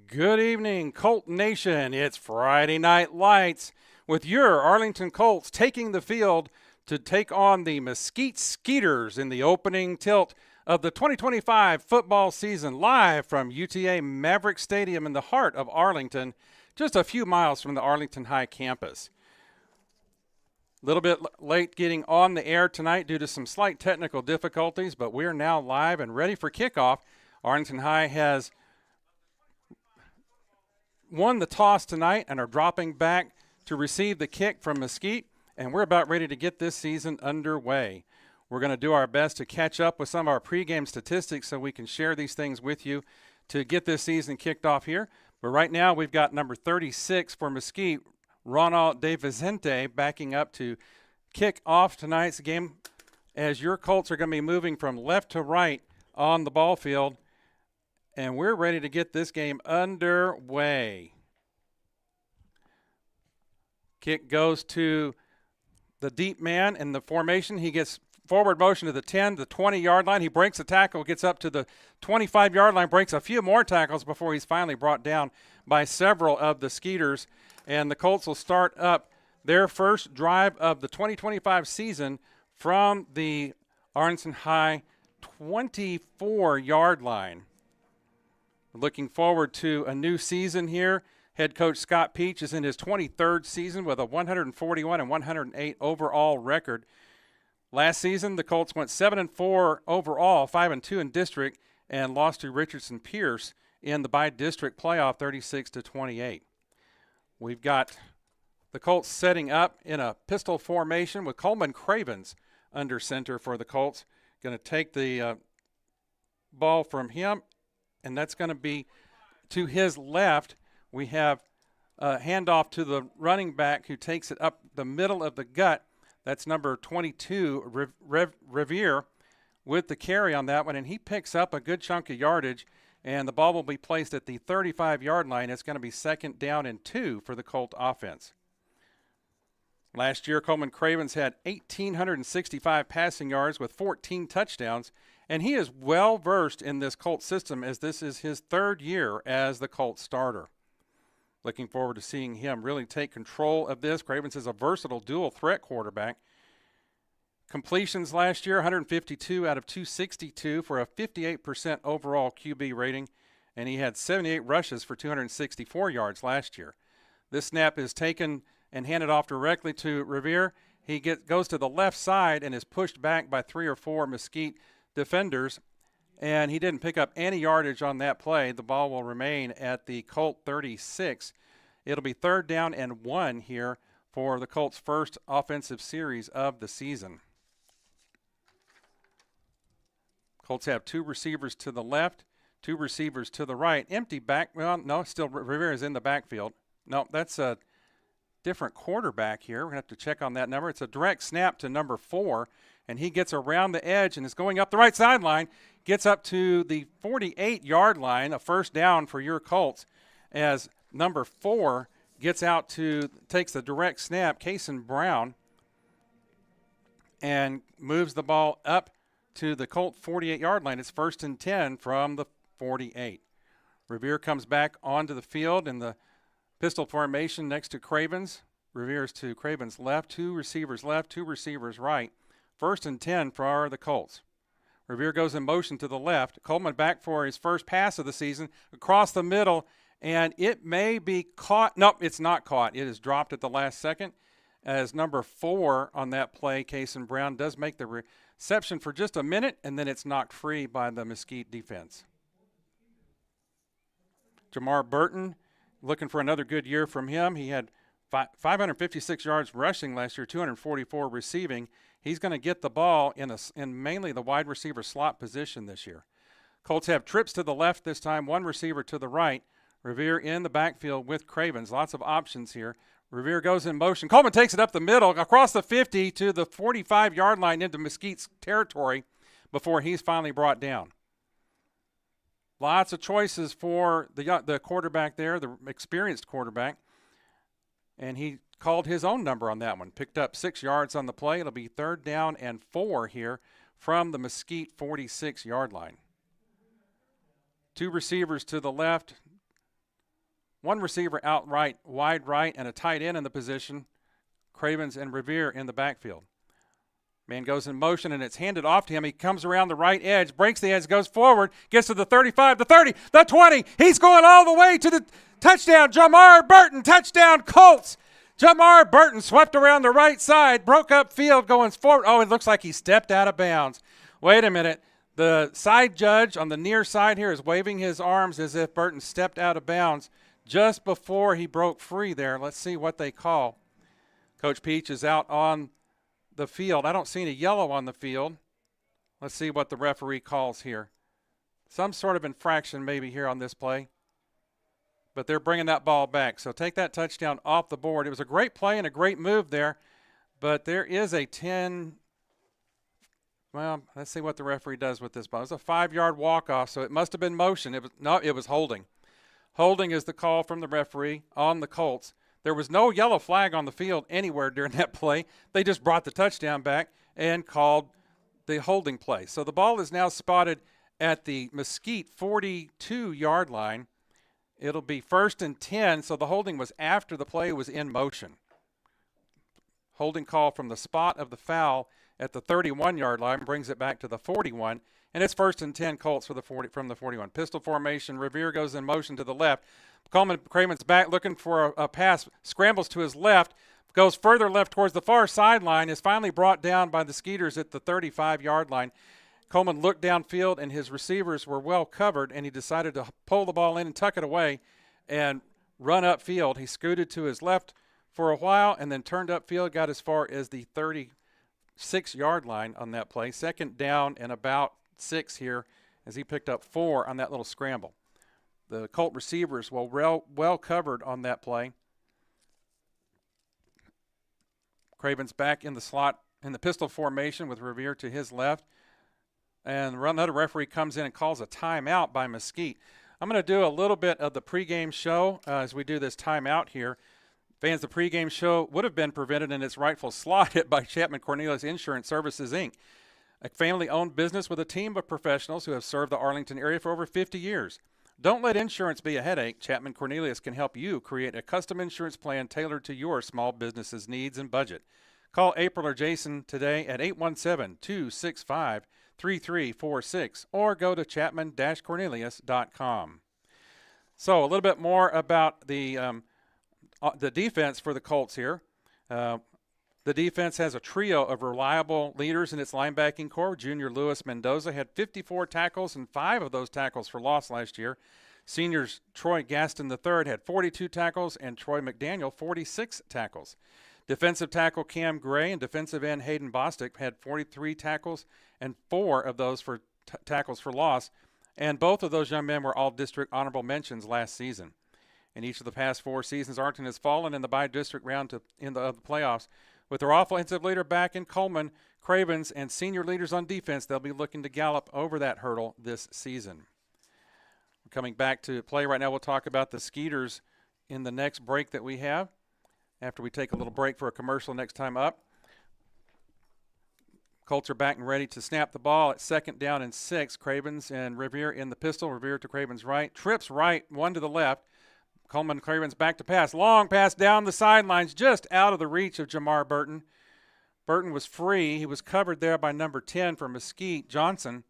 Good evening, Colt Nation. It's Friday Night Lights with your Arlington Colts taking the field to take on the Mesquite Skeeters in the opening tilt of the 2025 football season, live from UTA Maverick Stadium in the heart of Arlington, just a few miles from the Arlington High campus. A little bit late getting on the air tonight due to some slight technical difficulties, but we're now live and ready for kickoff. Arlington High has won the toss tonight and are dropping back to receive the kick from Mosquite, and we're about ready to get this season underway. We're going to do our best to catch up with some of our pregame statistics so we can share these things with you to get this season kicked off here. But right now we've got number 36 for Mesquite, Ronald De Vicente, backing up to kick off tonight's game as your Colts are going to be moving from left to right on the ball field. And we're ready to get this game underway. Kick goes to the deep man in the formation. He gets forward motion to the 10, the 20-yard line. He breaks a tackle, gets up to the 25-yard line, breaks a few more tackles before he's finally brought down by several of the Skeeters. And the Colts will start up their first drive of the 2025 season from the Arlington High 24-yard line. Looking forward to a new season here. Head coach Scott Peach is in his 23rd season with a 141 and 108 overall record. Last season, the Colts went 7-4 overall, 5-2 in district, and lost to Richardson Pierce in the by-district playoff 36-28. We've got the Colts setting up in a pistol formation with Coleman Cravens under center for the Colts. Going to take the ball from him, and that's going to be to his left. We have a handoff to the running back who takes it up the middle of the gut. That's number 22, Revere, with the carry on that one, and he picks up a good chunk of yardage, and the ball will be placed at the 35-yard line. It's going to be 2nd down and 2 for the Colt offense. Last year, Coleman Cravens had 1,865 passing yards with 14 touchdowns, and he is well versed in this Colt system as this is his 3rd year as the Colt starter. Looking forward to seeing him really take control of this. Cravens is a versatile dual threat quarterback. Completions last year, 152 out of 262 for a 58% overall QB rating, and he had 78 rushes for 264 yards last year. This snap is taken and handed off directly to Revere. He goes to the left side and is pushed back by 3 or 4 Mesquite defenders, and he didn't pick up any yardage on that play. The ball will remain at the Colt 36. It'll be 3rd down and 1 here for the Colts' first offensive series of the season. Colts have 2 receivers to the left, 2 receivers to the right. Empty back. Well, no, still Rivera is in the backfield. No, that's a different quarterback here. We're going to have to check on that number. It's a direct snap to number 4, and he gets around the edge and is going up the right sideline, gets up to the 48-yard line, a 1st down for your Colts, as number 4 gets out to, takes the direct snap, Kason Brown, and moves the ball up to the Colt 48-yard line. It's 1st and 10 from the 48. Revere comes back onto the field in the pistol formation next to Cravens. Revere's to Cravens' left, 2 receivers left, 2 receivers right. 1st and 10 for the Colts. Revere goes in motion to the left. Coleman back for his first pass of the season across the middle, and it may be caught. Nope, it's not caught. It is dropped at the last second as number 4 on that play, Kason Brown, does make the reception for just a minute, and then it's knocked free by the Mesquite defense. Jamar Burton, looking for another good year from him. He had 556 yards rushing last year, 244 receiving. He's going to get the ball in mainly the wide receiver slot position this year. Colts have trips to the left this time, 1 receiver to the right. Revere in the backfield with Cravens. Lots of options here. Revere goes in motion. Coleman takes it up the middle, across the 50 to the 45-yard line into Mesquite's territory before he's finally brought down. Lots of choices for the quarterback there, the experienced quarterback. And he called his own number on that one. Picked up 6 yards on the play. It'll be 3rd down and 4 here from the Mesquite 46-yard line. 2 receivers to the left. one receiver out right, wide right, and a tight end in the position. Cravens and Revere in the backfield. Man goes in motion, and it's handed off to him. He comes around the right edge, breaks the edge, goes forward, gets to the 35, the 30, the 20. He's going all the way to the touchdown. Jamar Burton, touchdown Colts. Jamar Burton swept around the right side, broke up field going forward. Oh, it looks like he stepped out of bounds. Wait a minute. The side judge on the near side here is waving his arms as if Burton stepped out of bounds just before he broke free there. Let's see what they call. Coach Peach is out on the field. I don't see any yellow on the field. Let's see what the referee calls here. Some sort of infraction maybe here on this play. But they're bringing that ball back. So take that touchdown off the board. It was a great play and a great move there. But there is a 10. Well, let's see what the referee does with this ball. It's a 5-yard walk-off, so it must have been motion. It was holding. Holding is the call from the referee on the Colts. There was no yellow flag on the field anywhere during that play. They just brought the touchdown back and called the holding play. So the ball is now spotted at the Mesquite 42-yard line. It'll be 1st and 10, so the holding was after the play was in motion. Holding call from the spot of the foul at the 31-yard line brings it back to the 41, and it's 1st and 10 Colts from the 41. Pistol formation, Revere goes in motion to the left. Coleman Craven's back looking for a pass, scrambles to his left, goes further left towards the far sideline, is finally brought down by the Skeeters at the 35-yard line. Coleman looked downfield, and his receivers were well covered, and he decided to pull the ball in and tuck it away and run upfield. He scooted to his left for a while and then turned upfield, got as far as the 36-yard line on that play. 2nd down and about 6 here as he picked up 4 on that little scramble. The Colt receivers were well covered on that play. Craven's back in the slot in the pistol formation with Revere to his left. And another referee comes in and calls a timeout by Mosquite. I'm going to do a little bit of the pregame show as we do this timeout here. Fans, the pregame show would have been prevented in its rightful slot by Chapman Cornelius Insurance Services, Inc., a family-owned business with a team of professionals who have served the Arlington area for over 50 years. Don't let insurance be a headache. Chapman Cornelius can help you create a custom insurance plan tailored to your small business's needs and budget. Call April or Jason today at 817-265-3346 or go to chapman-cornelius.com. So a little bit more about the defense for the Colts here. The defense has a trio of reliable leaders in its linebacking core. Junior Luis Mendoza had 54 tackles and 5 of those tackles for loss last year. Seniors Troy Gaston III had 42 tackles and Troy McDaniel 46 tackles. Defensive tackle Cam Gray and defensive end Hayden Bostic had 43 tackles and 4 of those for tackles for loss. And both of those young men were all district honorable mentions last season. In each of the past 4 seasons, Arlington has fallen in the by-district round in the playoffs. With their offensive leader back in Coleman, Cravens, and senior leaders on defense, they'll be looking to gallop over that hurdle this season. Coming back to play right now, we'll talk about the Skeeters in the next break that we have, after we take a little break for a commercial next time up. Colts are back and ready to snap the ball at 2nd down and 6. Cravens and Revere in the pistol. Revere to Cravens right. Trips right, 1 to the left. Coleman Cravens back to pass. Long pass down the sidelines, just out of the reach of Jamar Burton. Burton was free. He was covered there by number 10 for Mesquite, Johnson.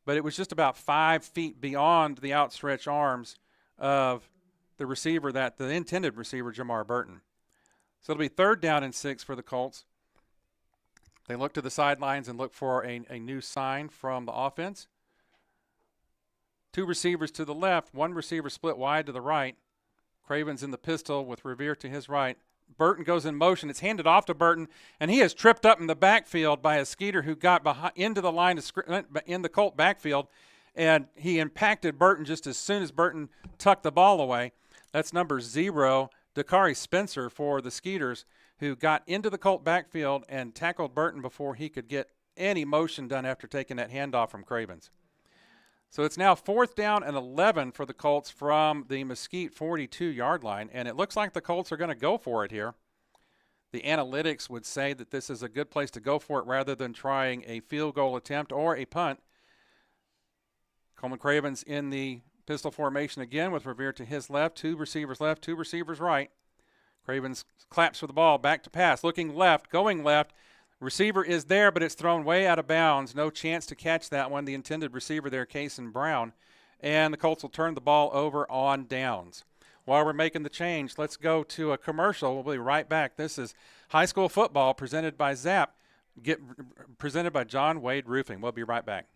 But it was just about 5 feet beyond the outstretched arms of the receiver, the intended receiver, Jamar Burton. So it'll be 3rd down and 6 for the Colts. They look to the sidelines and look for a new sign from the offense. 2 receivers to the left, 1 receiver split wide to the right. Cravens in the pistol with Revere to his right. Burton goes in motion. It's handed off to Burton, and he is tripped up in the backfield by a Skeeter who got into the line in the Colt backfield, and he impacted Burton just as soon as Burton tucked the ball away. That's number 0, Dakari Spencer for the Skeeters, who got into the Colt backfield and tackled Burton before he could get any motion done after taking that handoff from Cravens. So it's now 4th down and 11 for the Colts from the Mesquite 42-yard line, and it looks like the Colts are going to go for it here. The analytics would say that this is a good place to go for it rather than trying a field goal attempt or a punt. Coleman Cravens in the Pistol formation again with Revere to his left. 2 receivers left, 2 receivers right. Cravens claps for the ball, back to pass, looking left, going left. Receiver is there, but it's thrown way out of bounds. No chance to catch that one. The intended receiver there, Cason Brown. And the Colts will turn the ball over on downs. While we're making the change, let's go to a commercial. We'll be right back. This is high school football presented by Zap, presented by John Wade Roofing. We'll be right back.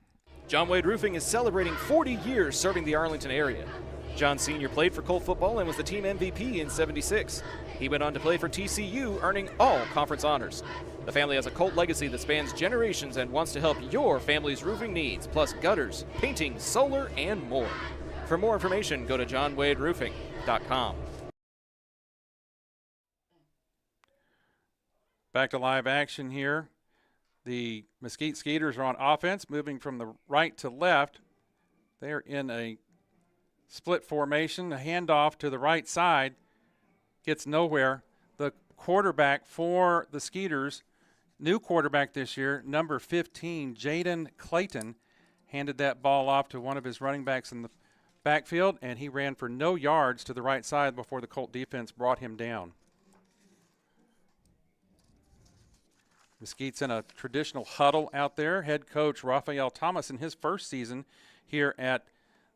John Wade Roofing is celebrating 40 years serving the Arlington area. John Sr. played for Colt football and was the team MVP in '76. He went on to play for TCU, earning all conference honors. The family has a Colt legacy that spans generations and wants to help your family's roofing needs, plus gutters, painting, solar, and more. For more information, go to johnwaderoofing.com. Back to live action here. The Mesquite Skeeters are on offense, moving from the right to left. They're in a split formation. A handoff to the right side gets nowhere. The quarterback for the Skeeters, new quarterback this year, number 15, Jaden Clayton, handed that ball off to one of his running backs in the backfield, and he ran for no yards to the right side before the Colt defense brought him down. Mesquite's in a traditional huddle out there. Head coach Raphael Thomas in his first season here at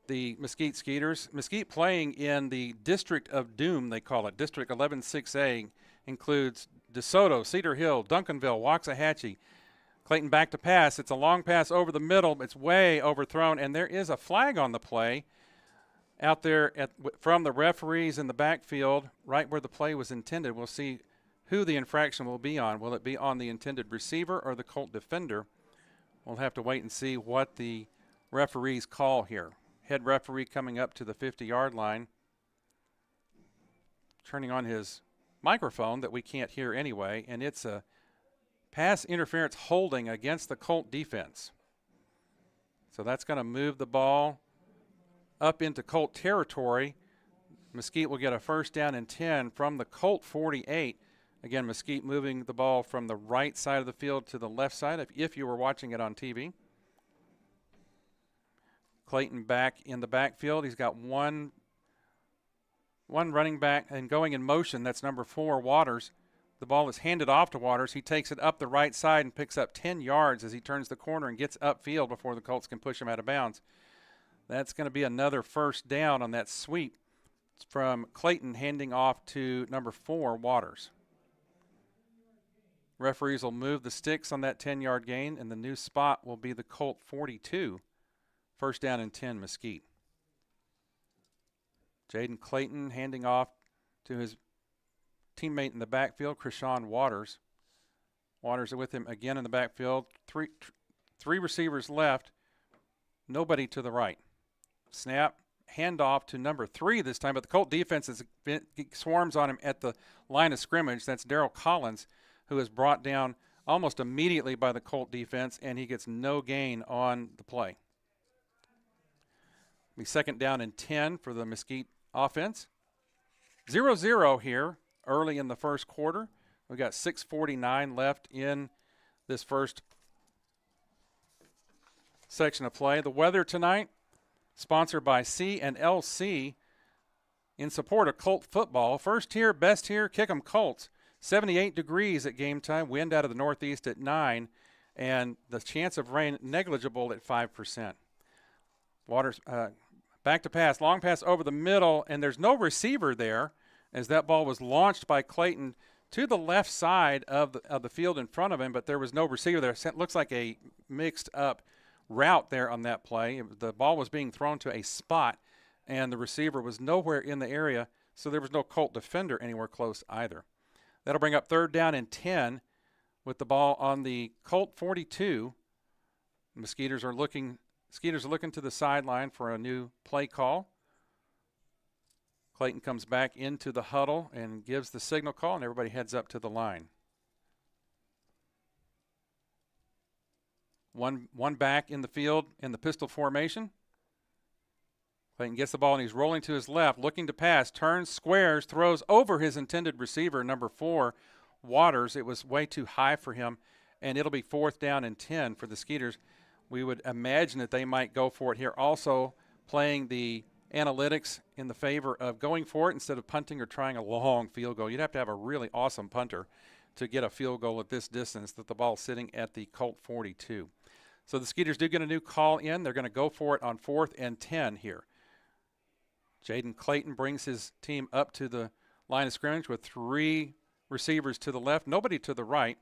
the Mesquite Skeeters. Mesquite playing in the District of Doom, they call it. District 11-6A includes DeSoto, Cedar Hill, Duncanville, Waxahachie. Clayton back to pass. It's a long pass over the middle. It's way overthrown, and there is a flag on the play out there from the referees in the backfield right where the play was intended. We'll see who the infraction will be on. Will it be on the intended receiver or the Colt defender? We'll have to wait and see what the referees call here. Head referee coming up to the 50-yard line, turning on his microphone that we can't hear anyway, and it's a pass interference holding against the Colt defense. So that's going to move the ball up into Colt territory. Mesquite will get a first down and 10 from the Colt 48. Again, Mesquite moving the ball from the right side of the field to the left side if you were watching it on TV. Clayton back in the backfield. He's got one running back and going in motion. That's number 4, Waters. The ball is handed off to Waters. He takes it up the right side and picks up 10 yards as he turns the corner and gets upfield before the Colts can push him out of bounds. That's going to be another first down on that sweep from Clayton, handing off to number 4, Waters. Referees will move the sticks on that 10-yard gain, and the new spot will be the Colt 42. First down and 10, Mesquite. Jaden Clayton handing off to his teammate in the backfield, Krishawn Waters. Waters with him again in the backfield. Three receivers left, nobody to the right. Snap, handoff to number 3 this time, but the Colt defense swarms on him at the line of scrimmage. That's Darryl Collins, who is brought down almost immediately by the Colt defense, and he gets no gain on the play. Be second down and 10 for the Mesquite offense. 0-0 here early in the first quarter. We've got 6:49 left in this first section of play. The weather tonight, sponsored by C&LC in support of Colt football. First here, best here, kick 'em Colts. 78 degrees at game time, wind out of the northeast at 9, and the chance of rain negligible at 5%. Waters back to pass, long pass over the middle, and there's no receiver there as that ball was launched by Clayton to the left side of the field in front of him, but there was no receiver there. It looks like a mixed up route there on that play. The ball was being thrown to a spot, and the receiver was nowhere in the area, so there was no Colt defender anywhere close either. That'll bring up third down and 10 with the ball on the Colt 42. Skeeters are looking to the sideline for a new play call. Clayton comes back into the huddle and gives the signal call, and everybody heads up to the line. One back in the field in the pistol formation. Clayton gets the ball, and he's rolling to his left, looking to pass, turns, squares, throws over his intended receiver, number 4, Waters. It was way too high for him, and it'll be fourth down and 10 for the Skeeters. We would imagine that they might go for it here. Also playing the analytics in the favor of going for it instead of punting or trying a long field goal. You'd have to have a really awesome punter to get a field goal at this distance, that the ball's sitting at the Colt 42. So the Skeeters do get a new call in. They're going to go for it on 4th and 10 here. Jaden Clayton brings his team up to the line of scrimmage with 3 receivers to the left, nobody to the right,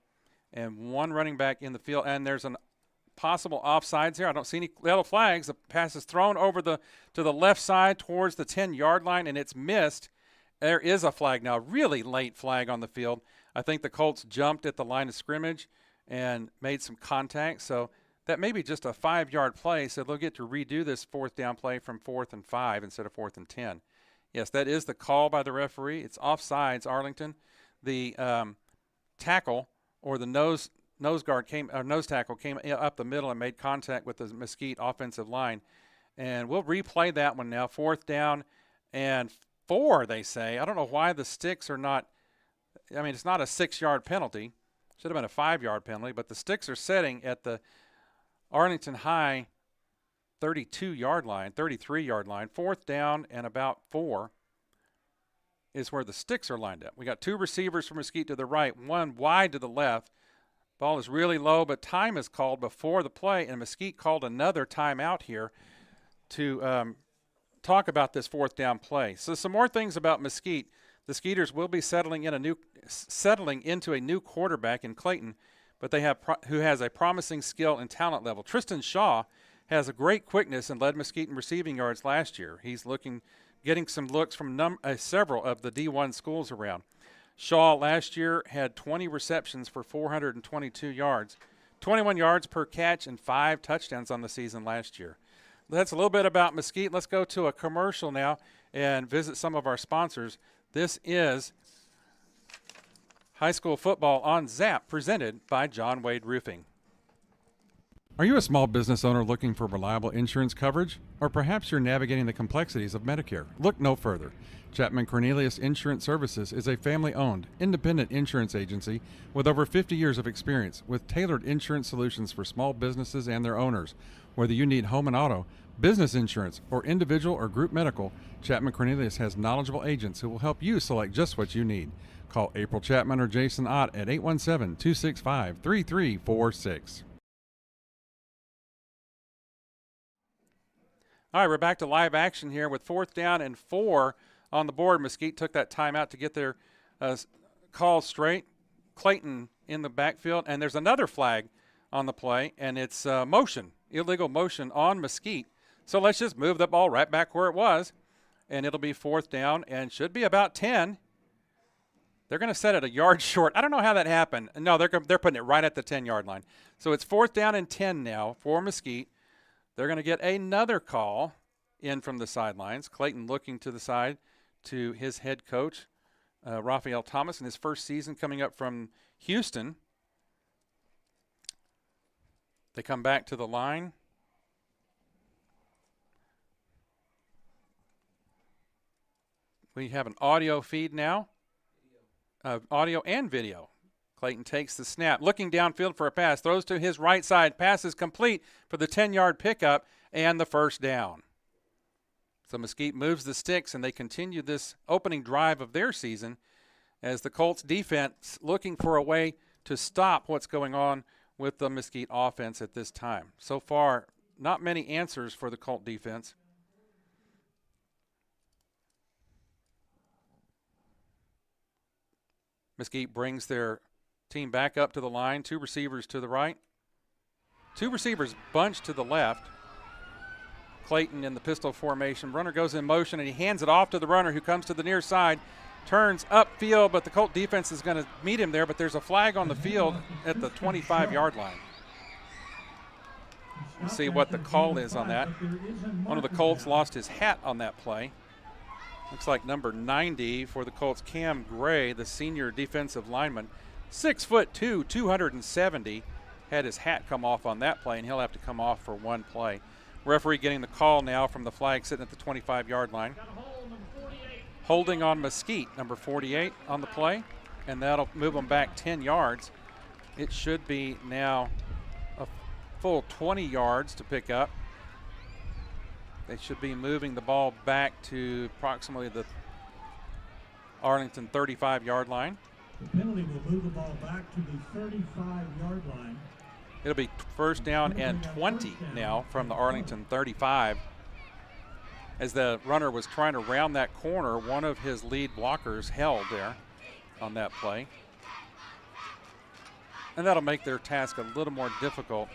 and 1 running back in the field. And there's an possible offsides here. I don't see any yellow flags. The pass is thrown over to the left side towards the 10-yard line, and it's missed. There is a flag now, really late flag on the field. I think the Colts jumped at the line of scrimmage and made some contact. So that may be just a 5-yard play, so they'll get to redo this 4th down play from 4th and 5 instead of 4th and 10. Yes, that is the call by the referee. It's offsides, Arlington. The tackle or the nose tackle came up the middle and made contact with the Mesquite offensive line. And we'll replay that one now. 4th down and 4, they say. I don't know why the sticks are not. I mean, it's not a 6-yard penalty. Should have been a 5-yard penalty, but the sticks are setting at the Arlington High 32-yard line, 33-yard line. 4th down and about 4 is where the sticks are lined up. We got 2 receivers from Mesquite to the right, 1 wide to the left. Ball is really low, but time is called before the play, and Mesquite called another timeout here to talk about this 4th down play. So some more things about Mesquite. The Skeeters will be settling into a new quarterback in Clayton, but they have who has a promising skill and talent level. Tristan Shaw has a great quickness and led Mesquite in receiving yards last year. He's getting some looks from several of the D1 schools around. Shaw last year had 20 receptions for 422 yards, 21 yards per catch, and 5 touchdowns on the season last year. That's a little bit about Mesquite. Let's go to a commercial now and visit some of our sponsors. This is High School Football on ZAP, presented by John Wade Roofing. Are you a small business owner looking for reliable insurance coverage? Or perhaps you're navigating the complexities of Medicare? Look no further. Chapman Cornelius Insurance Services is a family-owned, independent insurance agency with over 50 years of experience with tailored insurance solutions for small businesses and their owners. Whether you need home and auto, business insurance, or individual or group medical, Chapman Cornelius has knowledgeable agents who will help you select just what you need. Call April Chapman or Jason Ott at 817-265-3346. All right, we're back to live action here with 4th down and 4 on the board. Mesquite took that timeout to get their call straight. Clayton in the backfield, and there's another flag on the play, and it's illegal motion on Mesquite. So let's just move the ball right back where it was, and it'll be 4th down and should be about 10. They're going to set it a yard short. I don't know how that happened. No, they're putting it right at the 10-yard line. So it's 4th down and 10 now for Mesquite. They're going to get another call in from the sidelines. Clayton looking to the side to his head coach, Raphael Thomas, in his first season coming up from Houston. They come back to the line. We have an audio feed now, audio and video. Clayton takes the snap, looking downfield for a pass, throws to his right side, pass is complete for the 10-yard pickup and the 1st down. So Mesquite moves the sticks, and they continue this opening drive of their season as the Colts defense looking for a way to stop what's going on with the Mesquite offense at this time. So far, not many answers for the Colt defense. Mesquite brings their team back up to the line. 2 receivers to the right. 2 receivers bunched to the left. Clayton in the pistol formation. Runner goes in motion, and he hands it off to the runner who comes to the near side. Turns upfield, but the Colt defense is going to meet him there, but there's a flag on the field at the 25-yard line. We'll see what the call is on that. One of the Colts lost his hat on that play. Looks like number 90 for the Colts, Cam Gray, the senior defensive lineman. 6'2", 270, had his hat come off on that play, and he'll have to come off for 1 play. Referee getting the call now from the flag sitting at the 25-yard line. Holding on Mesquite, number 48 on the play, and that'll move them back 10 yards. It should be now a full 20 yards to pick up. They should be moving the ball back to approximately the Arlington 35-yard line. The penalty will move the ball back to the 35-yard line. It'll be first down and 20 now from the Arlington 35. As the runner was trying to round that corner, one of his lead blockers held there on that play. And that'll make their task a little more difficult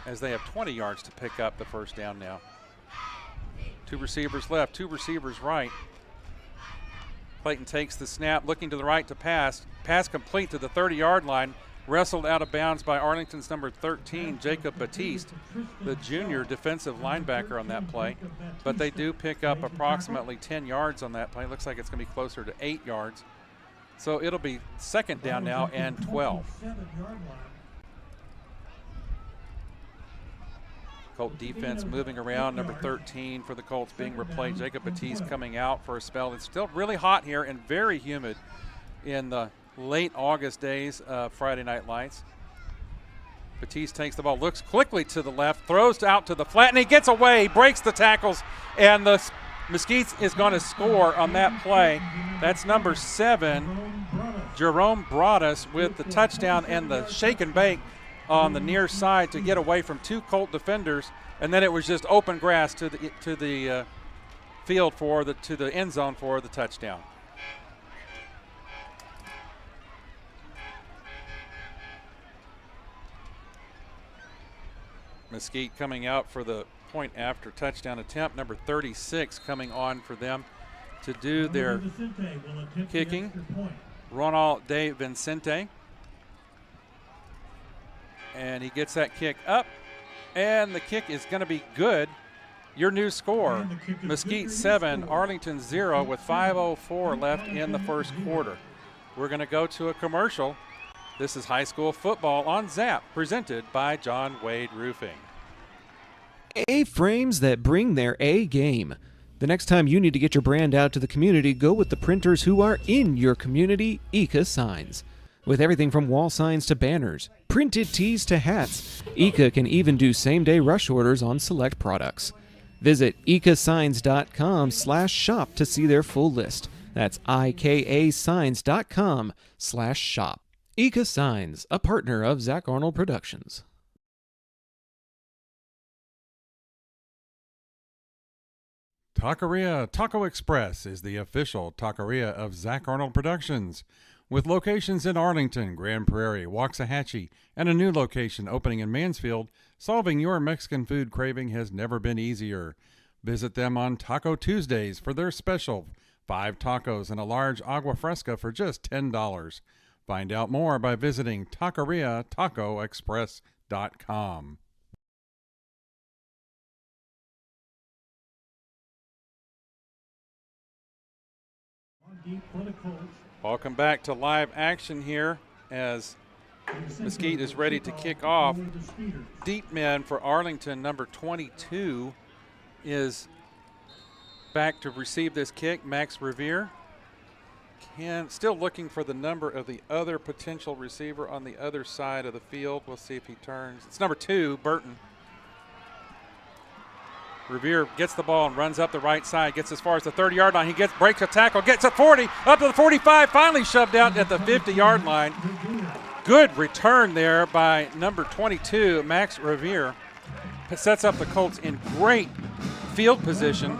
as they have 20 yards to pick up the first down now. 2 receivers left, 2 receivers right. Clayton takes the snap, looking to the right to pass. Pass complete to the 30-yard line. Wrestled out of bounds by Arlington's number 13, Jacob Batiste, the junior defensive linebacker on that play. But they do pick up approximately 10 yards on that play. Looks like it's going to be closer to 8 yards. So it'll be second down now and 12. Colt defense moving around. Number 13 for the Colts being replaced. Jacob Batiste coming out for a spell. It's still really hot here and very humid in the late August days of Friday Night Lights. Batiste takes the ball, looks quickly to the left, throws out to the flat, and he gets away, breaks the tackles, and the Mosquite is going to score on that play. That's number 7, Jerome Broadus, with the touchdown and the shake and bake on the near side to get away from 2 Colt defenders, and then it was just open grass to the field to the end zone for the touchdown. Mesquite coming out for the point after touchdown attempt. Number 36 coming on for them to do their kicking. Ronald De Vincente. And he gets that kick up. And the kick is going to be good. Your new score, Mesquite 7, Arlington 0 with 5:04 left in the first quarter. We're going to go to a commercial. This is high school football on ZAP, presented by John Wade Roofing. A-frames that bring their A game. The next time you need to get your brand out to the community, go with the printers who are in your community, Eka Signs. With everything from wall signs to banners, printed tees to hats, Eka can even do same-day rush orders on select products. Visit ekasigns.com/shop to see their full list. That's ikasigns.com/shop. Eka Signs, a partner of Zach Arnold Productions. Taqueria Taco Express is the official taqueria of Zach Arnold Productions, with locations in Arlington, Grand Prairie, Waxahachie, and a new location opening in Mansfield. Solving your Mexican food craving has never been easier. Visit them on Taco Tuesdays for their special 5 tacos and a large agua fresca for just $10. Find out more by visiting taqueriatacoexpress.com. Welcome back to live action here as Mosquite is ready to kick off. Deep man for Arlington, number 22, is back to receive this kick. Max Revere. Still looking for the number of the other potential receiver on the other side of the field. We'll see if he turns. It's number 2, Burton. Revere gets the ball and runs up the right side, gets as far as the 30-yard line. He breaks a tackle, gets at 40, up to the 45, finally shoved out at the 50-yard line. Good return there by number 22, Max Revere. Sets up the Colts in great field position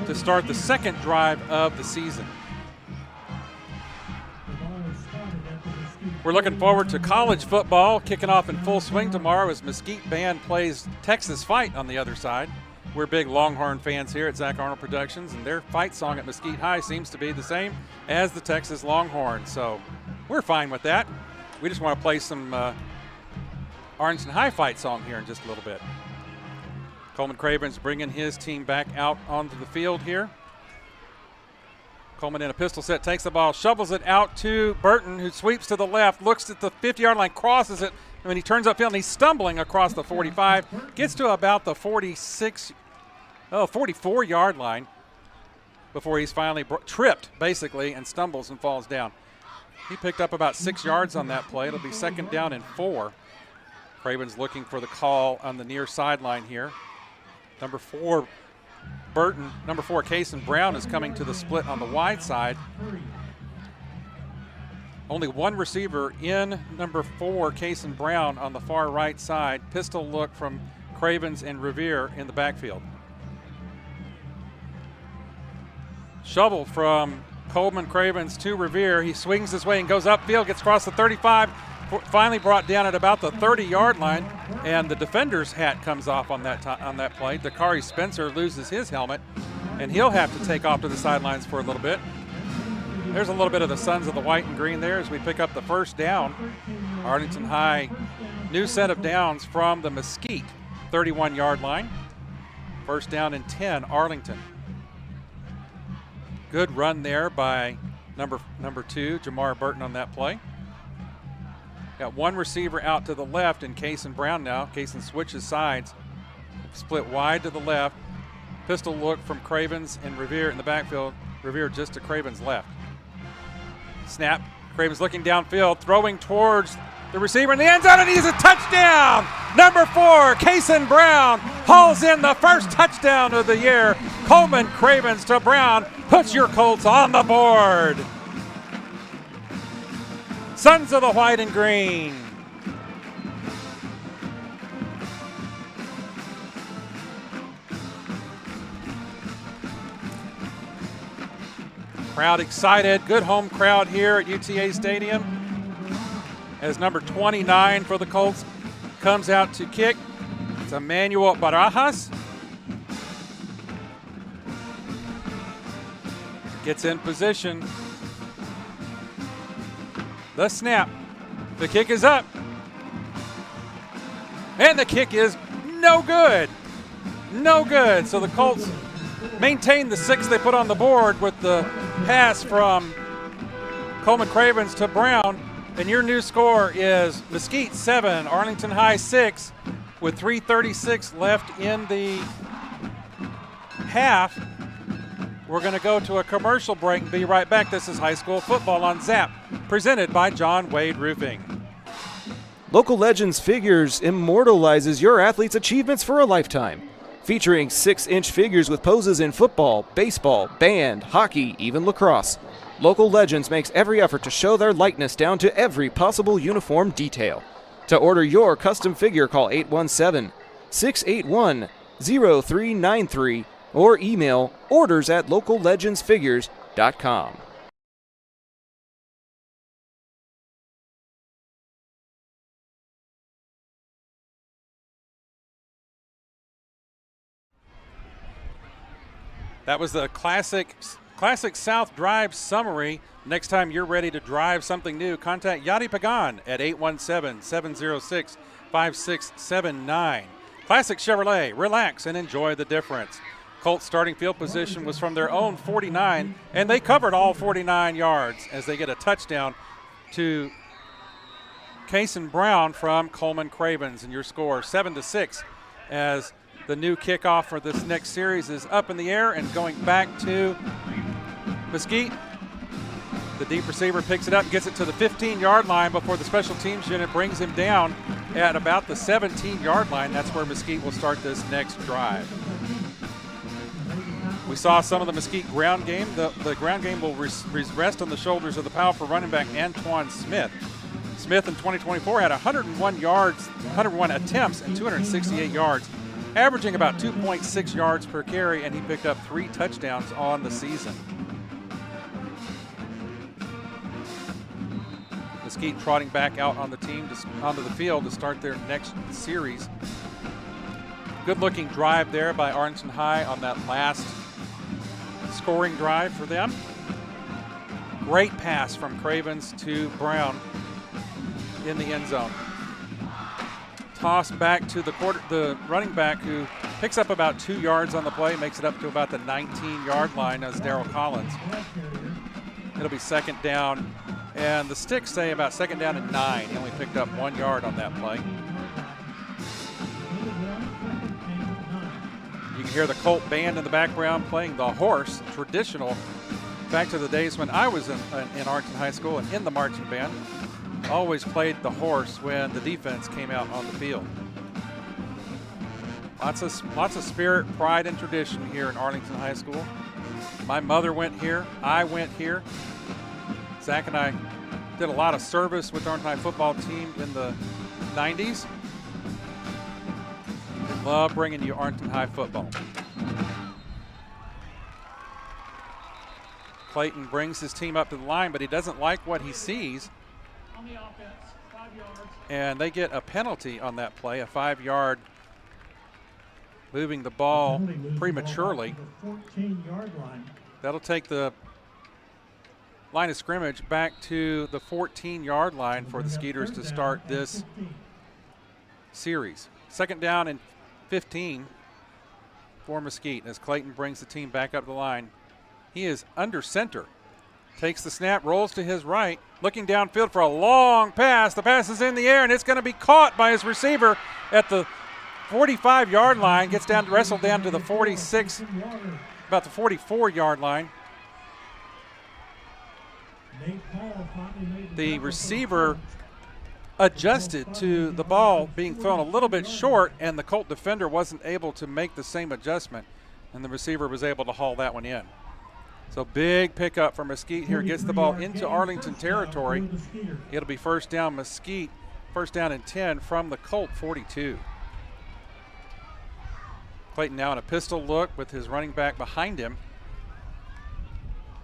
to start the second drive of the season. We're looking forward to college football kicking off in full swing tomorrow as Mesquite Band plays Texas Fight on the other side. We're big Longhorn fans here at Zach Arnold Productions, and their fight song at Mesquite High seems to be the same as the Texas Longhorn, so we're fine with that. We just want to play some Arlington High fight song here in just a little bit. Coleman Craven's bringing his team back out onto the field here. Coleman in a pistol set, takes the ball, shovels it out to Burton, who sweeps to the left, looks at the 50-yard line, crosses it, and when he turns upfield and he's stumbling across the 45, gets to about the 44-yard line before he's finally tripped, basically, and stumbles and falls down. He picked up about 6 yards on that play. It'll be second down and 4. Craven's looking for the call on the near sideline here. Number 4, Burton. Number 4, Cason Brown is coming to the split on the wide side. Only one receiver in number 4, Cason Brown on the far right side. Pistol look from Cravens and Revere in the backfield. Shovel from Coleman Cravens to Revere. He swings his way and goes upfield, gets across the 35, finally brought down at about the 30-yard line, and the defender's hat comes off on that play. Dakari Spencer loses his helmet, and he'll have to take off to the sidelines for a little bit. There's a little bit of the Sons of the White and Green there as we pick up the first down. Arlington High, new set of downs from the Mesquite 31-yard line. First down and 10, Arlington. Good run there by number 2, Jamar Burton on that play. Got one receiver out to the left and Cason Brown now. Cason switches sides, split wide to the left. Pistol look from Cravens and Revere in the backfield. Revere just to Cravens' left. Snap. Cravens looking downfield, throwing towards the receiver in the end zone, and he's a touchdown! Number 4, Cason Brown hauls in the first touchdown of the year. Coleman Cravens to Brown puts your Colts on the board. Sons of the White and Green. Crowd excited. Good home crowd here at UTA Stadium as number 29 for the Colts comes out to kick. It's Emmanuel Barajas. Gets in position. The snap. The kick is up. And the kick is no good. No good. So the Colts maintain the 6 they put on the board with the pass from Coleman Cravens to Brown. And your new score is Mesquite 7, Arlington High 6, with 3:36 left in the half. We're going to go to a commercial break and be right back. This is high school football on ZAP, presented by John Wade Roofing. Local Legends Figures immortalizes your athlete's achievements for a lifetime. Featuring 6-inch figures with poses in football, baseball, band, hockey, even lacrosse. Local Legends makes every effort to show their likeness down to every possible uniform detail. To order your custom figure, call 817-681-0393 or email orders@locallegendsfigures.com. That was the classic South Drive summary. Next time you're ready to drive something new, contact Yadi Pagan at 817-706-5679. Classic Chevrolet, relax and enjoy the difference. Colts starting field position was from their own 49, and they covered all 49 yards as they get a touchdown to Cason Brown from Coleman Cravens. And your score 7-6 as the new kickoff for this next series is up in the air and going back to Mesquite. The deep receiver picks it up and gets it to the 15-yard line before the special teams unit brings him down at about the 17-yard line. That's where Mesquite will start this next drive. We saw some of the Mesquite ground game. The ground game will rest on the shoulders of the powerful running back Antoine Smith. Smith in 2024 had 101 attempts and 268 yards, averaging about 2.6 yards per carry, and he picked up 3 touchdowns on the season. Mesquite trotting back out on the team onto the field to start their next series. Good-looking drive there by Arlington High on that last scoring drive for them. Great pass from Cravens to Brown in the end zone. Toss back to the running back, who picks up about 2 yards on the play, makes it up to about the 19-yard line as Darryl Collins. It'll be second down, and the sticks say about second down and 9. He only picked up 1 yard on that play. You can hear the Colt band in the background playing the horse, traditional, back to the days when I was in Arlington High School and in the marching band. Always played the horse when the defense came out on the field. Lots of spirit, pride, and tradition here in Arlington High School. My mother went here. I went here. Zach and I did a lot of service with the Arlington High football team in the 90s. We love bringing you Arlington High football. Clayton brings his team up to the line, but he doesn't like what he sees. On the offense, 5 yards. And they get a penalty on that play, a 5-yard moving the ball prematurely. 14-yard line. That'll take the line of scrimmage back to the 14-yard line for the Skeeters to start this series. 2nd down and 15 for Mesquite as Clayton brings the team back up the line. He is under center. Takes the snap, rolls to his right, looking downfield for a long pass. The pass is in the air, and it's going to be caught by his receiver at the 45-yard line. Gets down, wrestled down to the 46, about the 44-yard line. The receiver adjusted to the ball being thrown a little bit short, and the Colt defender wasn't able to make the same adjustment, and the receiver was able to haul that one in. So big pickup for Mesquite here. Gets the ball into Arlington territory. It'll be 1st down Mesquite, 1st down and 10 from the Colt 42. Clayton now in a pistol look with his running back behind him.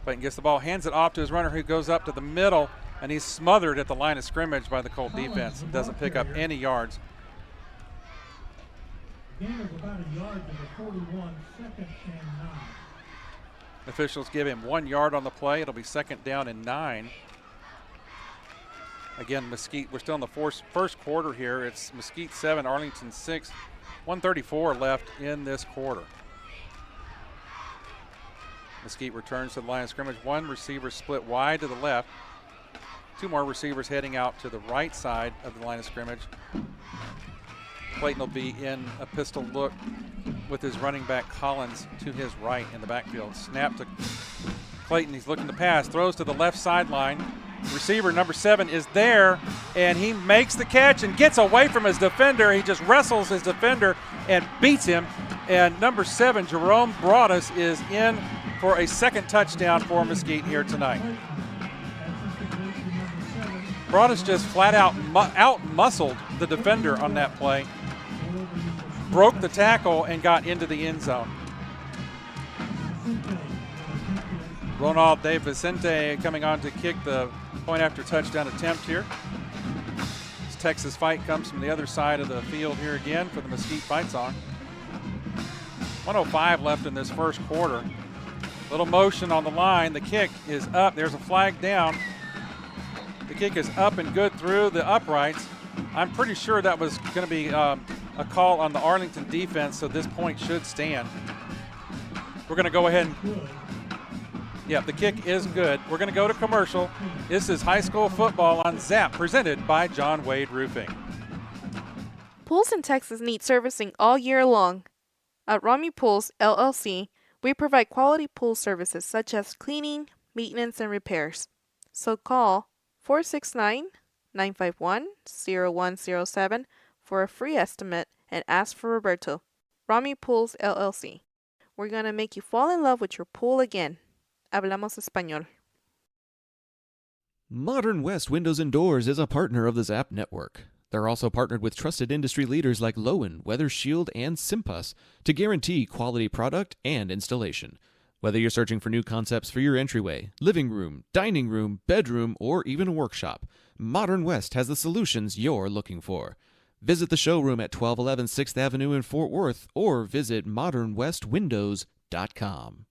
Clayton gets the ball, hands it off to his runner who goes up to the middle, and he's smothered at the line of scrimmage by the Colt defense. Doesn't pick up any yards. Gain of about a yard to the 41, 2nd and 9. Officials give him 1 yard on the play. It'll be 2nd down and 9. Again, Mesquite, we're still in the first quarter here. It's Mesquite 7, Arlington 6. 1:34 left in this quarter. Mesquite returns to the line of scrimmage. 1 receiver split wide to the left. 2 more receivers heading out to the right side of the line of scrimmage. Clayton will be in a pistol look with his running back Collins to his right in the backfield. Snap to Clayton. He's looking to pass. Throws to the left sideline. Receiver number 7 is there, and he makes the catch and gets away from his defender. He just wrestles his defender and beats him. And number 7, Jerome Broadus, is in for a 2nd touchdown for Mesquite here tonight. Broadus just flat out out-muscled the defender on that play. Broke the tackle and got into the end zone. Ronald De Vicente coming on to kick the point after touchdown attempt here. This Texas fight comes from the other side of the field here again for the Mesquite Fight Song. 1:05 left in this first quarter. Little motion on the line. The kick is up. There's a flag down. The kick is up and good through the uprights. I'm pretty sure that was going to be a call on the Arlington defense, so this point should stand. We're going to go ahead and, yeah, the kick is good. We're going to go to commercial. This is high school football on ZAP, presented by John Wade Roofing. Pools in Texas need servicing all year long. At Rami Pools, LLC, we provide quality pool services such as cleaning, maintenance, and repairs. So call 469-951-0107 for a free estimate and ask for Roberto. Rami Pools, LLC. We're going to make you fall in love with your pool again. Hablamos español. Modern West Windows and Doors is a partner of the ZAP network. They're also partnered with trusted industry leaders like Lowen, Weather Shield, and Simpas to guarantee quality product and installation. Whether you're searching for new concepts for your entryway, living room, dining room, bedroom, or even a workshop, Modern West has the solutions you're looking for. Visit the showroom at 1211 6th Avenue in Fort Worth or visit modernwestwindows.com.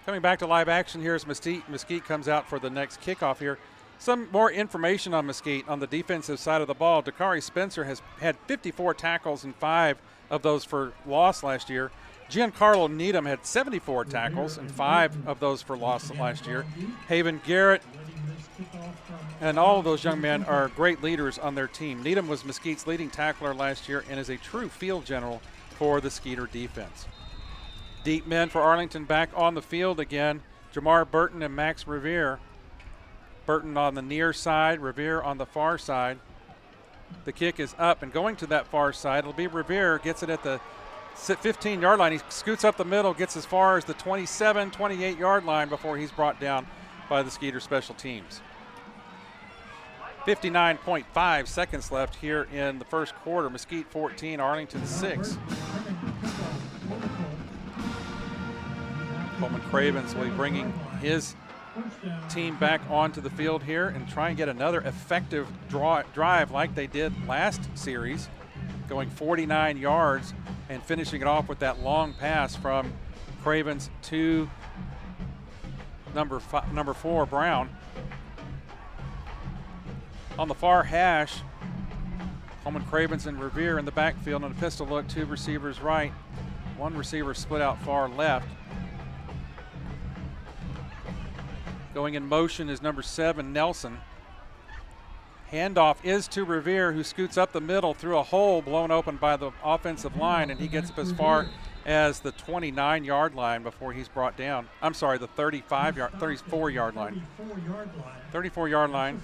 Coming back to live action here as Mesquite comes out for the next kickoff here. Some more information on Mesquite on the defensive side of the ball. Dakari Spencer has had 54 tackles and 5 of those for loss last year. Giancarlo Needham had 74 tackles and 5 of those for loss last year. Haven Garrett and all of those young men are great leaders on their team. Needham was Mesquite's leading tackler last year and is a true field general for the Skeeter defense. Deep men for Arlington back on the field again. Jamar Burton and Max Revere. Burton on the near side, Revere on the far side. The kick is up and going to that far side. It'll be Revere, gets it at the 15-yard line. He scoots up the middle, gets as far as the 27, 28-yard line before he's brought down by the Skeeter special teams. 59.5 seconds left here in the first quarter. Mesquite 14, Arlington 6. Coleman Cravens will be bringing his team back onto the field here and try and get another effective drive like they did last series, going 49 yards and finishing it off with that long pass from Cravens to number 4, Brown. On the far hash, Coleman Cravens and Revere in the backfield on a pistol look, 2 receivers right, 1 receiver split out far left. Going in motion is number 7, Nelson. Handoff is to Revere, who scoots up the middle through a hole blown open by the offensive line, and he gets up as far as the 29-yard line before he's brought down. I'm sorry, the 34-yard line. 34-yard line.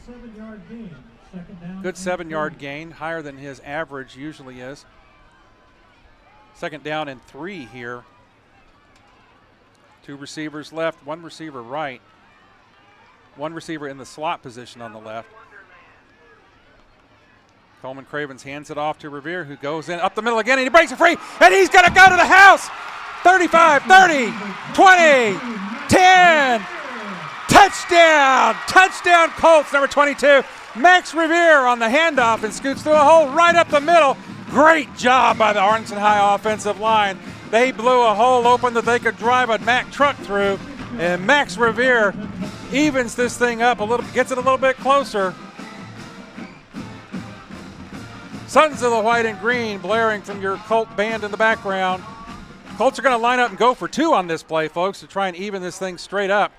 Good 7-yard gain, higher than his average usually is. Second down and 3 here. 2 receivers left, 1 receiver right. 1 receiver in the slot position on the left. Coleman Cravens hands it off to Revere, who goes in up the middle again, and he breaks it free, and he's going to go to the house. 35, 30, 20, 10. Touchdown! Touchdown Colts, number 22. Max Revere on the handoff and scoots through a hole right up the middle. Great job by the Arlington High offensive line. They blew a hole open that they could drive a Mack truck through, and Max Revere evens this thing up a little, gets it a little bit closer. Sons of the White and Green blaring from your Colt band in the background. Colts are going to line up and go for 2 on this play, folks, to try and even this thing straight up.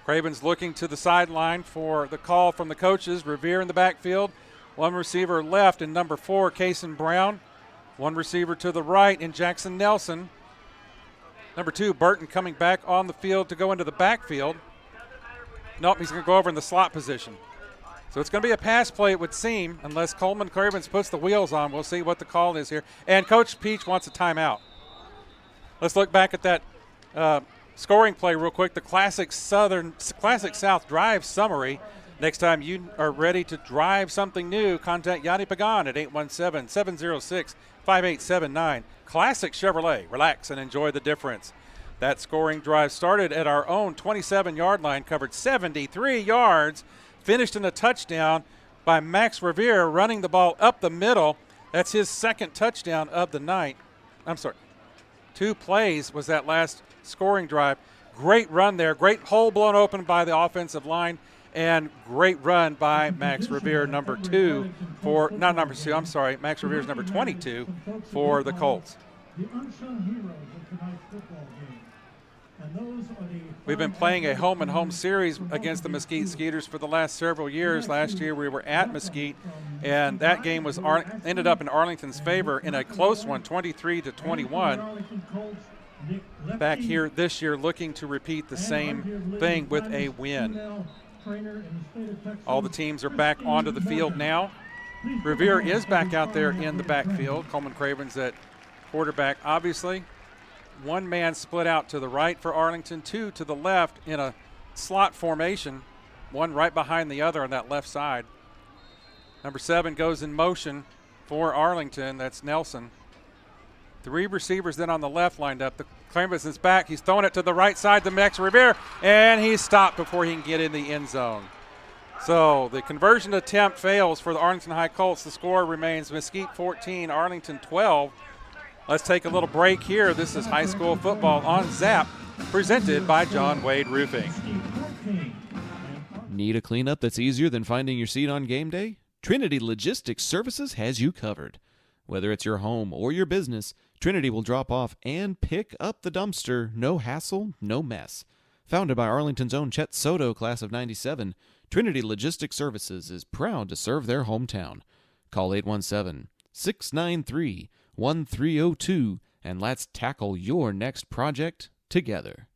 Cravens looking to the sideline for the call from the coaches. Revere in the backfield. 1 receiver left in number 4, Kason Brown. 1 receiver to the right in Jackson Nelson. Number 2, Burton coming back on the field to go into the backfield. Nope, he's going to go over in the slot position. So it's going to be a pass play, it would seem, unless Coleman Cravens puts the wheels on. We'll see what the call is here. And Coach Peach wants a timeout. Let's look back at that scoring play real quick. The Classic South Drive summary. Next time you are ready to drive something new, contact Yanni Pagan at 817-706-5879. Classic Chevrolet. Relax and enjoy the difference. That scoring drive started at our own 27-yard line, covered 73 yards, finished in a touchdown by Max Revere running the ball up the middle. That's his 2nd touchdown of the night. I'm sorry. 2 plays was that last scoring drive. Great run there. Great hole blown open by the offensive line, and great run by Max Revere, number 2 for, not number 2, I'm sorry, Max Revere's number 22 for the Colts. The unsung heroes of tonight's football game. We've been playing a home-and-home series against the Mesquite Skeeters for the last several years. Last year we were at Mesquite, and that game was ended up in Arlington's favor in a close one, 23-21. Back here this year looking to repeat the same thing with a win. All the teams are back onto the field now. Revere is back out there in the backfield. Coleman Cravens at quarterback, obviously. 1 man split out to the right for Arlington, 2 to the left in a slot formation, 1 right behind the other on that left side. Number 7 goes in motion for Arlington. That's Nelson. 3 receivers then on the left lined up. The Cravens is back. He's throwing it to the right side to Max Revere, and he's stopped before he can get in the end zone. So the conversion attempt fails for the Arlington High Colts. The score remains Mesquite 14, Arlington 12. Let's take a little break here. This is high school football on ZAP, presented by John Wade Roofing. Need a cleanup that's easier than finding your seat on game day? Trinity Logistics Services has you covered. Whether it's your home or your business, Trinity will drop off and pick up the dumpster. No hassle, no mess. Founded by Arlington's own Chet Soto, class of '97, Trinity Logistics Services is proud to serve their hometown. Call 817-693-1302 and let's tackle your next project together.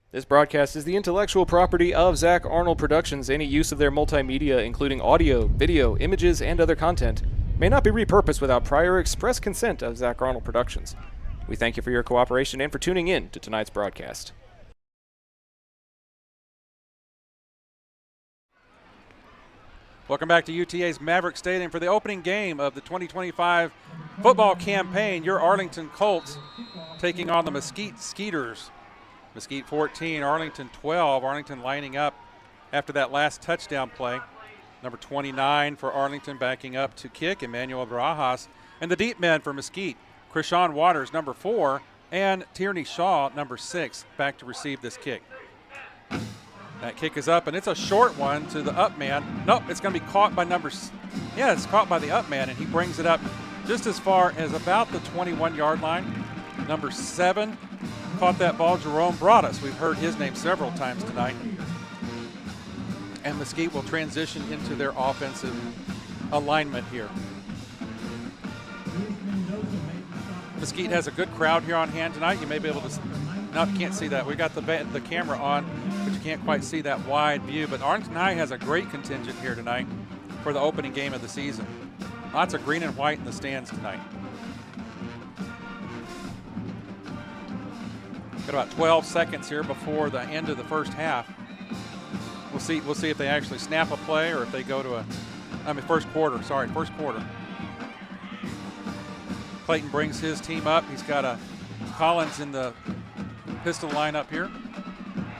This broadcast is the intellectual property of Zach Arnold Productions. Any use of their multimedia, including audio, video, images, and other content, may not be repurposed without prior express consent of Zach Arnold Productions. We thank you for your cooperation and for tuning in to tonight's broadcast. Welcome back to UTA's Maverick Stadium for the opening game of the 2025 football campaign. Your Arlington Colts taking on the Mesquite Skeeters. Mesquite 14, Arlington 12. Arlington lining up after that last touchdown play. Number 29 for Arlington backing up to kick, Emmanuel Barajas. And the deep men for Mesquite, Krishawn Waters, number 4, and Tierney Shaw, number 6, back to receive this kick. That kick is up, and it's a short one to the up man. Nope, it's going to be caught by it's caught by the up man, and he brings it up just as far as about the 21-yard line. Number 7 caught that ball, Jerome Broadus. We've heard his name several times tonight. And Mesquite will transition into their offensive alignment here. Mesquite has a good crowd here on hand tonight. You may be able to, no, you can't see that. We got the camera on, but you can't quite see that wide view. But Arlington High has a great contingent here tonight for the opening game of the season. Lots of green and white in the stands tonight. Got about 12 seconds here before the end of the first half. We'll see if they actually snap a play or if they go to first quarter. Clayton brings his team up. He's got a Collins in the pistol lineup here.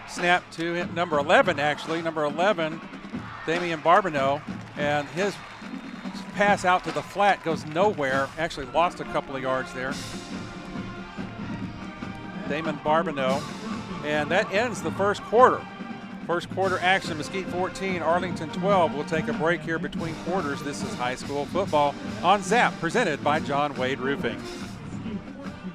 Snap to him, number 11, Damian Barbineau, and his pass out to the flat goes nowhere. Actually lost a couple of yards there. Damon Barbineau, and that ends the first quarter. First quarter action, Mesquite 14, Arlington 12. We'll take a break here between quarters. This is high school football on ZAP, presented by John Wade Roofing.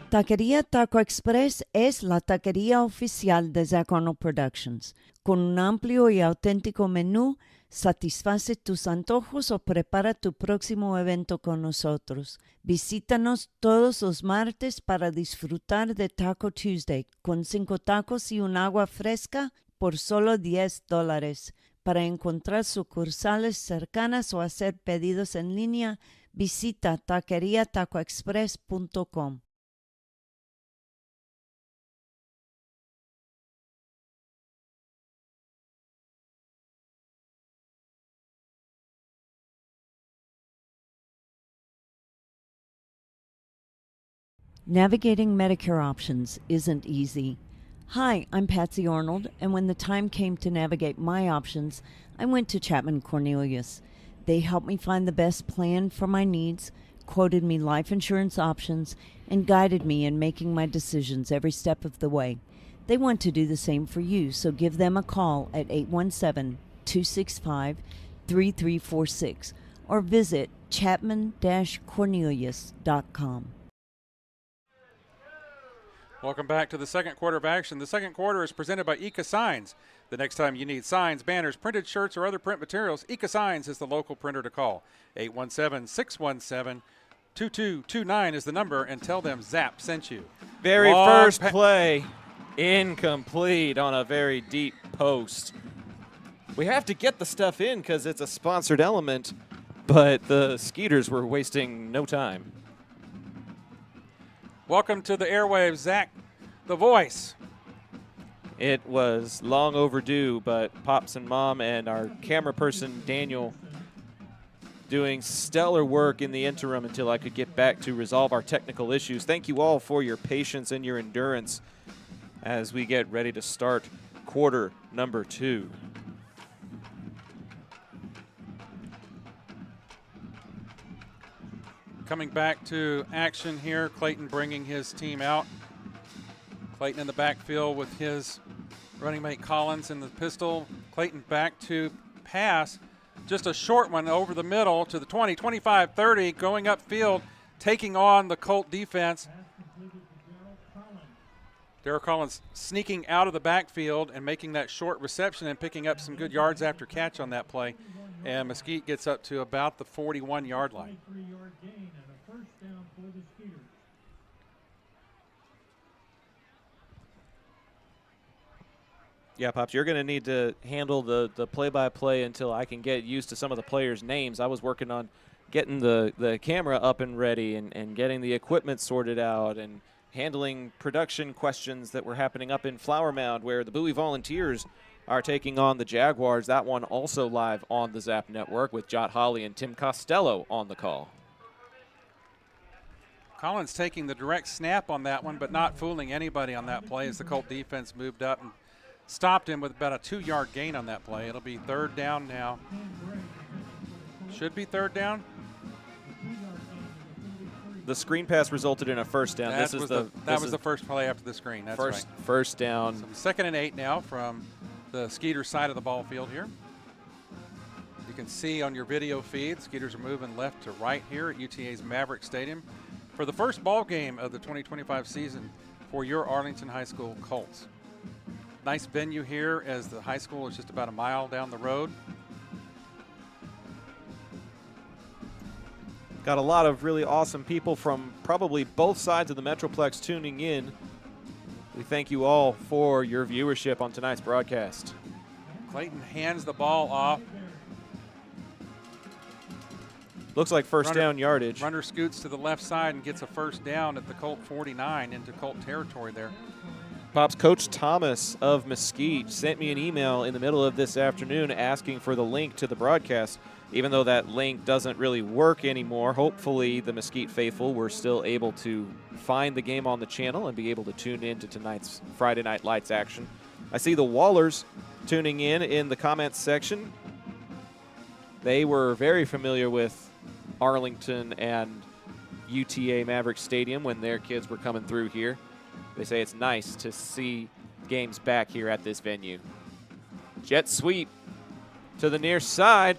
Taquería Taco Express es la taquería oficial de Zach Arnold Productions. Con un amplio y auténtico menú, satisface tus antojos o prepara tu próximo evento con nosotros. Visítanos todos los martes para disfrutar de Taco Tuesday con 5 tacos y un agua fresca por solo $10. Para encontrar sucursales cercanas o hacer pedidos en línea, visita taqueriatacoexpress.com. Navigating Medicare options isn't easy. Hi, I'm Patsy Arnold, and when the time came to navigate my options, I went to Chapman Cornelius. They helped me find the best plan for my needs, quoted me life insurance options, and guided me in making my decisions every step of the way. They want to do the same for you, so give them a call at 817-265-3346 or visit chapman-cornelius.com. Welcome back to the second quarter of action. The second quarter is presented by Eka Signs. The next time you need signs, banners, printed shirts, or other print materials, Eka Signs is the local printer to call. 817-617-2229 is the number, and tell them ZAP sent you. Very first play, incomplete on a very deep post. We have to get the stuff in because it's a sponsored element, but the Skeeters were wasting no time. Welcome to the airwaves, Zach, the voice. It was long overdue, but Pops and Mom and our camera person, Daniel, doing stellar work in the interim until I could get back to resolve our technical issues. Thank you all for your patience and your endurance as we get ready to start quarter number 2. Coming back to action here, Clayton bringing his team out. Clayton in the backfield with his running mate Collins in the pistol. Clayton back to pass. Just a short one over the middle to the 20, 25, 30, going upfield, taking on the Colt defense. Darryl Collins sneaking out of the backfield and making that short reception and picking up some good yards after catch on that play. And Mesquite gets up to about the 41-yard line. Yeah, Pops, you're going to need to handle the play-by-play until I can get used to some of the players' names. I was working on getting the camera up and ready and getting the equipment sorted out and handling production questions that were happening up in Flower Mound where the Bowie Volunteers are taking on the Jaguars. That one also live on the Zap Network with Jot Holly and Tim Costello on the call. Collins taking the direct snap on that one, but not fooling anybody on that play as the Colt defense moved up and stopped him with about a 2-yard gain on that play. It'll be third down now. Should be third down. The screen pass resulted in a first down. That was the first play after the screen. That's right. First down. So 2nd and 8 now from the Skeeters side of the ball field here. You can see on your video feed, Skeeters are moving left to right here at UTA's Maverick Stadium for the first ball game of the 2025 season for your Arlington High School Colts. Nice venue here as the high school is just about a mile down the road. Got a lot of really awesome people from probably both sides of the Metroplex tuning in. We thank you all for your viewership on tonight's broadcast. Clayton hands the ball off. Looks like first down yardage. Runner scoots to the left side and gets a first down at the Colt 49 into Colt territory there. Pops, Coach Thomas of Mesquite sent me an email in the middle of this afternoon asking for the link to the broadcast. Even though that link doesn't really work anymore, hopefully the Mesquite faithful were still able to find the game on the channel and be able to tune in to tonight's Friday Night Lights action. I see the Wallers tuning in the comments section. They were very familiar with Arlington and UTA Maverick Stadium when their kids were coming through here. They say it's nice to see games back here at this venue. Jet sweep to the near side.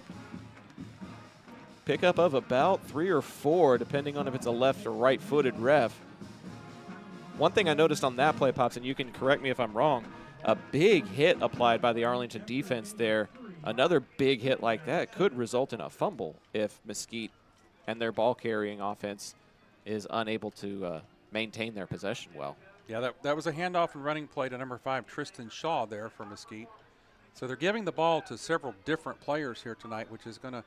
Pickup of about 3 or 4, depending on if it's a left or right-footed ref. One thing I noticed on that play, Pops, and you can correct me if I'm wrong, a big hit applied by the Arlington defense there. Another big hit like that could result in a fumble if Mesquite and their ball-carrying offense is unable to maintain their possession well. Yeah, that was a handoff and running play to number 5, Tristan Shaw there for Mesquite. So they're giving the ball to several different players here tonight, which is going to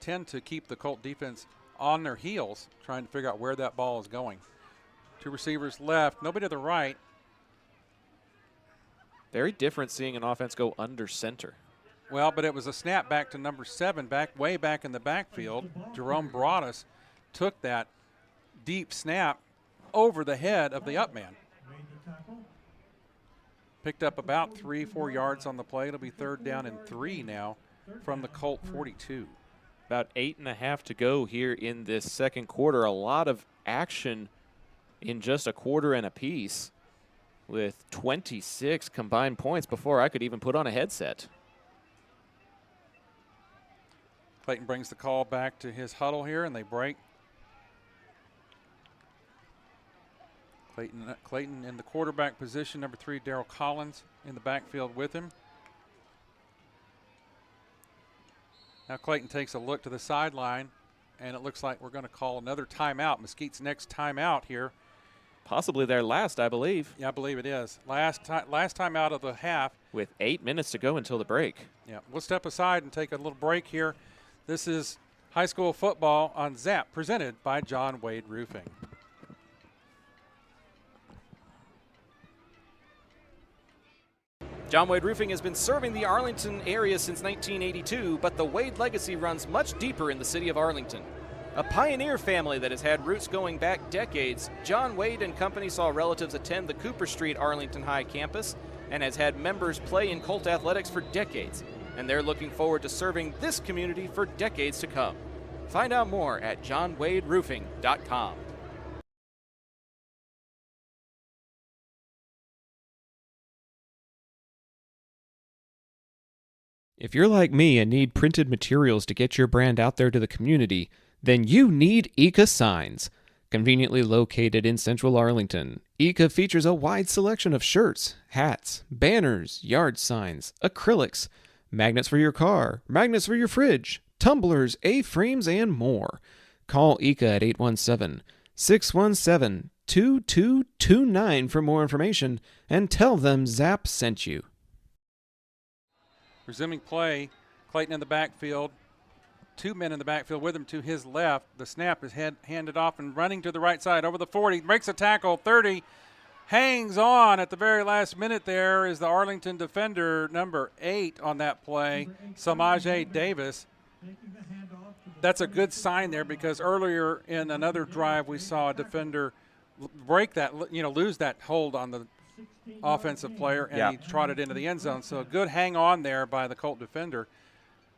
tend to keep the Colt defense on their heels, trying to figure out where that ball is going. 2 receivers left, nobody to the right. Very different seeing an offense go under center. Well, but it was a snap back to number 7, way back in the backfield. Jerome Broadus took that deep snap over the head of the up man. Picked up about 3-4 yards on the play. It'll be third down and 3 now from the Colt 42. About 8.5 to go here in this second quarter. A lot of action in just a quarter and a piece with 26 combined points before I could even put on a headset. Clayton brings the call back to his huddle here, and they break. Clayton in the quarterback position, number 3, Darryl Collins in the backfield with him. Now Clayton takes a look to the sideline, and it looks like we're going to call another timeout. Mesquite's next timeout here. Possibly their last, I believe. Yeah, I believe it is. Last time out of the half. With 8 minutes to go until the break. Yeah, we'll step aside and take a little break here. This is high school football on ZAP, presented by John Wade Roofing. John Wade Roofing has been serving the Arlington area since 1982, but the Wade legacy runs much deeper in the city of Arlington. A pioneer family that has had roots going back decades, John Wade and Company saw relatives attend the Cooper Street Arlington High campus and has had members play in Colt athletics for decades, and they're looking forward to serving this community for decades to come. Find out more at johnwaderoofing.com. If you're like me and need printed materials to get your brand out there to the community, then you need Eka Signs. Conveniently located in central Arlington, Eka features a wide selection of shirts, hats, banners, yard signs, acrylics, magnets for your car, magnets for your fridge, tumblers, A-frames, and more. Call Eka at 817-617-2229 for more information and tell them Zap sent you. Resuming play, Clayton in the backfield. 2 men in the backfield with him to his left. The snap is handed off and running to the right side over the 40. Breaks a tackle, 30. Hangs on at the very last minute. There is the Arlington defender, number 8 on that play, Samaje Davis. That's a good sign there because earlier in another drive we saw a defender break that, lose that hold on the offensive player, and he trotted into the end zone. So a good hang on there by the Colt defender.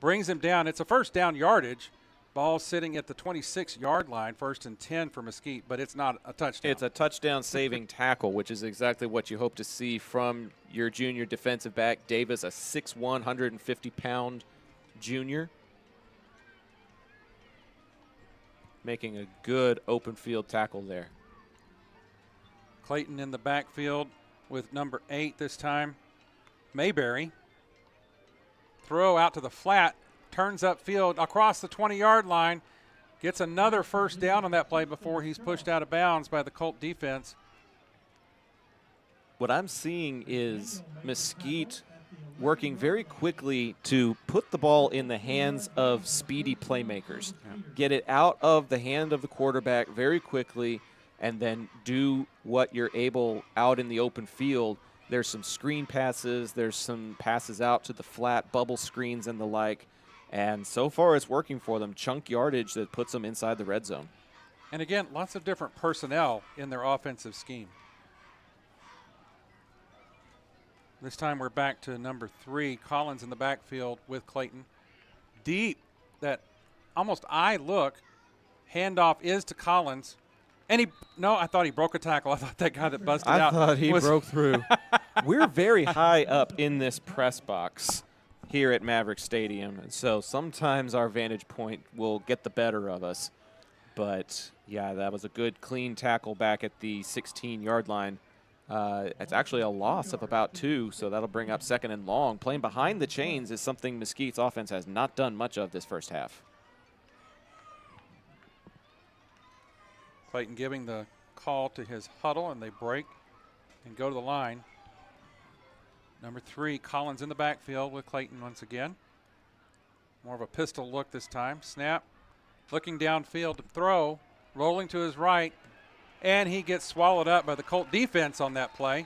Brings him down. It's a first down yardage. Ball sitting at the 26-yard line, 1st and 10 for Mesquite, but it's not a touchdown. It's a touchdown-saving tackle, which is exactly what you hope to see from your junior defensive back, Davis, a 6'1", 150-pound junior. Making a good open field tackle there. Clayton in the backfield with number 8 this time, Mayberry. Throw out to the flat, turns upfield across the 20-yard line, gets another first down on that play before he's pushed out of bounds by the Colt defense. What I'm seeing is Mesquite working very quickly to put the ball in the hands of speedy playmakers. Get it out of the hand of the quarterback very quickly, and then do what you're able out in the open field. There's some screen passes. There's some passes out to the flat, bubble screens and the like. And so far it's working for them. Chunk yardage that puts them inside the red zone. And again, lots of different personnel in their offensive scheme. This time we're back to number 3, Collins in the backfield with Clayton. Deep, that almost eye look. Handoff is to Collins. And I thought he broke a tackle. I thought that guy that busted out. I thought he broke through. We're very high up in this press box here at Maverick Stadium, and so sometimes our vantage point will get the better of us. But, yeah, that was a good, clean tackle back at the 16-yard line. It's actually a loss of about 2, so that'll bring up 2nd and long. Playing behind the chains is something Mesquite's offense has not done much of this first half. Clayton giving the call to his huddle, and they break and go to the line. Number 3, Collins in the backfield with Clayton once again. More of a pistol look this time. Snap, looking downfield to throw, rolling to his right, and he gets swallowed up by the Colt defense on that play.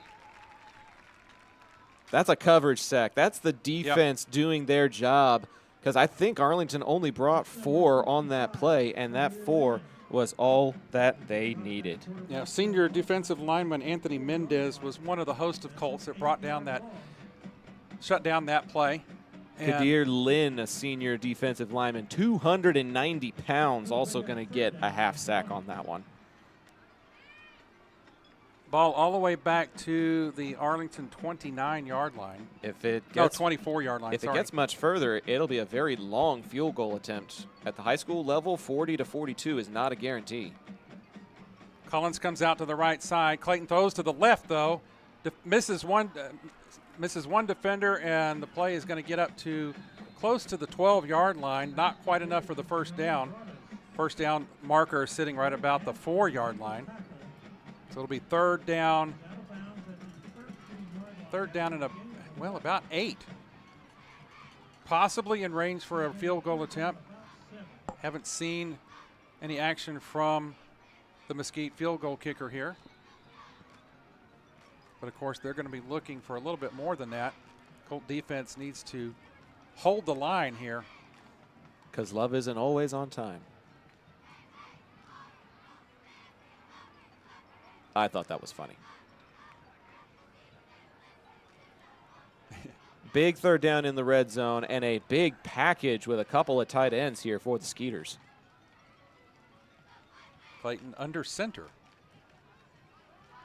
That's a coverage sack. That's the defense doing their job, because I think Arlington only brought 4 on that play, and that 4 was all that they needed. Yeah, senior defensive lineman Anthony Mendez was one of the hosts of Colts that shut down that play. Kadir Lynn, a senior defensive lineman, 290 pounds, also going to get a half sack on that one. Ball all the way back to the Arlington 29-yard line. If it gets 24-yard line. If it gets much further, it'll be a very long field goal attempt. At the high school level, 40 to 42 is not a guarantee. Collins comes out to the right side. Clayton throws to the left, though. Misses one defender, and the play is going to get up to close to the 12-yard line. Not quite enough for the first down. First down marker sitting right about the 4-yard line. So it'll be third down and about 8. Possibly in range for a field goal attempt. Haven't seen any action from the Mesquite field goal kicker here. But of course, they're going to be looking for a little bit more than that. Colt defense needs to hold the line here. Because love isn't always on time. I thought that was funny. Big third down in the red zone and a big package with a couple of tight ends here for the Skeeters. Clayton under center.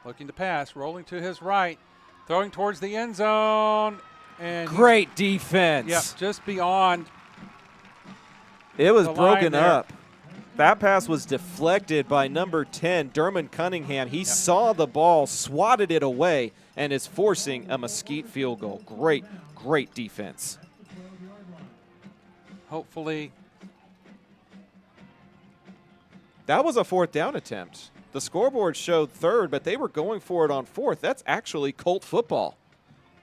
Looking to pass, rolling to his right, throwing towards the end zone. And great defense. Yep, just beyond. It was broken up. That pass was deflected by number 10, Dermon Cunningham. He saw the ball, swatted it away, and is forcing a Mesquite field goal. Great, great defense. Hopefully. That was a 4th down attempt. The scoreboard showed 3rd, but they were going for it on 4th. That's actually Colt football.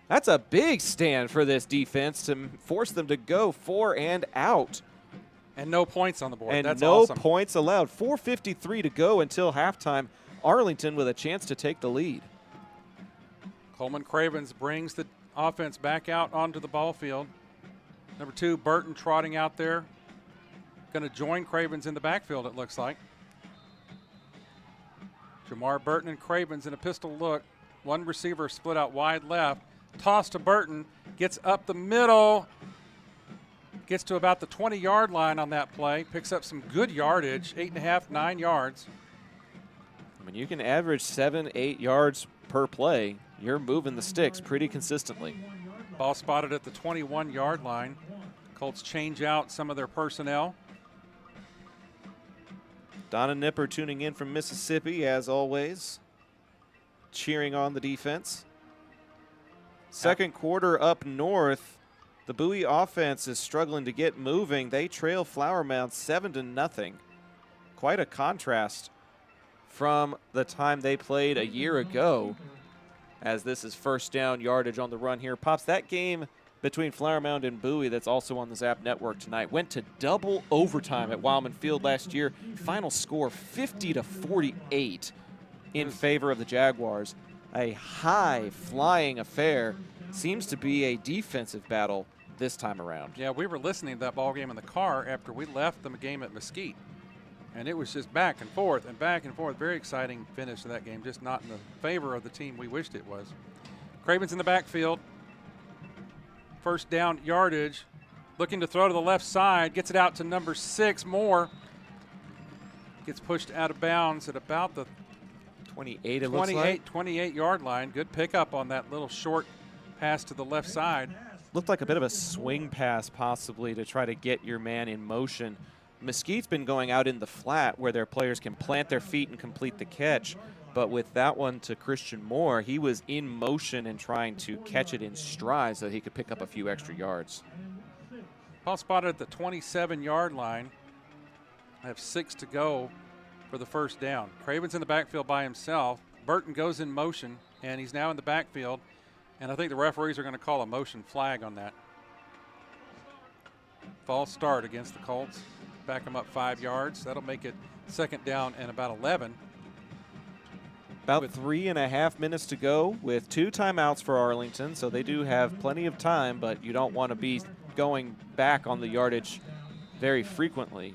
That's a big stand for this defense to force them to go 4 and out. And no points on the board. And That's no awesome. points allowed. 4:53 to go until halftime. Arlington with a chance to take the lead. Coleman Cravens brings the offense back out onto the ball field. Number 2, Burton trotting out there. Going to join Cravens in the backfield, it looks like. Jamar Burton and Cravens in a pistol look. One receiver split out wide left. Toss to Burton. Gets up the middle. Gets to about the 20-yard line on that play. Picks up some good yardage, 8.5, 9 yards. I mean, you can average 7, 8 yards per play. You're moving the sticks pretty consistently. Ball spotted at the 21-yard line. Colts change out some of their personnel. Donna Nipper tuning in from Mississippi, as always, cheering on the defense. Second quarter up north, the Bowie offense is struggling to get moving. They trail Flower Mound 7-0. Quite a contrast from the time they played a year ago, as this is first down yardage on the run here. Pops, that game between Flower Mound and Bowie that's also on the Zap Network tonight went to double overtime at Wildman Field last year. Final score 50-48 in favor of the Jaguars. A high-flying affair. Seems to be a defensive battle this time around. Yeah, we were listening to that ball game in the car after we left the game at Mesquite. And it was just back and forth and back and forth. Very exciting finish to that game, just not in the favor of the team we wished it was. Cravens in the backfield. First down yardage. Looking to throw to the left side. Gets it out to number 6, Moore. Gets pushed out of bounds at about the 28, it looks like. 28-yard line. Good pickup on that little short pass to the left side. Looked like a bit of a swing pass possibly to try to get your man in motion. Mesquite's been going out in the flat where their players can plant their feet and complete the catch. But with that one to Christian Moore, he was in motion and trying to catch it in stride so that he could pick up a few extra yards. Ball spotted at the 27-yard line. I have 6 to go for the first down. Cravens in the backfield by himself. Burton goes in motion, and he's now in the backfield. And I think the referees are going to call a motion flag on that. False start against the Colts. Back them up 5 yards. That'll make it second down and about 11. About 3.5 minutes to go with 2 timeouts for Arlington, so they do have plenty of time, but you don't want to be going back on the yardage very frequently.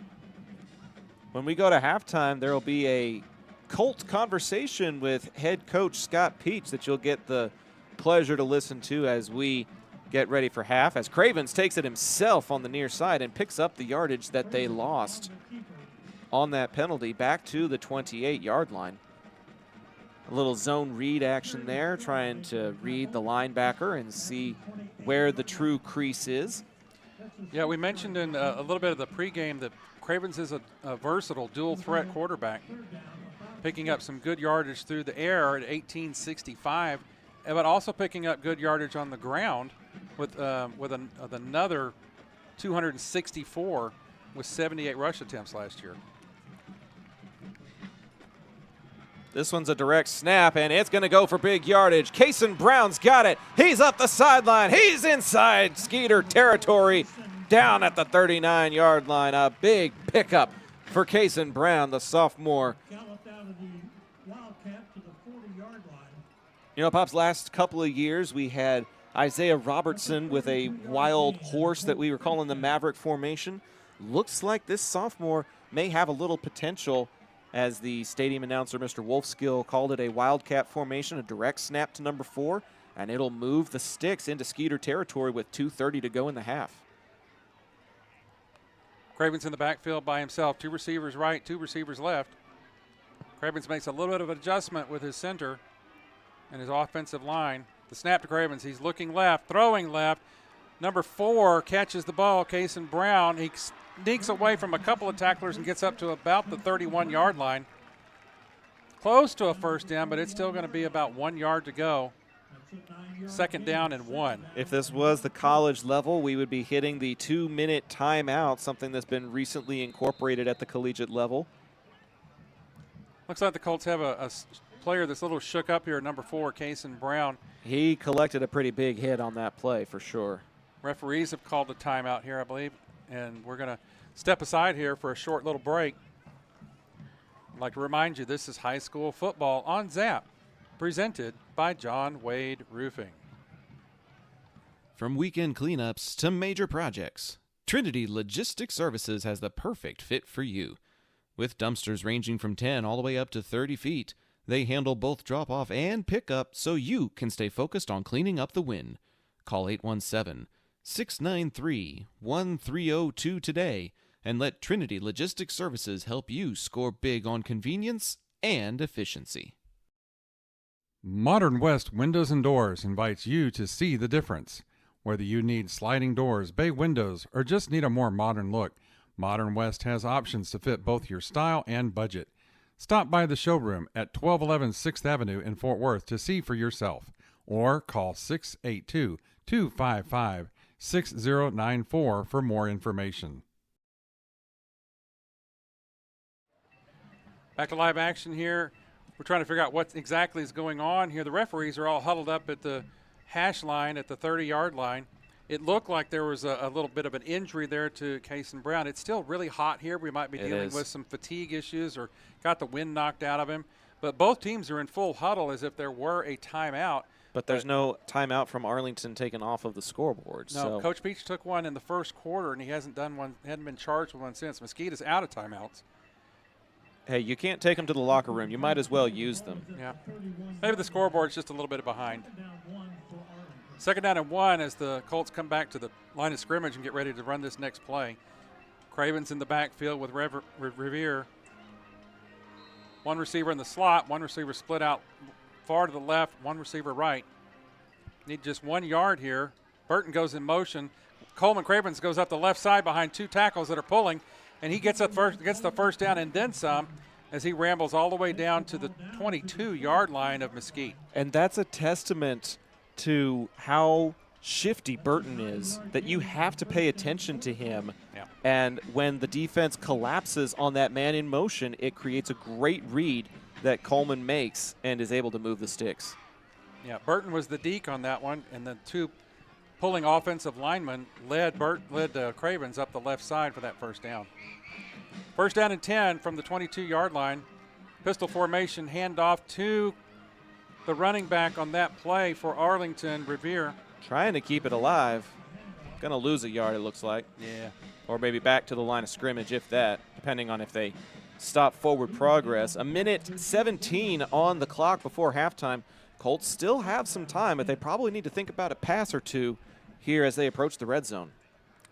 When we go to halftime, there will be a Colt conversation with head coach Scott Peach that you'll get the pleasure to listen to as we get ready for half, as Cravens takes it himself on the near side and picks up the yardage that they lost on that penalty back to the 28-yard line. A little zone read action there, trying to read the linebacker and see where the true crease is. Yeah, we mentioned in a little bit of the pregame that Cravens is a versatile dual-threat quarterback, picking up some good yardage through the air at 1865, but also picking up good yardage on the ground with another 264 with 78 rush attempts last year. This one's a direct snap, and it's going to go for big yardage. Kason Brown's got it. He's up the sideline. He's inside Skeeter territory, down at the 39-yard line. A big pickup for Kason Brown, the sophomore. Galloped out of the Wildcat to the 40-yard line. You know, Pops, last couple of years we had Isaiah Robertson with a wild horse that we were calling the Maverick formation. Looks like this sophomore may have a little potential, as the stadium announcer, Mr. Wolfskill, called it a Wildcat formation, a direct snap to number 4, and it'll move the sticks into Skeeter territory with 2:30 to go in the half. Cravens in the backfield by himself. 2 receivers right, 2 receivers left. Cravens makes a little bit of adjustment with his center and his offensive line. The snap to Cravens. He's looking left, throwing left. Number 4 catches the ball, Kason Brown. He sneaks away from a couple of tacklers and gets up to about the 31-yard line. Close to a first down, but it's still going to be about 1 yard to go. Second down and 1. If this was the college level, we would be hitting the 2-minute timeout, something that's been recently incorporated at the collegiate level. Looks like the Colts have a player that's a little shook up here, number 4, Kason Brown. He collected a pretty big hit on that play for sure. Referees have called a timeout here, I believe, and we're going to step aside here for a short little break. I'd like to remind you this is high school football on ZAP, presented by John Wade Roofing. From weekend cleanups to major projects, Trinity Logistics Services has the perfect fit for you. With dumpsters ranging from 10 all the way up to 30 feet, they handle both drop-off and pickup so you can stay focused on cleaning up the win. Call 817-693-1302 today and let Trinity Logistics Services help you score big on convenience and efficiency. Modern West Windows and Doors invites you to see the difference. Whether you need sliding doors, bay windows, or just need a more modern look, Modern West has options to fit both your style and budget. Stop by the showroom at 1211 6th Avenue in Fort Worth to see for yourself, or call 682-255-6094 for more information. Back to live action here. We're trying to figure out what exactly is going on here. The referees are all huddled up at the hash line at the 30-yard line. It looked like there was a little bit of an injury there to Kason Brown. It's still really hot here. We might be dealing with some fatigue issues or got the wind knocked out of him. But both teams are in full huddle as if there were a timeout. But there's no timeout from Arlington taken off of the scoreboard. No, so. Coach Peach took one in the first quarter, and he hasn't been charged with one since. Mesquite is out of timeouts. Hey, you can't take them to the locker room. You might as well use them. Yeah. Maybe the scoreboard's just a little bit behind. 2nd down and 1 as the Colts come back to the line of scrimmage and get ready to run this next play. Craven's in the backfield with Revere. One receiver in the slot, one receiver split out far to the left, one receiver right. Need just 1 yard here. Burton goes in motion. Coleman Cravens goes up the left side behind 2 tackles that are pulling, and he gets the first down and then some as he rambles all the way down to the 22-yard line of Mesquite. And that's a testament to how shifty Burton is, that you have to pay attention to him. Yeah. And when the defense collapses on that man in motion, it creates a great read that Coleman makes and is able to move the sticks. Yeah, Burton was the deke on that one, and the 2 pulling offensive linemen led Cravens up the left side for that first down. 1st down and 10 from the 22-yard line. Pistol formation, handoff to the running back on that play for Arlington, Revere. Trying to keep it alive. Going to lose a yard, it looks like. Yeah. Or maybe back to the line of scrimmage, if that, depending on if they stop forward progress. 1:17 on the clock before halftime. Colts still have some time, but they probably need to think about a pass or two here as they approach the red zone.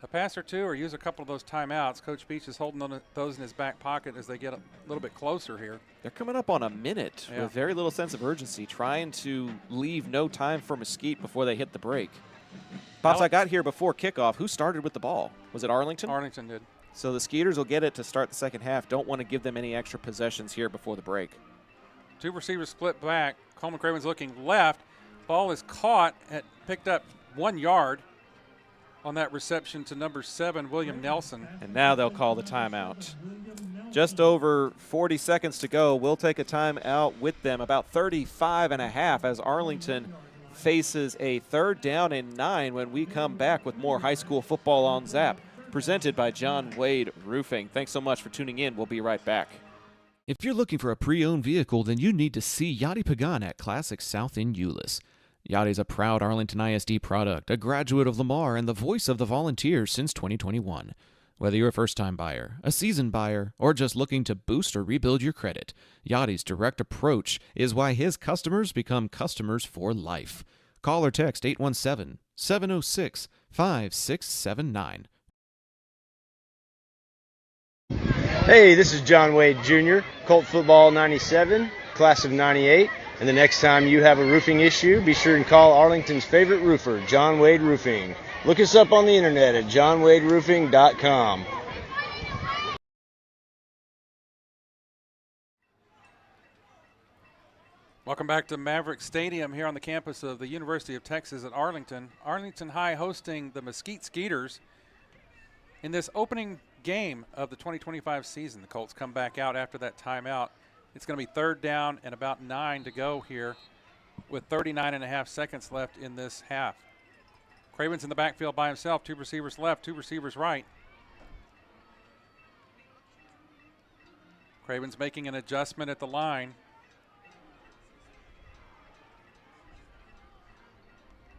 A pass or two or use a couple of those timeouts. Coach Beach is holding those in his back pocket as they get a little bit closer here. They're coming up on a minute Yeah. with very little sense of urgency, trying to leave no time for Mesquite before they hit the break. Pops, I got here before kickoff. Who started with the ball? Was it Arlington? Arlington did. So the Skeeters will get it to start the second half. Don't want to give them any extra possessions here before the break. 2 receivers split back. Coleman Cravens looking left. Ball is caught and picked up 1 yard on that reception to number 7, William Nelson. And now they'll call the timeout. Just over 40 seconds to go. We'll take a timeout with them, about 35 and a half, as Arlington faces a 3rd down and 9 when we come back with more high school football on ZAP, presented by John Wade Roofing. Thanks so much for tuning in. We'll be right back. If you're looking for a pre-owned vehicle, then you need to see Yachty Pagan at Classic South in Euless. Yachty's a proud Arlington ISD product, a graduate of Lamar, and the voice of the Volunteers since 2021. Whether you're a first-time buyer, a seasoned buyer, or just looking to boost or rebuild your credit, Yachty's direct approach is why his customers become customers for life. Call or text 817-706-5679. Hey, this is John Wade Jr., Colt Football 97, class of 98. And the next time you have a roofing issue, be sure and call Arlington's favorite roofer, John Wade Roofing. Look us up on the internet at johnwaderoofing.com. Welcome back to Maverick Stadium here on the campus of the University of Texas at Arlington. Arlington High hosting the Mesquite Skeeters in this opening game of the 2025 season. The Colts come back out after that timeout. It's going to be 3rd down and about 9 to go here with 39.5 seconds left in this half. Craven's in the backfield by himself. 2 receivers left, 2 receivers right. Craven's making an adjustment at the line.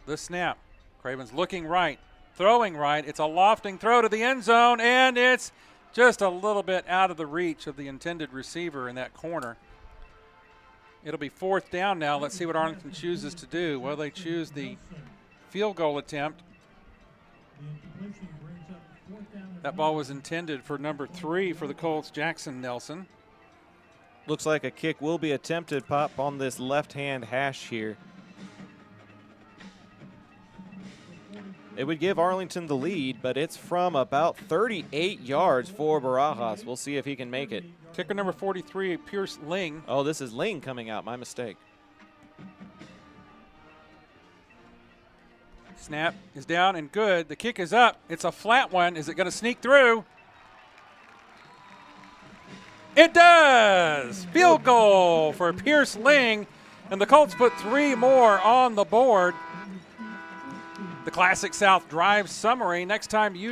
The snap. Craven's looking right, throwing right. It's a lofting throw to the end zone, and it's just a little bit out of the reach of the intended receiver in that corner. It'll be 4th down now. Let's see what Arlington chooses to do. Well, they choose the field goal attempt. That ball was intended for number 3 for the Colts, Jackson Nelson. Looks like a kick will be attempted, Pop, on this left-hand hash here. It would give Arlington the lead, but it's from about 38 yards for Barajas. We'll see if he can make it. Kicker number 43, Pierce Ling. Oh, this is Ling coming out. My mistake. Snap is down and good. The kick is up. It's a flat one. Is it going to sneak through? It does! Field goal for Pierce Ling, and the Colts put 3 more on the board. The Classic South Drive summary. Next time you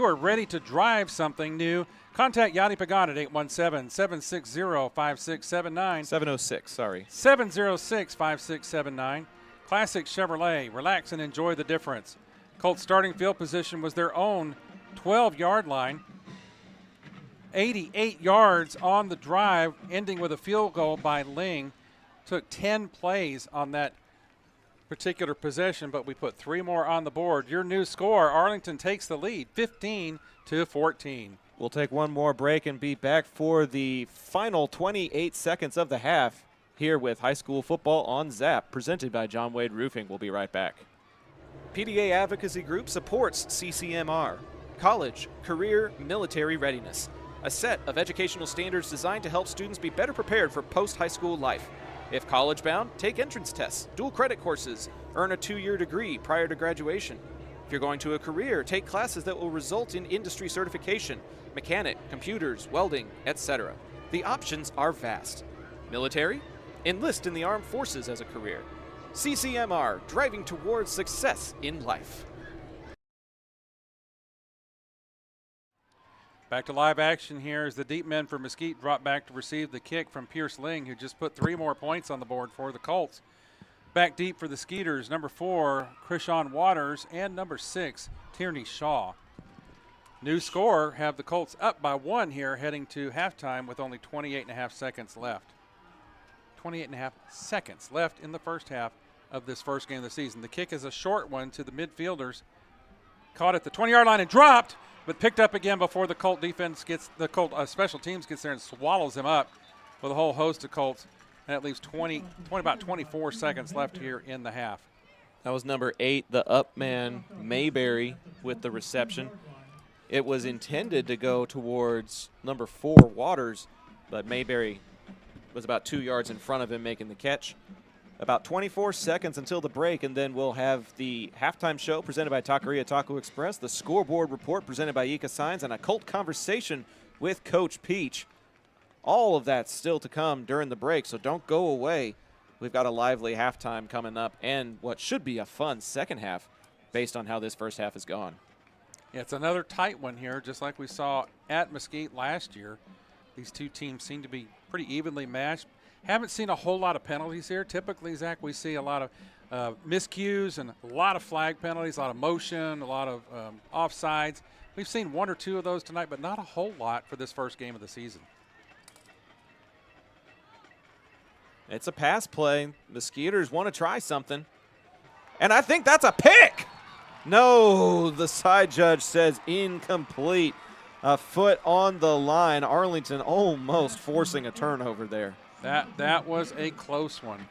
are ready to drive something new, contact Yanni Pagan at 817-760-5679. 706, sorry. 706-5679. Classic Chevrolet. Relax and enjoy the difference. Colts starting field position was their own 12-yard line. 88 yards on the drive, ending with a field goal by Ling. Took 10 plays on that particular possession, but we put 3 more on the board. Your new score, Arlington takes the lead, 15-14. We'll take one more break and be back for the final 28 seconds of the half here with high school football on ZAP, presented by John Wade Roofing. We'll be right back. PDA Advocacy Group supports CCMR, college, career, military readiness, a set of educational standards designed to help students be better prepared for post-high school life. If college-bound, take entrance tests, dual credit courses, earn a 2-year degree prior to graduation. If you're going to a career, take classes that will result in industry certification, mechanic, computers, welding, etc. The options are vast. Military? Enlist in the armed forces as a career. CCMR, driving towards success in life. Back to live action here as the deep men for Mesquite drop back to receive the kick from Pierce Ling, who just put 3 more points on the board for the Colts. Back deep for the Skeeters, number 4, Krishawn Waters, and number 6, Tierney Shaw. New score, have the Colts up by 1 here, heading to halftime with only 28.5 seconds left. 28.5 seconds left in the first half of this first game of the season. The kick is a short one to the midfielders. Caught at the 20-yard line and dropped, but picked up again before the Colt defense gets, the Colt special teams gets there and swallows him up with a whole host of Colts. And that leaves about 24 seconds left here in the half. That was number 8, the up man, Mayberry, with the reception. It was intended to go towards number 4, Waters, but Mayberry was about 2 yards in front of him making the catch. About 24 seconds until the break, and then we'll have the halftime show presented by Taqueria Taco Express, the scoreboard report presented by Ika Signs, and a Colt conversation with Coach Peach. All of that still to come during the break, so don't go away. We've got a lively halftime coming up and what should be a fun second half based on how this first half has gone. Yeah, it's another tight one here, just like we saw at Mesquite last year. These two teams seem to be pretty evenly matched. Haven't seen a whole lot of penalties here. Typically, Zach, we see a lot of miscues and a lot of flag penalties, a lot of motion, a lot of offsides. We've seen 1 or 2 of those tonight, but not a whole lot for this first game of the season. It's a pass play. The Skeeters want to try something. And I think that's a pick. No, the side judge says incomplete. A foot on the line. Arlington almost forcing a turnover there. That was a close one.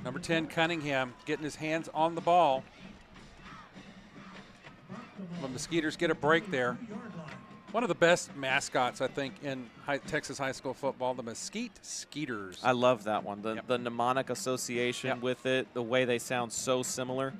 Number 10, Cunningham, getting his hands on the ball. When the Skeeters get a break there. One of the best mascots, I think, in Texas high school football, the Mesquite Skeeters. I love that one. The mnemonic association with it, the way they sound so similar.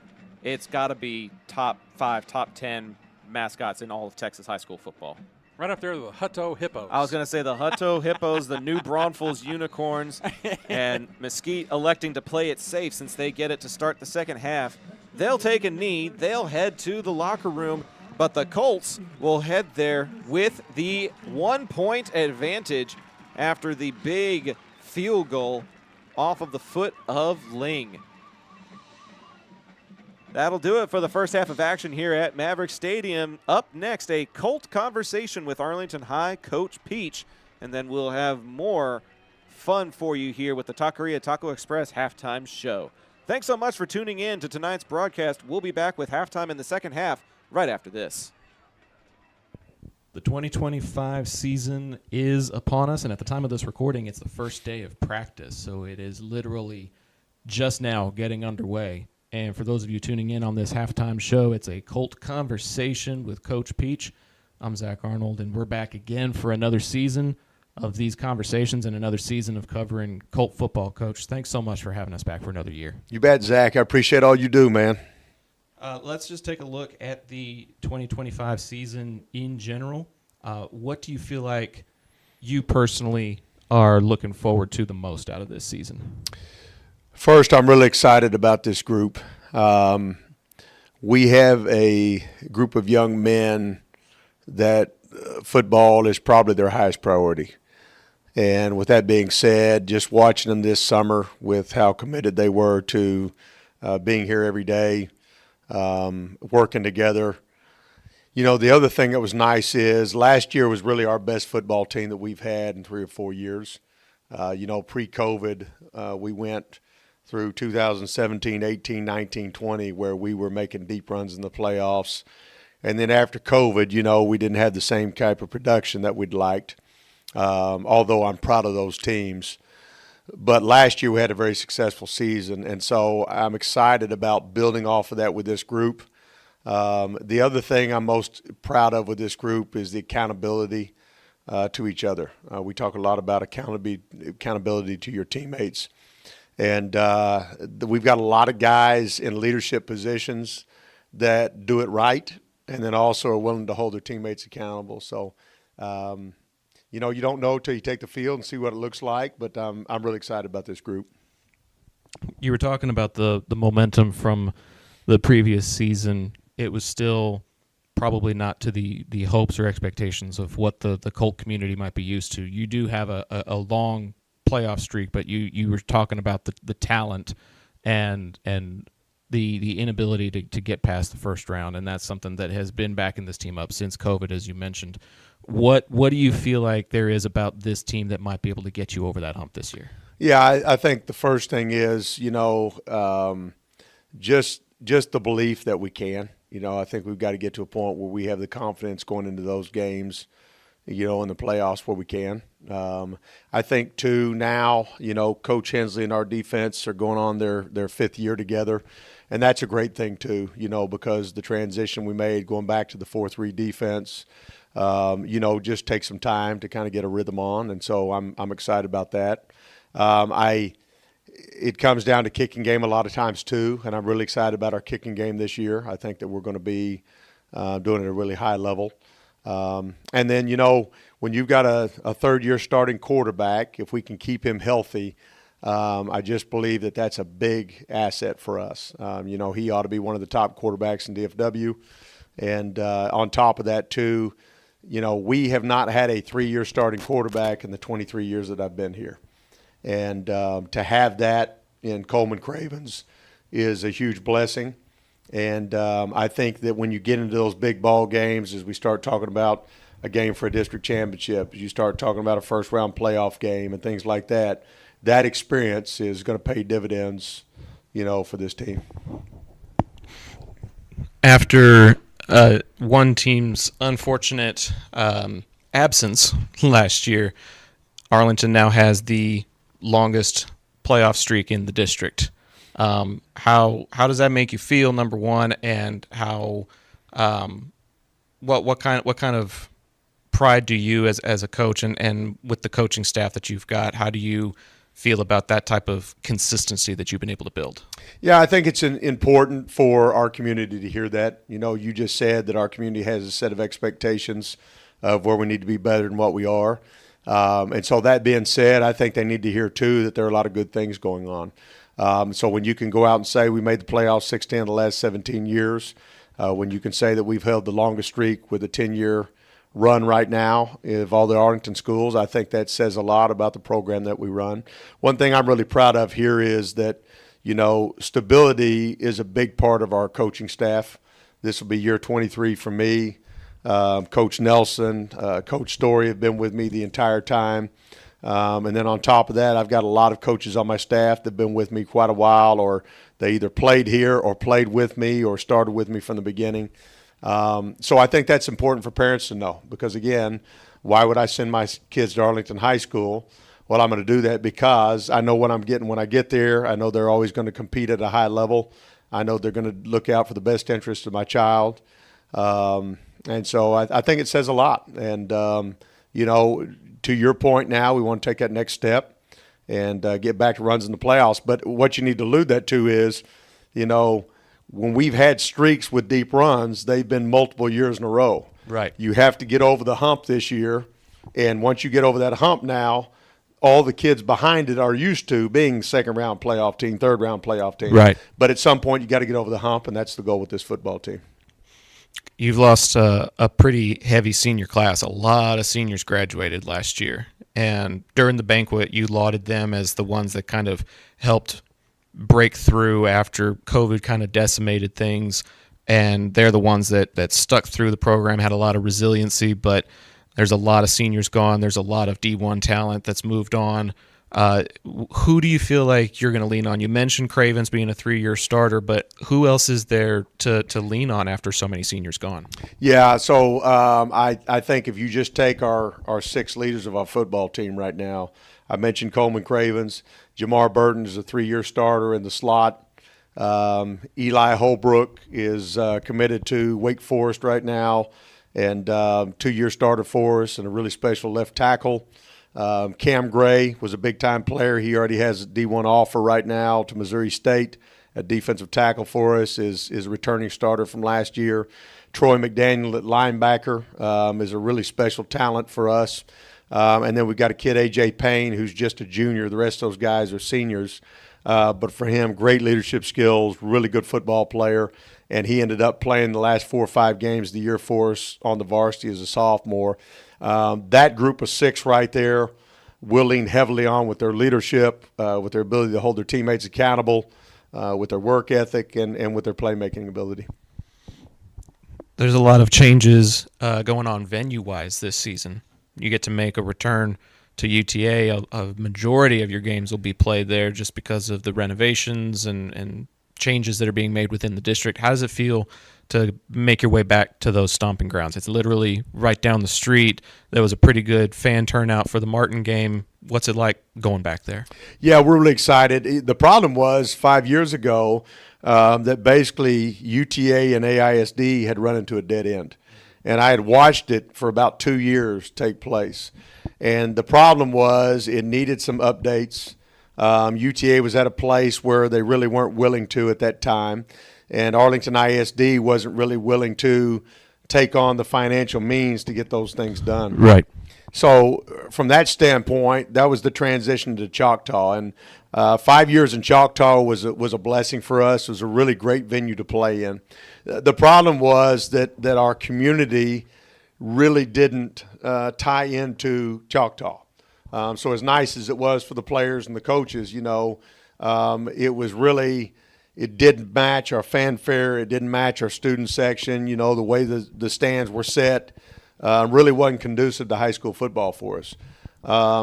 It's got to be top 5, top 10 mascots in all of Texas high school football. Right up there with the Hutto Hippos. I was going to say the Hutto Hippos, the New Braunfels Unicorns, and Mesquite electing to play it safe since they get it to start the second half. They'll take a knee. They'll head to the locker room, but the Colts will head there with the 1-point advantage after the big field goal off of the foot of Ling. That'll do it for the first half of action here at Maverick Stadium. Up next, a Colt conversation with Arlington High coach Peach, and then we'll have more fun for you here with the Taqueria Taco Express halftime show. Thanks so much for tuning in to tonight's broadcast. We'll be back with halftime in the second half right after this. The 2025 season is upon us, and at the time of this recording, it's the first day of practice, so it is literally just now getting underway. And for those of you tuning in on this halftime show, it's a Colt conversation with Coach Peach. I'm Zach Arnold, and we're back again for another season of these conversations and another season of covering Colt football. Coach, thanks so much for having us back for another year. You bet, Zach. I appreciate all you do, man. Let's just take a look at the 2025 season in general. What do you feel like you personally are looking forward to the most out of this season? First, I'm really excited about this group. We have a group of young men that football is probably their highest priority. And with that being said, just watching them this summer with how committed they were to being here every day, working together. You know, the other thing that was nice is last year was really our best football team that we've had in 3 or 4 years. Pre-COVID, we went through 2017, 18, 19, 20, where we were making deep runs in the playoffs. And then after COVID, we didn't have the same type of production that we'd liked, although I'm proud of those teams. But last year we had a very successful season, and so I'm excited about building off of that with this group. The other thing I'm most proud of with this group is the accountability to each other. We talk a lot about accountability to your teammates. And we've got a lot of guys in leadership positions that do it right and then also are willing to hold their teammates accountable. So, you don't know till you take the field and see what it looks like, but I'm really excited about this group. You were talking about the momentum from the previous season. It was still probably not to the hopes or expectations of what the Colt community might be used to. You do have a long playoff streak, but you were talking about the talent and the inability to get past the first round, and that's something that has been backing this team up since COVID, as you mentioned. What do you feel like there is about this team that might be able to get you over that hump this year? Yeah, I think the first thing is, just the belief that we can. I think we've got to get to a point where we have the confidence going into those games, in the playoffs where we can. I think, too, now, Coach Hensley and our defense are going on their fifth year together, and that's a great thing, too, because the transition we made going back to the 4-3 defense, just takes some time to kind of get a rhythm on, and so I'm excited about that. It comes down to kicking game a lot of times, too, and I'm really excited about our kicking game this year. I think that we're going to be doing it at a really high level. And then, when you've got a third-year starting quarterback, if we can keep him healthy, I just believe that that's a big asset for us. He ought to be one of the top quarterbacks in DFW. And on top of that, too, we have not had a 3-year starting quarterback in the 23 years that I've been here. And to have that in Coleman Cravens is a huge blessing. And I think that when you get into those big ball games, as we start talking about a game for a district championship, as you start talking about a first-round playoff game and things like that, that experience is going to pay dividends, for this team. After one team's unfortunate absence last year, Arlington now has the longest playoff streak in the district. How does that make you feel, number one, and how what kind of pride do you as a coach and with the coaching staff that you've got, how do you feel about that type of consistency that you've been able to build? Yeah, I think it's important for our community to hear that. You just said that our community has a set of expectations of where we need to be better than what we are. And so that being said, I think they need to hear, too, that there are a lot of good things going on. So when you can go out and say we made the playoffs 16 of the last 17 years, when you can say that we've held the longest streak with a 10-year run right now of all the Arlington schools, I think that says a lot about the program that we run. One thing I'm really proud of here is that, stability is a big part of our coaching staff. This will be year 23 for me. Coach Nelson, Coach Story have been with me the entire time. And then on top of that, I've got a lot of coaches on my staff that have been with me quite a while, or they either played here or played with me or started with me from the beginning. So I think that's important for parents to know because, again, why would I send my kids to Arlington High School? Well, I'm going to do that because I know what I'm getting when I get there. I know they're always going to compete at a high level. I know they're going to look out for the best interest of my child. And so I think it says a lot. And, to your point now, we want to take that next step and get back to runs in the playoffs. But what you need to allude that to is, when we've had streaks with deep runs, they've been multiple years in a row. Right. You have to get over the hump this year. And once you get over that hump now, all the kids behind it are used to being second-round playoff team, third-round playoff team. Right. But at some point, you got to get over the hump, and that's the goal with this football team. You've lost a pretty heavy senior class. A lot of seniors graduated last year. And during the banquet, you lauded them as the ones that kind of helped break through after COVID kind of decimated things. And they're the ones that stuck through the program, had a lot of resiliency, but there's a lot of seniors gone. There's a lot of D1 talent that's moved on. Who do you feel like you're going to lean on? You mentioned Cravens being a 3-year starter, but who else is there to lean on after so many seniors gone? Yeah, so I think if you just take our 6 leaders of our football team right now, I mentioned Coleman Cravens. Jamar Burton is a 3-year starter in the slot. Eli Holbrook is committed to Wake Forest right now and 2-year starter for us and a really special left tackle. Cam Gray was a big-time player. He already has a D1 offer right now to Missouri State. A defensive tackle for us is a returning starter from last year. Troy McDaniel at linebacker is a really special talent for us. And then we've got a kid, A.J. Payne, who's just a junior. The rest of those guys are seniors. But for him, great leadership skills, really good football player. And he ended up playing the last 4 or 5 games of the year for us on the varsity as a sophomore. That group of 6 right there will lean heavily on with their leadership, with their ability to hold their teammates accountable, with their work ethic, and with their playmaking ability. There's a lot of changes going on venue-wise this season. You get to make a return to UTA. A majority of your games will be played there just because of the renovations and changes that are being made within the district. How does it feel to make your way back to those stomping grounds? It's literally right down the street. There was a pretty good fan turnout for the Martin game. What's it like going back there? Yeah, we're really excited. The problem was 5 years ago that basically UTA and AISD had run into a dead end. And I had watched it for about 2 years take place. And the problem was it needed some updates. UTA was at a place where they really weren't willing to at that time. And Arlington ISD wasn't really willing to take on the financial means to get those things done. Right. So from that standpoint, that was the transition to Choctaw. And 5 years in Choctaw was a blessing for us. It was a really great venue to play in. The problem was that our community really didn't tie into Choctaw. So as nice as it was for the players and the coaches, it was really – it didn't match our fanfare. It didn't match our student section. The way the stands were set really wasn't conducive to high school football for us.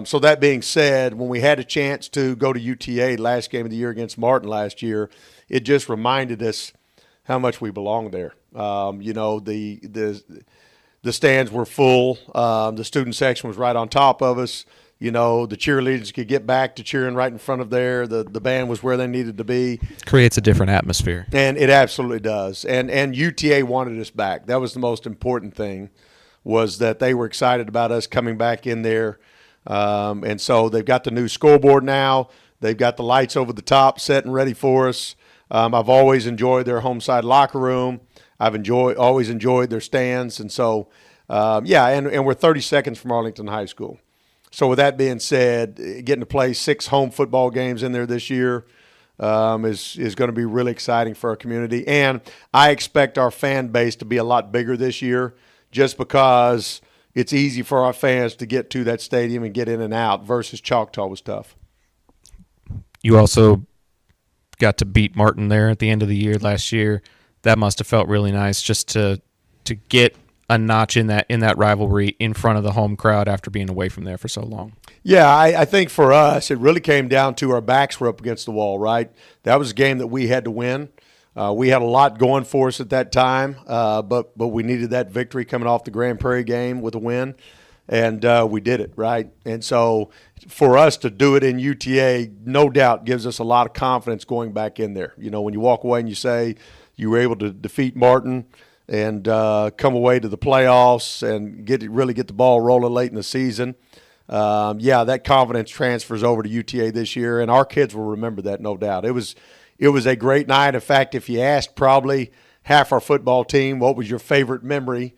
So that being said, when we had a chance to go to UTA last game of the year against Martin last year, it just reminded us how much we belong there. The stands were full. The student section was right on top of us. The cheerleaders could get back to cheering right in front of there. The band was where they needed to be. Creates a different atmosphere. And it absolutely does. And UTA wanted us back. That was the most important thing, was that they were excited about us coming back in there. And so they've got the new scoreboard now. They've got the lights over the top set and ready for us. I've always enjoyed their home side locker room. I've always enjoyed their stands. And so And we're 30 seconds from Arlington High School. So with that being said, getting to play 6 home football games in there this year is going to be really exciting for our community. And I expect our fan base to be a lot bigger this year just because it's easy for our fans to get to that stadium and get in and out versus Choctaw was tough. You also got to beat Martin there at the end of the year last year. That must have felt really nice just to get a notch in that rivalry in front of the home crowd after being away from there for so long. Yeah, I think for us, it really came down to our backs were up against the wall, right? That was a game that we had to win. We had a lot going for us at that time, but we needed that victory coming off the Grand Prairie game with a win, and we did it, right? And so for us to do it in UTA, no doubt gives us a lot of confidence going back in there. You know, when you walk away and you say you were able to defeat Martin and come away to the playoffs and really get the ball rolling late in the season, that confidence transfers over to UTA this year, and our kids will remember that, no doubt. It was a great night. In fact, if you asked probably half our football team what was your favorite memory,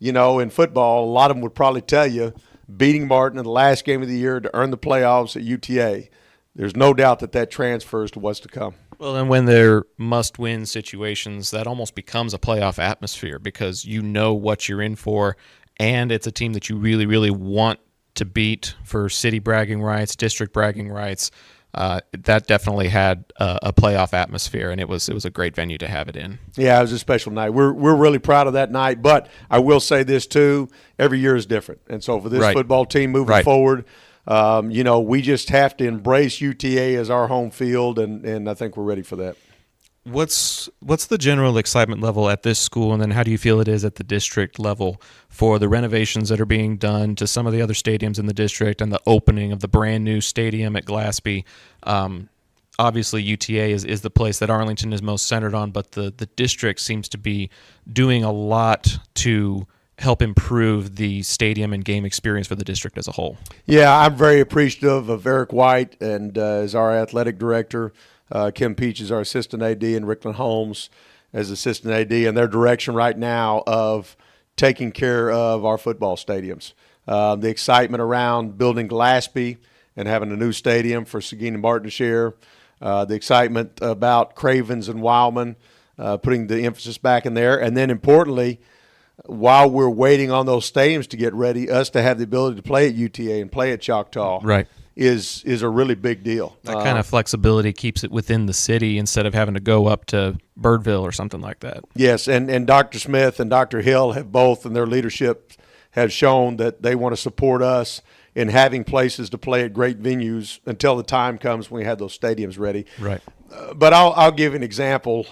in football, a lot of them would probably tell you beating Martin in the last game of the year to earn the playoffs at UTA. There's no doubt that transfers to what's to come. Well, and when they're must-win situations, that almost becomes a playoff atmosphere because you know what you're in for, and it's a team that you really, really want to beat for city bragging rights, district bragging rights. That definitely had a playoff atmosphere, and it was a great venue to have it in. Yeah, it was a special night. We're really proud of that night, but I will say this too: every year is different, and so for this football team moving forward, we just have to embrace UTA as our home field, and I think we're ready for that. What's the general excitement level at this school, and then how do you feel it is at the district level for the renovations that are being done to some of the other stadiums in the district and the opening of the brand new stadium at Glaspie? Obviously, UTA is the place that Arlington is most centered on, but the district seems to be doing a lot to help improve the stadium and game experience for the district as a whole. Yeah, I'm very appreciative of Eric White and as our athletic director. Kim Peach is our assistant AD, and Rickland Holmes as assistant AD, and their direction right now of taking care of our football stadiums. The excitement around building Glaspie and having a new stadium for Seguin and Martin to share. The excitement about Cravens and Wildman, putting the emphasis back in there. And then importantly, while we're waiting on those stadiums to get ready, us to have the ability to play at UTA and play at Choctaw. Right. Is a really big deal. That kind of flexibility keeps it within the city instead of having to go up to Birdville or something like that. Yes, and Dr. Smith and Dr. Hill have both, in their leadership, have shown that they want to support us in having places to play at great venues until the time comes when we have those stadiums ready. Right. But I'll give an example.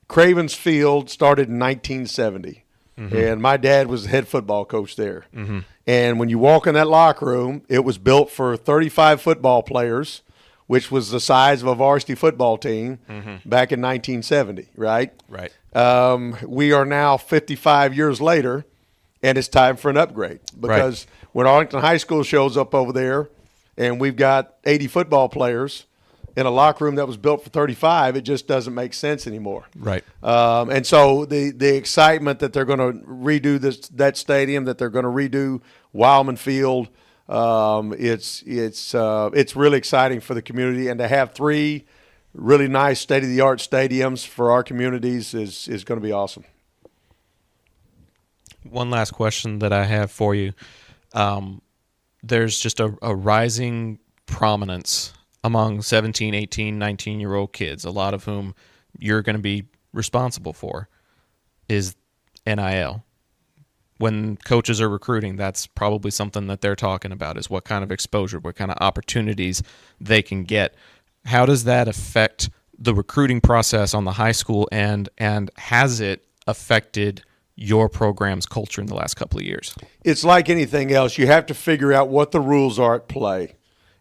Cravens Field started in 1970. Mm-hmm. And my dad was the head football coach there. Mm-hmm. And when you walk in that locker room, it was built for 35 football players, which was the size of a varsity football team back in 1970, right? Right. We are now 55 years later, and it's time for an upgrade because when Arlington High School shows up over there and we've got 80 football players in a locker room that was built for 35, it just doesn't make sense anymore. Right. And so the excitement that they're going to redo that stadium, that they're going to redo Wildman Field, it's really exciting for the community. And to have 3 really nice state-of-the-art stadiums for our communities is going to be awesome. One last question that I have for you. There's just a rising prominence among 17, 18, 19-year-old kids, a lot of whom you're going to be responsible for, is NIL. When coaches are recruiting, that's probably something that they're talking about, is what kind of exposure, what kind of opportunities they can get. How does that affect the recruiting process on the high school end, and has it affected your program's culture in the last couple of years? It's like anything else. You have to figure out what the rules are at play.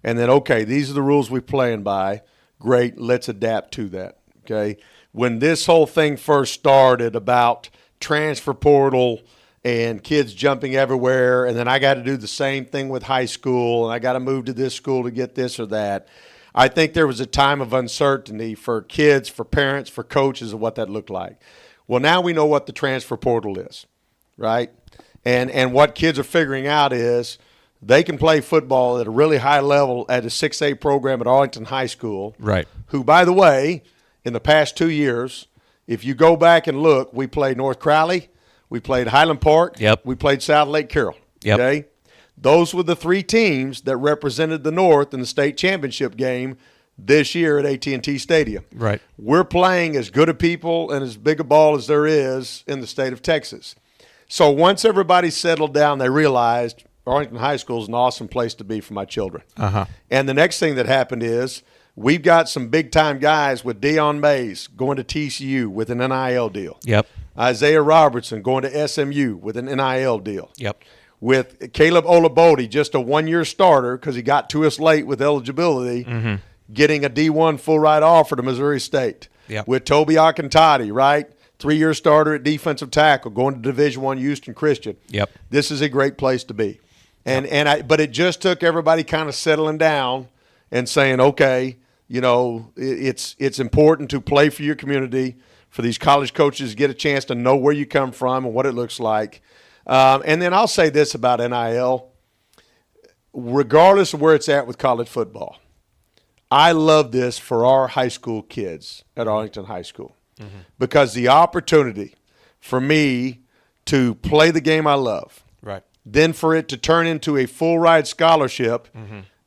And then, okay, these are the rules we're playing by. Great, let's adapt to that, okay? When this whole thing first started about transfer portal and kids jumping everywhere, and then I got to do the same thing with high school, and I got to move to this school to get this or that, I think there was a time of uncertainty for kids, for parents, for coaches of what that looked like. Well, now we know what the transfer portal is, right? And what kids are figuring out is they can play football at a really high level at a 6A program at Arlington High School. Right. Who, by the way, in the past 2 years, if you go back and look, we played North Crowley, we played Highland Park, Yep. we played South Lake Carroll. Yep. Okay? Those were the 3 teams that represented the North in the state championship game this year at AT&T Stadium. Right. We're playing as good a people and as big a ball as there is in the state of Texas. So once everybody settled down, they realized Arlington High School is an awesome place to be for my children. Uh-huh. And the next thing that happened is we've got some big-time guys with Deion Mays going to TCU with an NIL deal. Yep. Isaiah Robertson going to SMU with an NIL deal. Yep. With Caleb Olabode, just a 1-year starter because he got to us late with eligibility, getting a D1 full ride offer to Missouri State. Yep. With Toby Akintati, right? 3-year starter at defensive tackle, going to Division I Houston Christian. Yep. This is a great place to be. But it just took everybody kind of settling down and saying, okay, you know, it's important to play for your community, for these college coaches to get a chance to know where you come from and what it looks like. And then I'll say this about NIL. Regardless of where it's at with college football, I love this for our high school kids at Arlington High School because the opportunity for me to play the game I love, Right. then for it to turn into a full ride scholarship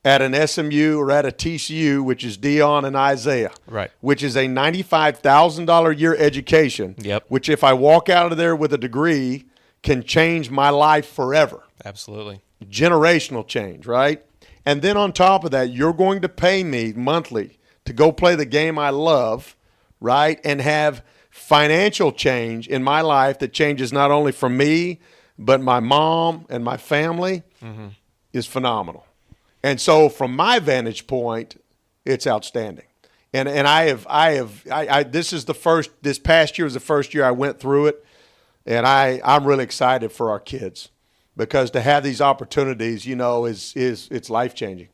at an SMU or at a TCU, which is Deion and Isaiah, Right. which is a $95,000 a year education, Yep. which if I walk out of there with a degree can change my life forever. Absolutely. Generational change, right? And then on top of that, you're going to pay me monthly to go play the game I love, right? And have financial change in my life that changes not only for me, but my mom and my family is phenomenal. And so from my vantage point, it's outstanding. And this past year was the first year I went through it. And I'm really excited for our kids because to have these opportunities, you know, it's life-changing.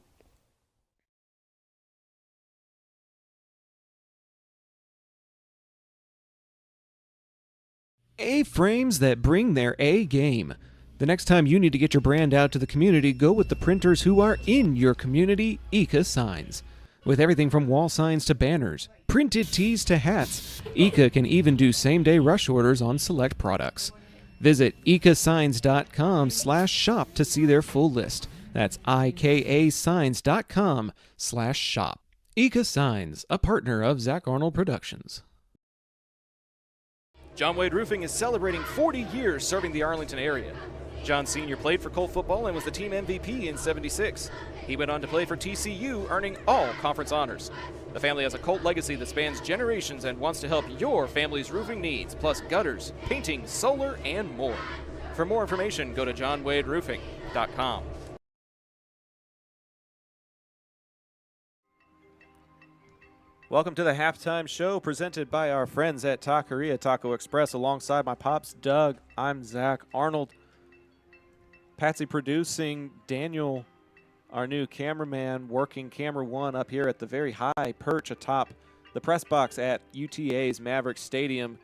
A-frames that bring their A game. The next time you need to get your brand out to the community, go with the printers who are in your community, Eka Signs. With everything from wall signs to banners, printed tees to hats, Eka can even do same-day rush orders on select products. Visit ekasigns.com/shop to see their full list. That's ikasigns.com/shop. Eka Signs, a partner of Zach Arnold Productions. John Wade Roofing is celebrating 40 years serving the Arlington area. John Sr. played for Colt football and was the team MVP in '76. He went on to play for TCU, earning all conference honors. The family has a Colt legacy that spans generations and wants to help your family's roofing needs, plus gutters, painting, solar, and more. For more information, go to johnwaderoofing.com. Welcome to the halftime show presented by our friends at Taqueria Taco Express. Alongside my pops, Doug, I'm Zach Arnold. Patsy producing, Daniel, our new cameraman, working camera one up here at the very high perch atop the press box at UTA's Maverick Stadium.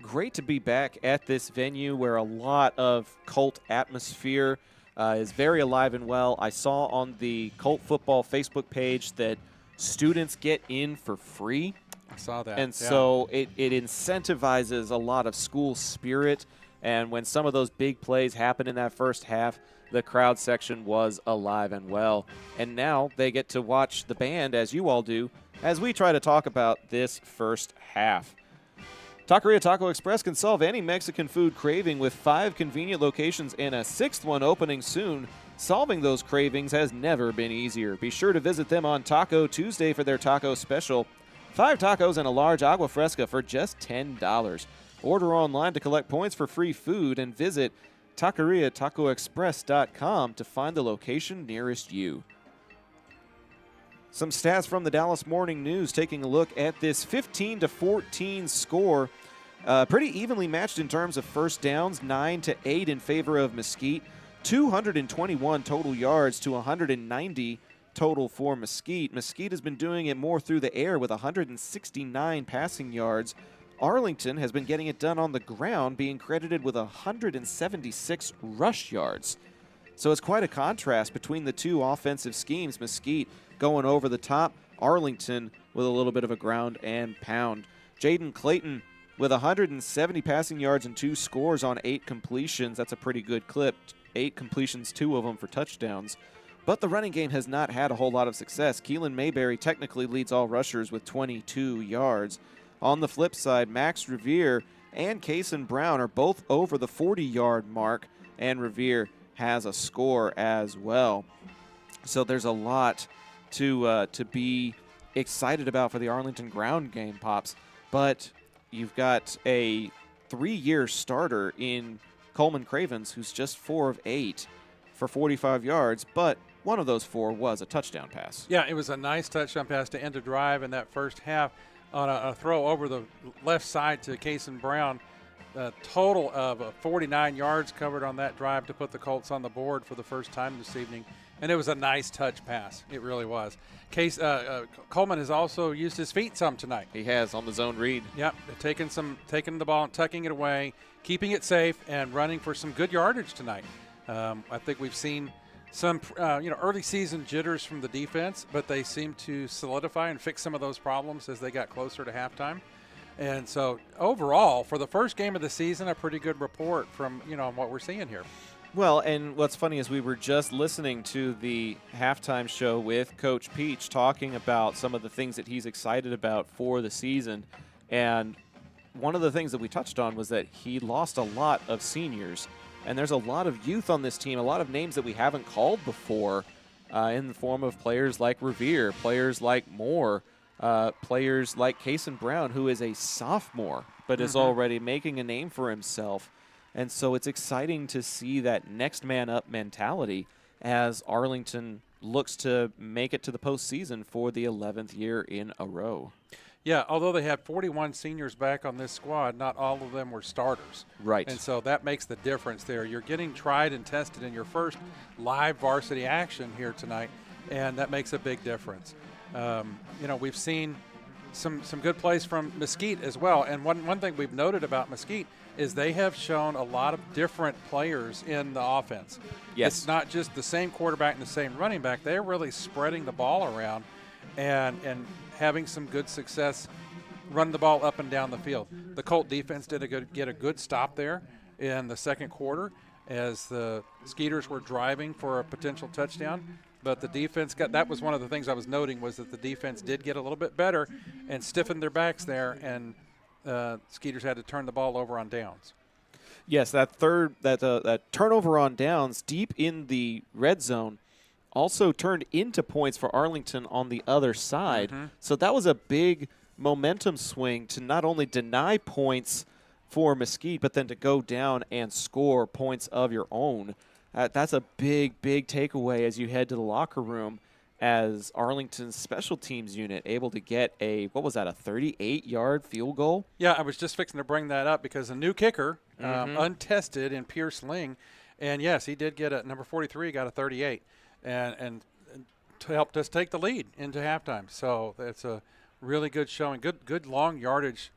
Great to be back at this venue where a lot of Colt atmosphere is very alive and well. I saw on the Colt football Facebook page that students get in for free. I saw that. And so it incentivizes a lot of school spirit. And when some of those big plays happened in that first half, the crowd section was alive and well. And now they get to watch the band, as you all do, as we try to talk about this first half. Taqueria Taco Express can solve any Mexican food craving with 5 convenient locations and a 6th one opening soon. Solving those cravings has never been easier. Be sure to visit them on Taco Tuesday for their taco special. 5 tacos and a large agua fresca for just $10. Order online to collect points for free food and visit taqueriatacoexpress.com to find the location nearest you. Some stats from the Dallas Morning News taking a look at this 15-14 score. Pretty evenly matched in terms of first downs, 9-8 in favor of Mesquite. 221 total yards to 190 total for Mosquite. Mosquite has been doing it more through the air with 169 passing yards, Arlington has been getting it done on the ground, being credited with 176 rush yards. So it's quite a contrast between the two offensive schemes. Mesquite going over the top, Arlington with a little bit of a ground and pound. Jaden Clayton with 170 passing yards and 2 scores on 8 completions. That's a pretty good clip. 8 completions, 2 of them for touchdowns. But the running game has not had a whole lot of success. Keelan Mayberry technically leads all rushers with 22 yards. On the flip side, Max Revere and Kason Brown are both over the 40-yard mark, and Revere has a score as well. So there's a lot to be excited about for the Arlington ground game, Pops. But you've got a 3-year starter in Coleman Cravens who's just 4 of 8 for 45 yards, but one of those 4 was a touchdown pass. Yeah, it was a nice touchdown pass to end a drive in that first half on a throw over the left side to Kason Brown. A total of 49 yards covered on that drive to put the Colts on the board for the first time this evening. And it was a nice touch pass. It really was. Coleman has also used his feet some tonight. He has on the zone read. Yep, taking the ball and tucking it away, keeping it safe, and running for some good yardage tonight. I think we've seen some early season jitters from the defense, but they seem to solidify and fix some of those problems as they got closer to halftime. And so overall, for the first game of the season, a pretty good report from what we're seeing here. Well, and what's funny is we were just listening to the halftime show with Coach Peach talking about some of the things that he's excited about for the season. And one of the things that we touched on was that he lost a lot of seniors. And there's a lot of youth on this team, a lot of names that we haven't called before in the form of players like Revere, players like Moore, players like Kason Brown, who is a sophomore but is already making a name for himself. And so it's exciting to see that next man up mentality as Arlington looks to make it to the postseason for the 11th year in a row. Yeah, although they had 41 seniors back on this squad, not all of them were starters. Right. And so that makes the difference there. You're getting tried and tested in your first live varsity action here tonight, and that makes a big difference. We've seen some good plays from Mosquite as well. And one thing we've noted about Mosquite is they have shown a lot of different players in the offense. Yes. It's not just the same quarterback and the same running back. They're really spreading the ball around and having some good success running the ball up and down the field. The Colt defense did get a good stop there in the second quarter as the Skeeters were driving for a potential touchdown. But the defense that was one of the things I was noting, was that the defense did get a little bit better and stiffened their backs there, and Skeeters had to turn the ball over on downs. Yes, that turnover on downs deep in the red zone also turned into points for Arlington on the other side. So that was a big momentum swing to not only deny points for Mesquite, but then to go down and score points of your own. That's a big, big takeaway as you head to the locker room, as Arlington's special teams unit able to get a 38-yard field goal? Yeah, I was just fixing to bring that up because a new kicker, untested in Pierce Ling, and yes, he did get number 43, got a 38, and helped us take the lead into halftime. So that's a really good showing, good long yardage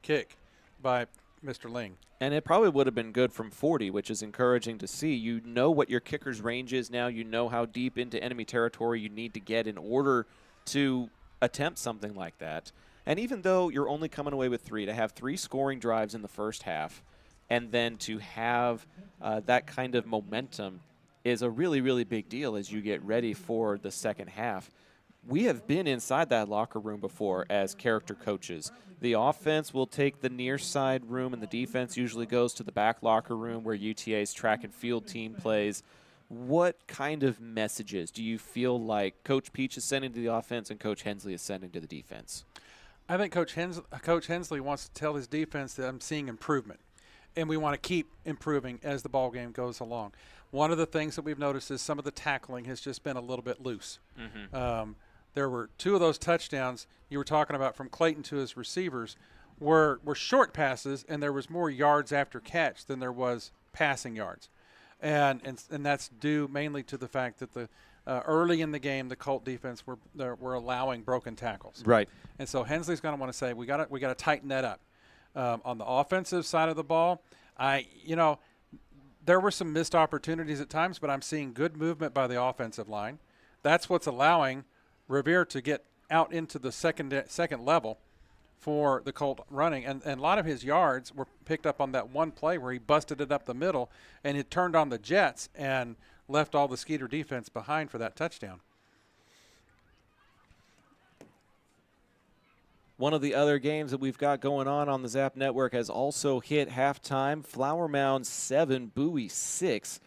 kick by Mr. Ling. And it probably would have been good from 40, which is encouraging to see. You know what your kicker's range is now. You know how deep into enemy territory you need to get in order to attempt something like that. And even though you're only coming away with 3, to have 3 scoring drives in the first half and then to have that kind of momentum is a really, really big deal as you get ready for the second half. We have been inside that locker room before as character coaches. The offense will take the near side room, and the defense usually goes to the back locker room where UTA's track and field team plays. What kind of messages do you feel like Coach Peach is sending to the offense and Coach Hensley is sending to the defense? I think Coach Hensley wants to tell his defense that I'm seeing improvement, and we want to keep improving as the ball game goes along. One of the things that we've noticed is some of the tackling has just been a little bit loose. There were 2 of those touchdowns you were talking about from Clayton to his receivers were short passes, and there was more yards after catch than there was passing yards. And that's due mainly to the fact that early in the game, the Colt defense were allowing broken tackles. Right. And so Hensley's going to want to say, we got to tighten that up. On the offensive side of the ball, there were some missed opportunities at times, but I'm seeing good movement by the offensive line. That's what's allowing Revere to get out into the second level for the Colt running. And a lot of his yards were picked up on that one play where he busted it up the middle, and it turned on the Jets and left all the Skeeter defense behind for that touchdown. One of the other games that we've got going on the Zap Network has also hit halftime. Flower Mound 7, Bowie 6,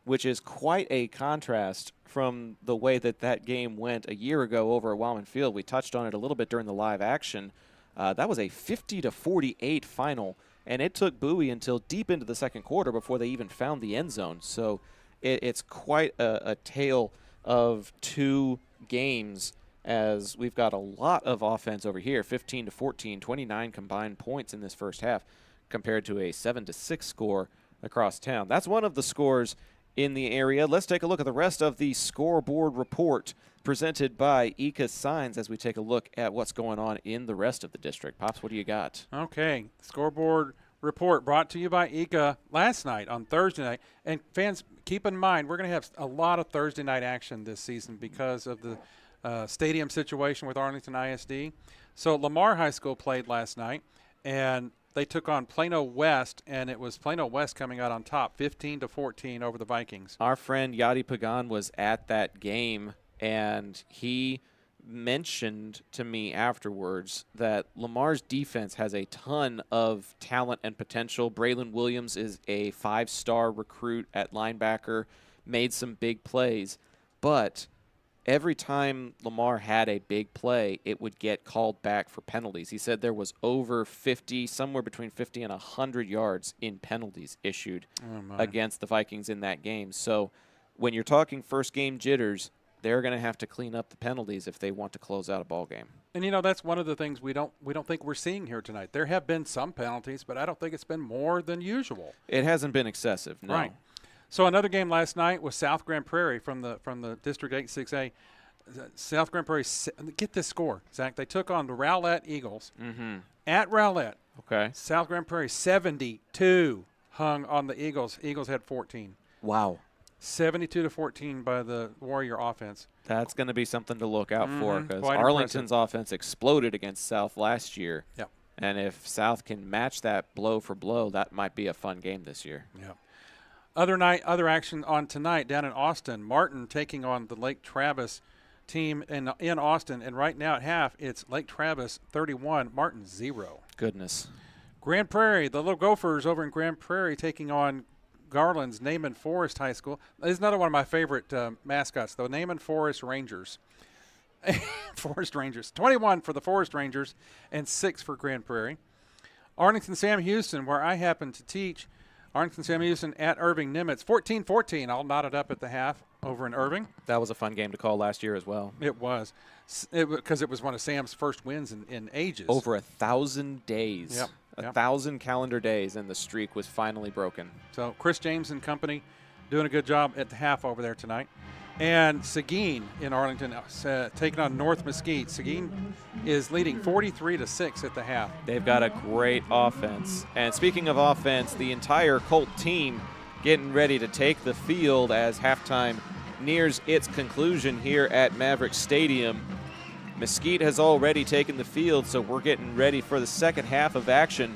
which is quite a contrast from the way that game went a year ago over at Wildman Field. We touched on it a little bit during the live action. That was a 50-48 final, and it took Bowie until deep into the second quarter before they even found the end zone. So it's quite a tale of two games, as we've got a lot of offense over here, 15-14, 29 combined points in this first half compared to a 7-6 score across town. That's one of the scores in the area. Let's take a look at the rest of the scoreboard report presented by Ika Signs as we take a look at what's going on in the rest of the district. Pops, what do you got? Okay, scoreboard report brought to you by Ika last night on Thursday night. And fans, keep in mind, we're going to have a lot of Thursday night action this season because of the stadium situation with Arlington ISD. So Lamar High School played last night, and they took on Plano West, and it was Plano West coming out on top, 15-14 over the Vikings. Our friend Yadi Pagan was at that game, and he mentioned to me afterwards that Lamar's defense has a ton of talent and potential. Braylon Williams is a 5-star recruit at linebacker, made some big plays, but every time Lamar had a big play, it would get called back for penalties. He said there was over 50, somewhere between 50 and 100 yards in penalties issued against the Vikings in that game. So when you're talking first game jitters, they're going to have to clean up the penalties if they want to close out a ball game. And that's one of the things we don't think we're seeing here tonight. There have been some penalties, but I don't think it's been more than usual. It hasn't been excessive, no. Right. So another game last night was South Grand Prairie from the District 8-6A. South Grand Prairie, get this score, Zach. They took on the Rowlett Eagles at Rowlett. Okay. South Grand Prairie 72 hung on the Eagles. Eagles had 14. Wow. 72-14 by the Warrior offense. That's going to be something to look out for because Quite Arlington's impressive. Offense exploded against South last year. Yep. And if South can match that blow for blow, that might be a fun game this year. Yep. Other action on tonight down in Austin. Martin taking on the Lake Travis team in Austin, and right now at half it's Lake Travis 31, Martin 0. Goodness. Grand Prairie, the little Gophers over in Grand Prairie taking on Garland's Naaman Forest High School. This is another one of my favorite mascots, though. Naaman Forest Rangers. Forest Rangers. 21 for the Forest Rangers and 6 for Grand Prairie. Arlington Sam Houston, where I happen to teach. Arlington Sam Houston at Irving Nimitz. 14-14, all knotted up at the half over in Irving. That was a fun game to call last year as well. It was. Because it was one of Sam's first wins in ages. Over 1,000 days. Yep. 1,000 calendar days, and the streak was finally broken. So Chris James and company doing a good job at the half over there tonight. And Seguin in Arlington taking on North Mesquite. Seguin is leading 43-6 at the half. They've got a great offense. And speaking of offense, the entire Colt team getting ready to take the field as halftime nears its conclusion here at Maverick Stadium. Mesquite has already taken the field, so we're getting ready for the second half of action.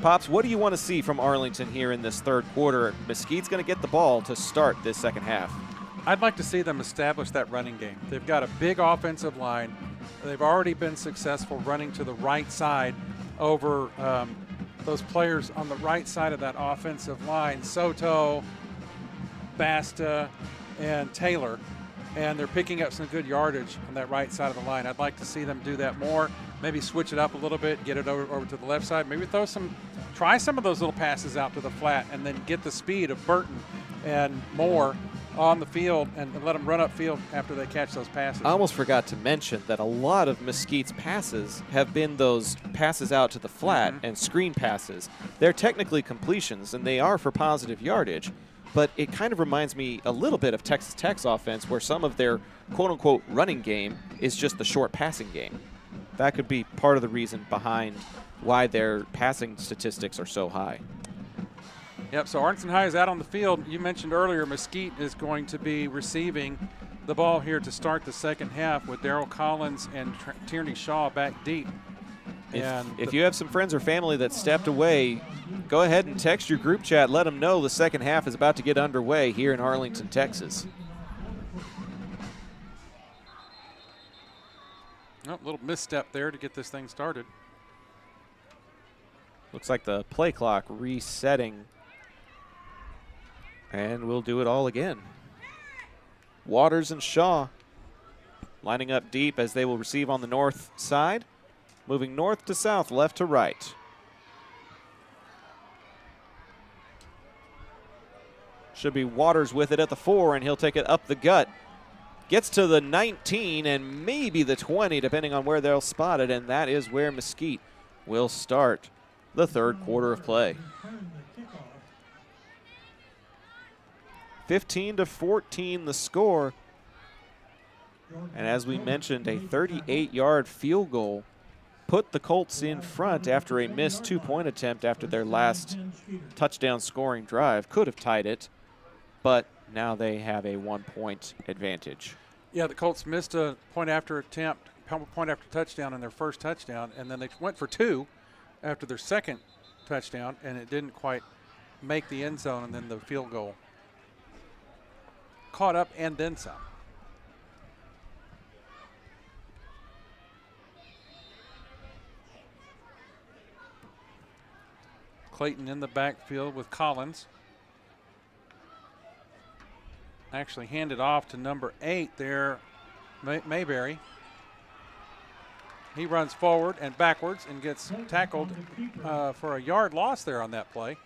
Pops, what do you want to see from Arlington here in this third quarter? Mesquite's going to get the ball to start this second half. I'd like to see them establish that running game. They've got a big offensive line. They've already been successful running to the right side over those players on the right side of that offensive line, Soto, Basta, and Taylor. And they're picking up some good yardage on that right side of the line. I'd like to see them do that more, maybe switch it up a little bit, get it over to the left side, maybe try some of those little passes out to the flat, and then get the speed of Burton and Moore on the field and let them run up field after they catch those passes. I almost forgot to mention that a lot of Mesquite's passes have been those passes out to the flat and screen passes. They're technically completions, and they are for positive yardage, but it kind of reminds me a little bit of Texas Tech's offense, where some of their quote-unquote running game is just the short passing game. That could be part of the reason behind why their passing statistics are so high. Yep, so Arlington High is out on the field. You mentioned earlier Mosquite is going to be receiving the ball here to start the second half with Darryl Collins and Tierney Shaw back deep. If you have some friends or family that stepped away, go ahead and text your group chat. Let them know the second half is about to get underway here in Arlington, Texas. Oh, a little misstep there to get this thing started. Looks like the play clock resetting. And we'll do it all again. Waters and Shaw lining up deep as they will receive on the north side. Moving north to south, left to right. Should be Waters with it at the 4, and he'll take it up the gut. Gets to the 19 and maybe the 20, depending on where they'll spot it, and that is where Mesquite will start the third quarter of play. 15-14 the score. And as we mentioned, a 38-yard field goal put the Colts in front after a missed 2-point attempt after their last touchdown scoring drive. Could have tied it, but now they have a 1-point advantage. Yeah, the Colts missed a point after touchdown in their first touchdown, and then they went for 2 after their second touchdown, and it didn't quite make the end zone, and then the field goal caught up and then some. Clayton in the backfield with Collins. Actually handed off to number 8 there, Mayberry. He runs forward and backwards and gets tackled for a yard loss there on that play.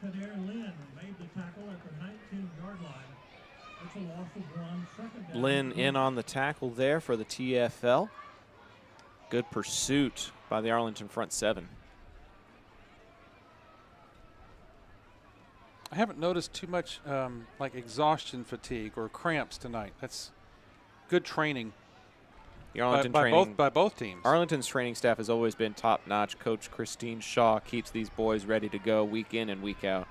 Lynn made the tackle at the 19-yard line. It's a loss of 1. Second down. Lynn in on the tackle there for the TFL. Good pursuit by the Arlington front 7. I haven't noticed too much like exhaustion fatigue or cramps tonight. That's good training The Arlington by both teams. Arlington's training staff has always been top-notch. Coach Christine Shaw keeps these boys ready to go week in and week out.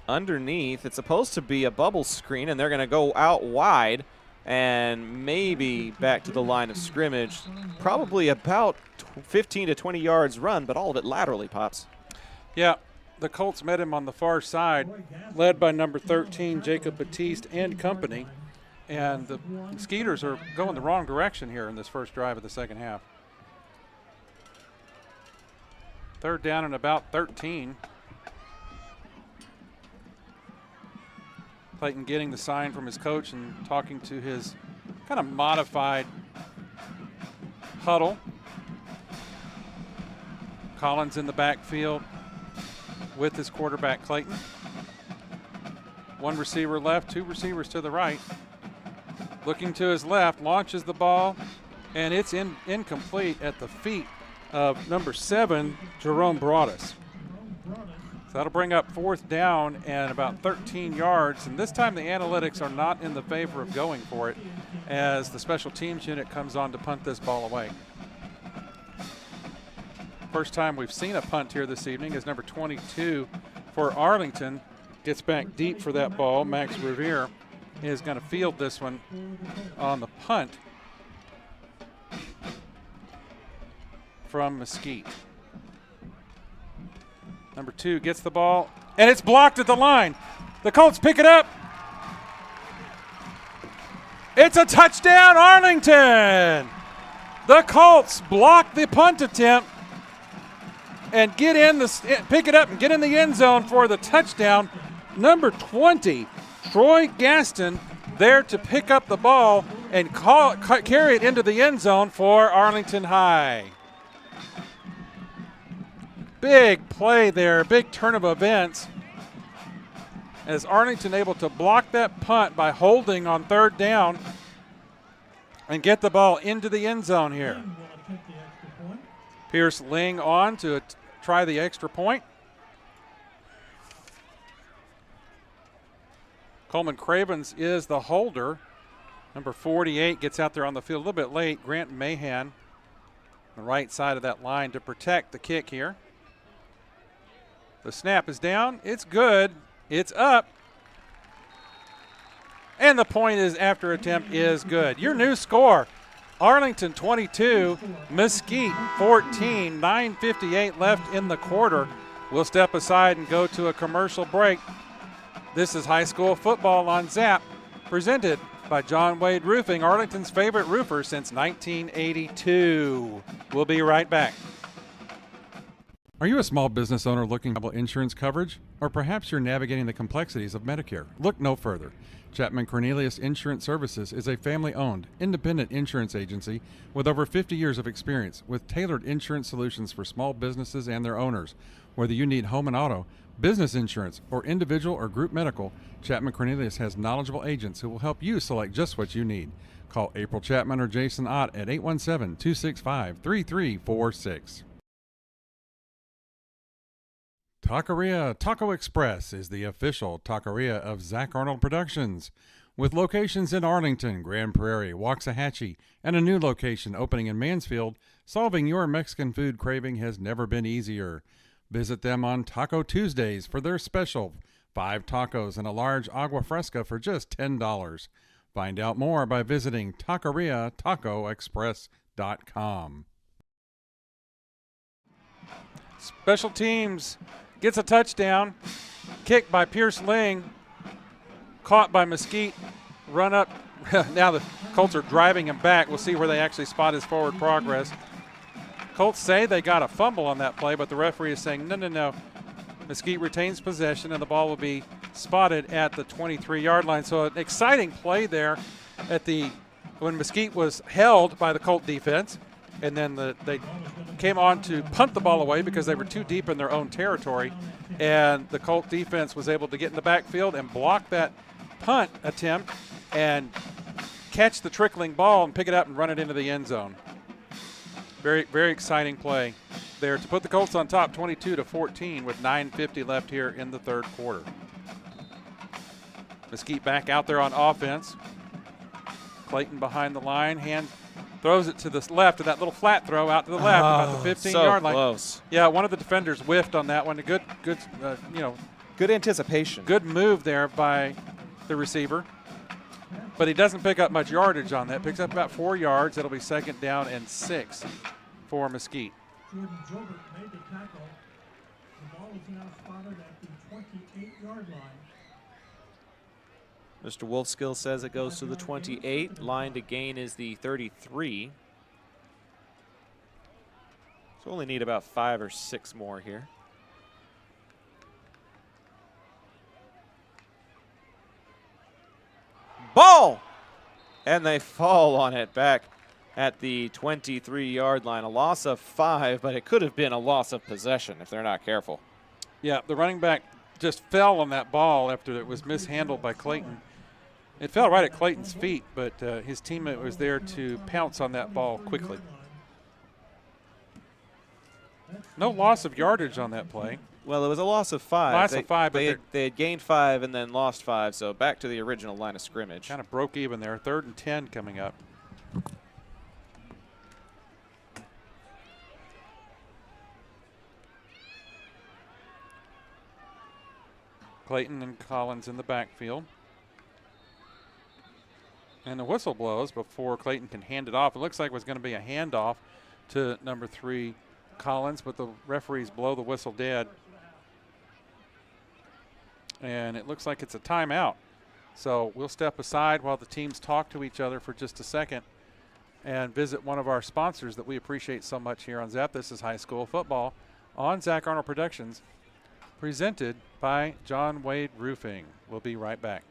Underneath, it's supposed to be a bubble screen, and they're going to go out wide and maybe back to the line of scrimmage. Probably about 15 to 20 yards run, but all of it laterally, Pops. Yeah, the Colts met him on the far side, led by number 13, Jacob Batiste and company. And the Skeeters are going the wrong direction here in this first drive of the second half. Third down and about 13. Clayton getting the sign from his coach and talking to his kind of modified huddle. Collins in the backfield with his quarterback Clayton. One receiver left, 2 receivers to the right. Looking to his left, launches the ball, and it's incomplete at the feet of number 7, Jerome Broadus. So that'll bring up 4th down and about 13 yards. And this time the analytics are not in the favor of going for it as the special teams unit comes on to punt this ball away. First time we've seen a punt here this evening is number 22 for Arlington. Gets back deep for that ball. Max Revere is going to field this one on the punt from Mesquite. Number 2 gets the ball, and it's blocked at the line. The Colts pick it up. It's a touchdown, Arlington. The Colts block the punt attempt and pick it up and get in the end zone for the touchdown. Number 20, Troy Gaston, there to pick up the ball and carry it into the end zone for Arlington High. Big play there, big turn of events. as Arlington able to block that punt by holding on third down and get the ball into the end zone here. Ling will attempt the extra point. Pierce Ling on to try the extra point. Coleman Cravens is the holder. Number 48 gets out there on the field a little bit late. Grant Mahan, the right side of that line to protect the kick here. The snap is down. It's good. It's up. And the point is after attempt is good. Your new score, Arlington 22, Mesquite 14, 9:58 left in the quarter. We'll step aside and go to a commercial break. This is high school football on ZAP, presented by John Wade Roofing, Arlington's favorite roofer since 1982. We'll be right back. Are you a small business owner looking for insurance coverage? Or perhaps you're navigating the complexities of Medicare? Look no further. Chapman Cornelius Insurance Services is a family-owned, independent insurance agency with over 50 years of experience with tailored insurance solutions for small businesses and their owners. Whether you need home and auto, business insurance, or individual or group medical, Chapman Cornelius has knowledgeable agents who will help you select just what you need. Call April Chapman or Jason Ott at 817-265-3346. Taqueria Taco Express is the official taqueria of Zach Arnold Productions. With locations in Arlington, Grand Prairie, Waxahachie, and a new location opening in Mansfield, solving your Mexican food craving has never been easier. Visit them on Taco Tuesdays for their special 5 tacos and a large agua fresca for just $10. Find out more by visiting taqueriatacoexpress.com. Special teams gets a touchdown. Kick by Pierce Ling. Caught by Mosquite. Run up. Now the Colts are driving him back. We'll see where they actually spot his forward progress. Colts say they got a fumble on that play, but the referee is saying, no. Mosquite retains possession, and the ball will be spotted at the 23-yard line. So an exciting play there when Mosquite was held by the Colt defense, and then they came on to punt the ball away because they were too deep in their own territory, and the Colt defense was able to get in the backfield and block that punt attempt and catch the trickling ball and pick it up and run it into the end zone. Very, very exciting play there to put the Colts on top 22-14 with 9:50 left here in the third quarter. Mosquite back out there on offense. Clayton behind the line, throws it to the left, and that little flat throw out to the left, about the 15-yard line. Close. Yeah, one of the defenders whiffed on that one. A good, Good anticipation. good move there by the receiver. But he doesn't pick up much yardage on that. Picks up about 4 yards. It'll be second down and 6 for Mosquite. Jordan Gilbert made the tackle. The ball is now spotted at the 28-yard line. Mr. Wolfskill says it goes to the 28. Line to gain is the 33. So only need about 5 or 6 more here. Ball! And they fall on it back at the 23-yard line. A loss of 5, but it could have been a loss of possession if they're not careful. Yeah, the running back just fell on that ball after it was mishandled by Clayton. It fell right at Clayton's feet, but his teammate was there to pounce on that ball quickly. No loss of yardage on that play. Well, it was a loss of 5. Loss of 5, but they had gained 5 and then lost 5, so back to the original line of scrimmage. Kind of broke even there. 3rd and 10 coming up. Clayton and Collins in the backfield. And the whistle blows before Clayton can hand it off. It looks like it was going to be a handoff to number 3, Collins, but the referees blow the whistle dead. And it looks like it's a timeout. So we'll step aside while the teams talk to each other for just a second and visit one of our sponsors that we appreciate so much here on ZAP. This is high school football on Zach Arnold Productions, presented by John Wade Roofing. We'll be right back.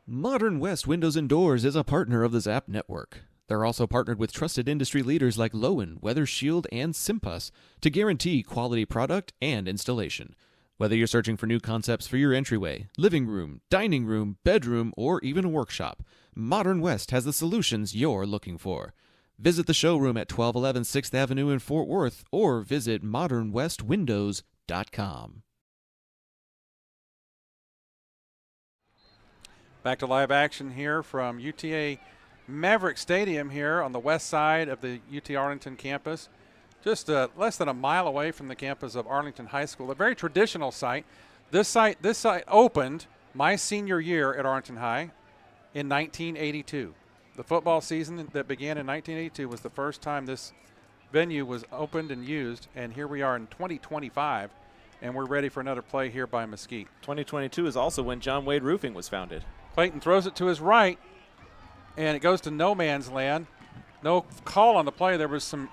Modern West Windows and Doors is a partner of the ZAP network. They're also partnered with trusted industry leaders like Lowen, Weather Shield, and Simpus to guarantee quality product and installation. Whether you're searching for new concepts for your entryway, living room, dining room, bedroom, or even a workshop, Modern West has the solutions you're looking for. Visit the showroom at 1211 6th Avenue in Fort Worth or visit modernwestwindows.com. Back to live action here from UTA Maverick Stadium here on the west side of the UT Arlington campus. Just less than a mile away from the campus of Arlington High School, a very traditional site. This site opened my senior year at Arlington High in 1982. The football season that began in 1982 was the first time this venue was opened and used, and here we are in 2025, and we're ready for another play here by Mosquite. 2022 is also when John Wade Roofing was founded. Clayton throws it to his right, and it goes to no man's land. No call on the play. There was some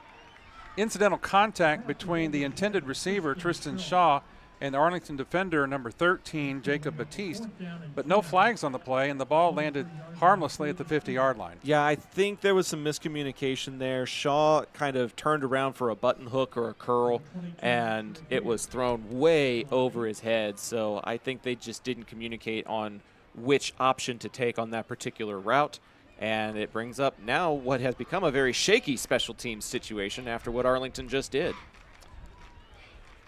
incidental contact between the intended receiver, Tristan Shaw, and the Arlington defender, number 13, Jacob Batiste. But no flags on the play, and the ball landed harmlessly at the 50-yard line. Yeah, I think there was some miscommunication there. Shaw kind of turned around for a button hook or a curl, and it was thrown way over his head. So I think they just didn't communicate on which option to take on that particular route. And it brings up now what has become a very shaky special teams situation after what Arlington just did.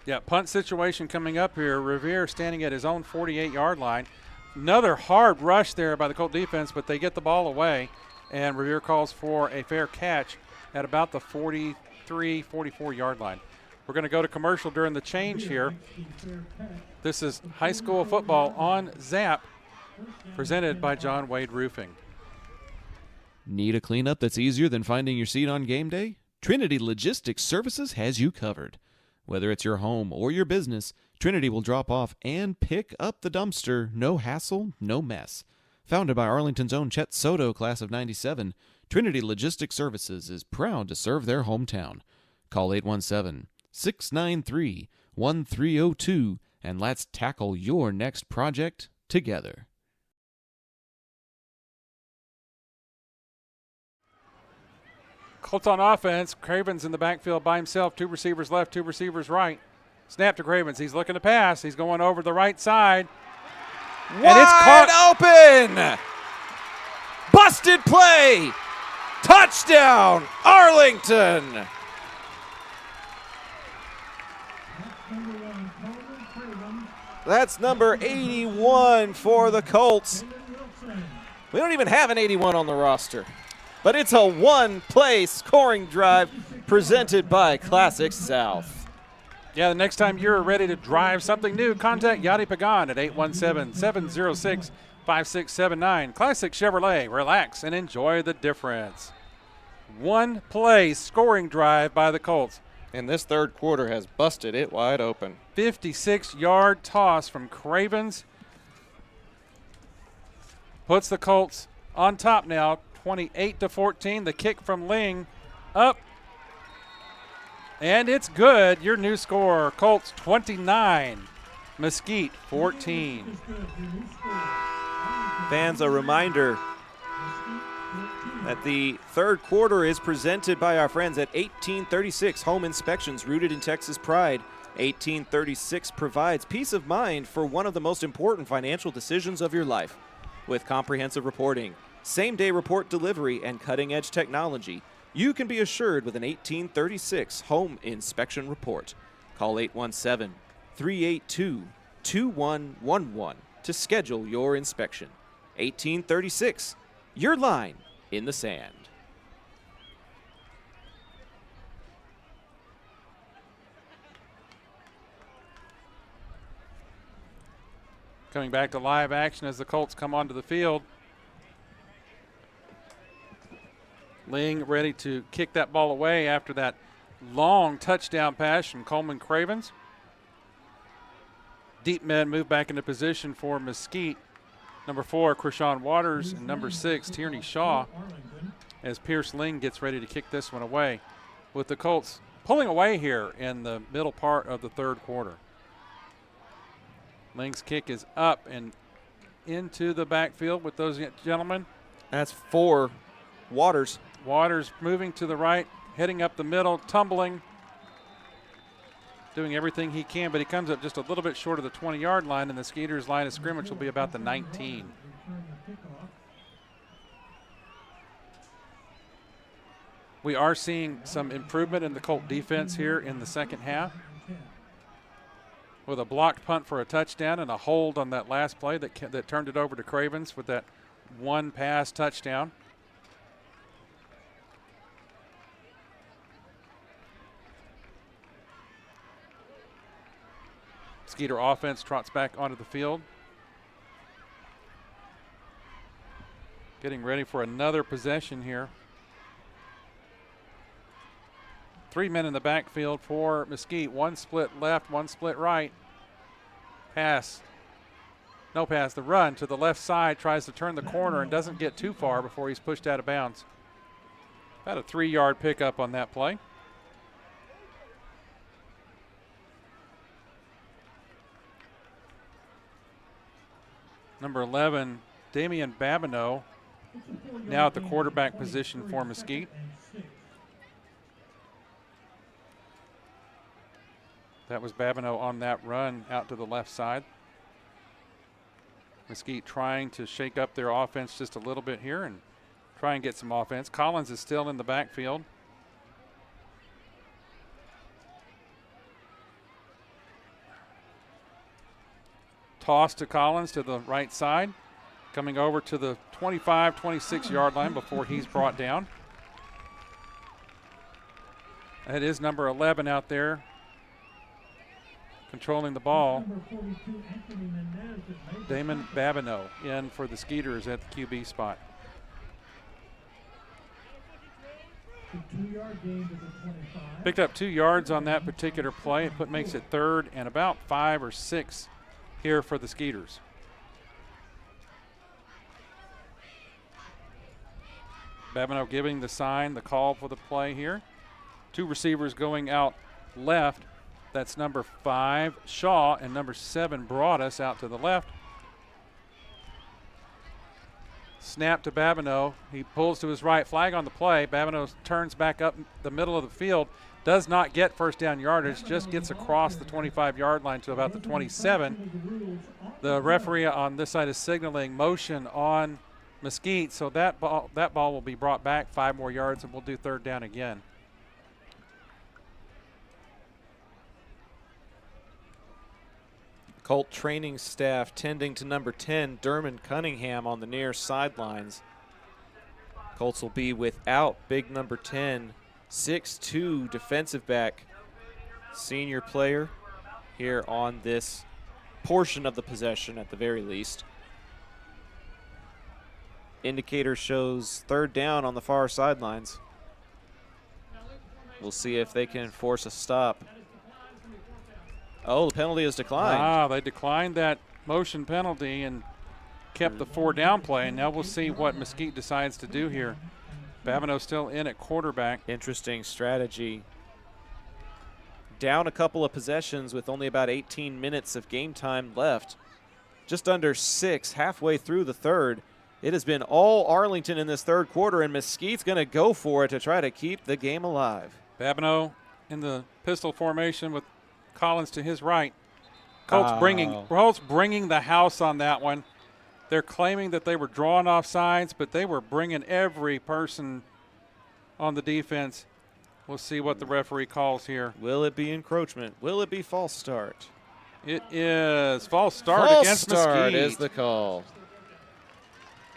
Yeah, punt situation coming up here. Revere standing at his own 48-yard line. Another hard rush there by the Colt defense, but they get the ball away, and Revere calls for a fair catch at about the 43, 44-yard line. We're going to go to commercial during the change here. This is high school football on ZAP, presented by John Wade Roofing. Need a cleanup that's easier than finding your seat on game day? Trinity Logistics Services has you covered. Whether it's your home or your business, Trinity will drop off and pick up the dumpster. No hassle, no mess. Founded by Arlington's own Chet Soto, class of '97, Trinity Logistics Services is proud to serve their hometown. Call 817-693-1302 and let's tackle your next project together. Colts on offense. Cravens in the backfield by himself. Two receivers left, two receivers right. Snap to Cravens. He's looking to pass. He's going over the right side. And it's caught open. Busted play. Touchdown, Arlington. That's number 81 for the Colts. We don't even have an 81 on the roster. But it's a one-play scoring drive presented by Classic South. Yeah, the next time you're ready to drive something new, contact Yadi Pagan at 817-706-5679. Classic Chevrolet. Relax and enjoy the difference. One-play scoring drive by the Colts. And this third quarter has busted it wide open. 56-yard toss from Cravens. Puts the Colts on top now. 28-14, the kick from Ling up, and it's good. Your new score, Colts 29, Mesquite 14. Fans, a reminder that the third quarter is presented by our friends at 1836 Home Inspections, rooted in Texas pride. 1836 provides peace of mind for one of the most important financial decisions of your life. With comprehensive reporting, same-day report delivery, and cutting-edge technology, you can be assured with an 1836 home inspection report. Call 817-382-2111 to schedule your inspection. 1836, your line in the sand. Coming back to live action as the Colts come onto the field. Ling ready to kick that ball away after that long touchdown pass from Coleman Cravens. Deep men move back into position for Mesquite. Number 4, Krishawn Waters, and number 6, Tierney Shaw, as Pierce Ling gets ready to kick this one away, with the Colts pulling away here in the middle part of the third quarter. Ling's kick is up and into the backfield with those gentlemen. That's 4, Waters. Waters moving to the right, heading up the middle, tumbling. doing everything he can, but he comes up just a little bit short of the 20-yard line, and the Skeeters' line of scrimmage will be about the 19. We are seeing some improvement in the Colt defense here in the second half, with a blocked punt for a touchdown and a hold on that last play that turned it over to Cravens with that one pass touchdown. Skeeter offense trots back onto the field, getting ready for another possession here. 3 men in the backfield for Mesquite. One split left, one split right. Pass. No pass. The run to the left side, tries to turn the corner and doesn't get too far before he's pushed out of bounds. About a 3-yard pickup on that play. Number 11, Damian Babineau, now at the quarterback position for Mesquite. That was Babineau on that run out to the left side. Mesquite trying to shake up their offense just a little bit here and try and get some offense. Collins is still in the backfield. Toss to Collins to the right side, coming over to the 25, 26-yard line before he's brought down. That is number 11 out there controlling the ball. Damon Babineau in for the Skeeters at the QB spot. Picked up 2 yards on that particular play. It makes it 3rd and about 5 or 6 here for the Skeeters. Babineau giving the sign, the call for the play here. 2 receivers going out left. That's number 5, Shaw, and number 7, Broadus out to the left. Snap to Babineau. He pulls to his right, flag on the play. Babineau turns back up the middle of the field, does not get first down yardage, just gets across the 25-yard line to about the 27. The referee on this side is signaling motion on Mesquite, so that ball will be brought back 5 more yards, and we'll do 3rd down again. Colt training staff tending to number 10, Dermon Cunningham, on the near sidelines. Colts will be without big number 10, 6'2" defensive back, senior player here on this portion of the possession at the very least. Indicator shows 3rd down on the far sidelines. We'll see if they can force a stop. Oh, the penalty is declined. They declined that motion penalty and kept the 4-down play, and now we'll see what Mesquite decides to do here. Babineau still in at quarterback. Interesting strategy. Down a couple of possessions with only about 18 minutes of game time left. Just under 6, halfway through the 3rd. It has been all Arlington in this 3rd quarter, and Mesquite's going to go for it to try to keep the game alive. Babineau in the pistol formation with Collins to his right. Colts bringing the house on that one. They're claiming that they were drawn off sides, but they were bringing every person on the defense. We'll see what the referee calls here. Will it be encroachment? Will it be false start? It is false start against Mesquite. False start is the call.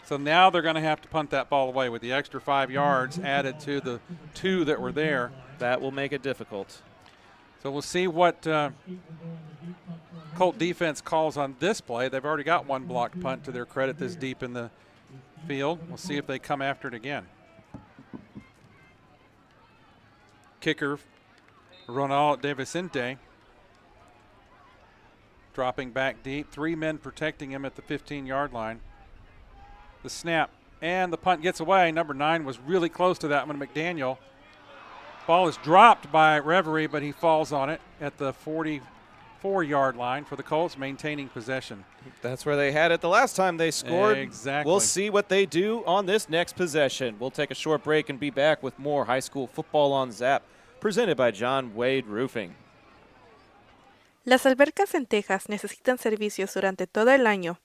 So now they're going to have to punt that ball away with the extra 5 yards added to the 2 that were there. That will make it difficult. So we'll see what Colt defense calls on this play. They've already got 1 blocked punt to their credit this deep in the field. We'll see if they come after it again. Kicker, Ronald De Vicente, dropping back deep. 3 men protecting him at the 15-yard line. The snap and the punt gets away. Number 9 was really close to that one, McDaniel. Ball is dropped by Reverie, but he falls on it at the 44-yard line for the Colts, maintaining possession. That's where they had it the last time they scored. Exactly. We'll see what they do on this next possession. We'll take a short break and be back with more high school football on Zap, presented by John Wade Roofing. Las albercas en Texas necesitan servicios durante todo el año.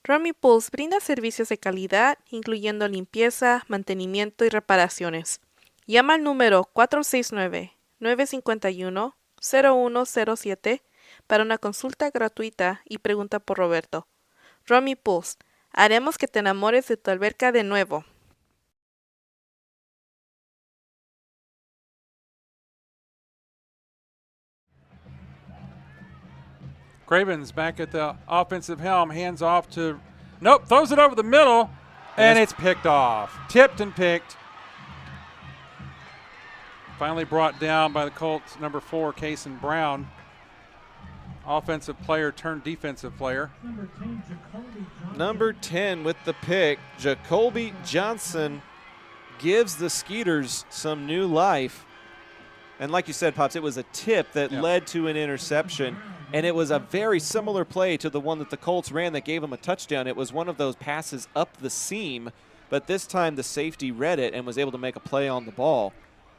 Romy Pools brinda servicios de calidad, incluyendo limpieza, mantenimiento y reparaciones. Llama al número 469-951-0107 para una consulta gratuita y pregunta por Roberto. Romy Pools, haremos que te enamores de tu alberca de nuevo. Cravens back at the offensive helm, hands off to, nope, throws it over the middle, and it's picked off. Tipped and picked. Finally brought down by the Colts, number 4, Kason Brown. Offensive player turned defensive player. Number 10 with the pick, Jacoby Johnson gives the Skeeters some new life. And like you said, Pops, it was a tip that led to an interception. And it was a very similar play to the one that the Colts ran that gave them a touchdown. It was one of those passes up the seam, but this time the safety read it and was able to make a play on the ball.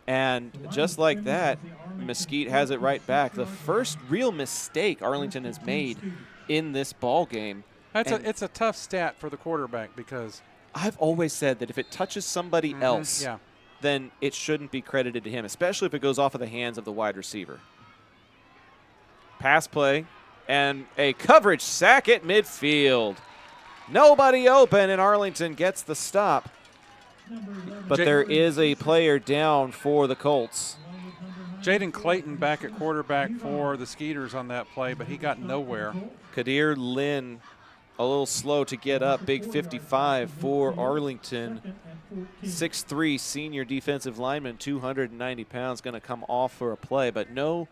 And just like that, Mesquite has it right back. The first real mistake Arlington has made in this ball game. It's a tough stat for the quarterback because I've always said that if it touches somebody else, then it shouldn't be credited to him, especially if it goes off of the hands of the wide receiver. Pass play and a coverage sack at midfield. Nobody open, and Arlington gets the stop. But there is a player down for the Colts. Jaden Clayton back at quarterback for the Skeeters on that play, but he got nowhere. Kadir Lynn a little slow to get up. Big 55 for Arlington. 6'3", senior defensive lineman, 290 pounds, going to come off for a play, but no.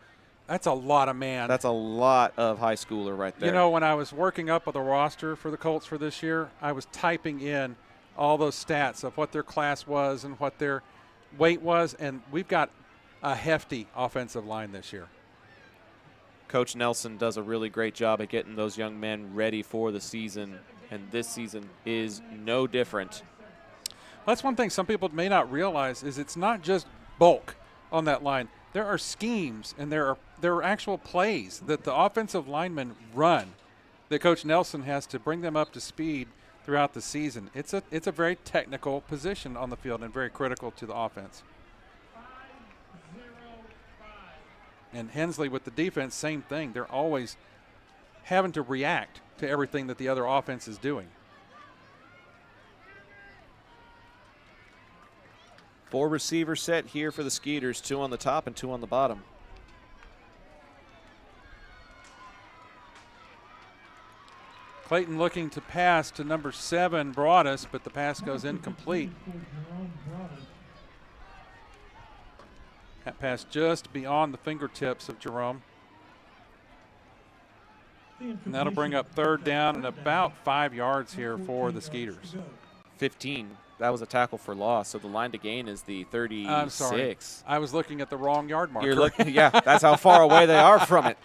That's a lot of man. That's a lot of high schooler right there. You know, when I was working up with the roster for the Colts for this year, I was typing in all those stats of what their class was and what their weight was, and we've got a hefty offensive line this year. Coach Nelson does a really great job at getting those young men ready for the season, and this season is no different. That's one thing some people may not realize is it's not just bulk on that line. There are schemes and there are actual plays that the offensive linemen run that Coach Nelson has to bring them up to speed throughout the season. It's a very technical position on the field and very critical to the offense. And Hensley with the defense, same thing. They're always having to react to everything that the other offense is doing. 4 receiver set here for the Skeeters, 2 on the top and 2 on the bottom. Clayton looking to pass to number 7, Broadus, but the pass goes incomplete. That pass just beyond the fingertips of Jerome. And that'll bring up 3rd down and about 5 yards here for the Skeeters. 15. That was a tackle for loss, so the line to gain is the 36. I'm sorry. I was looking at the wrong yard marker. You're looking, yeah, that's how far away they are from it.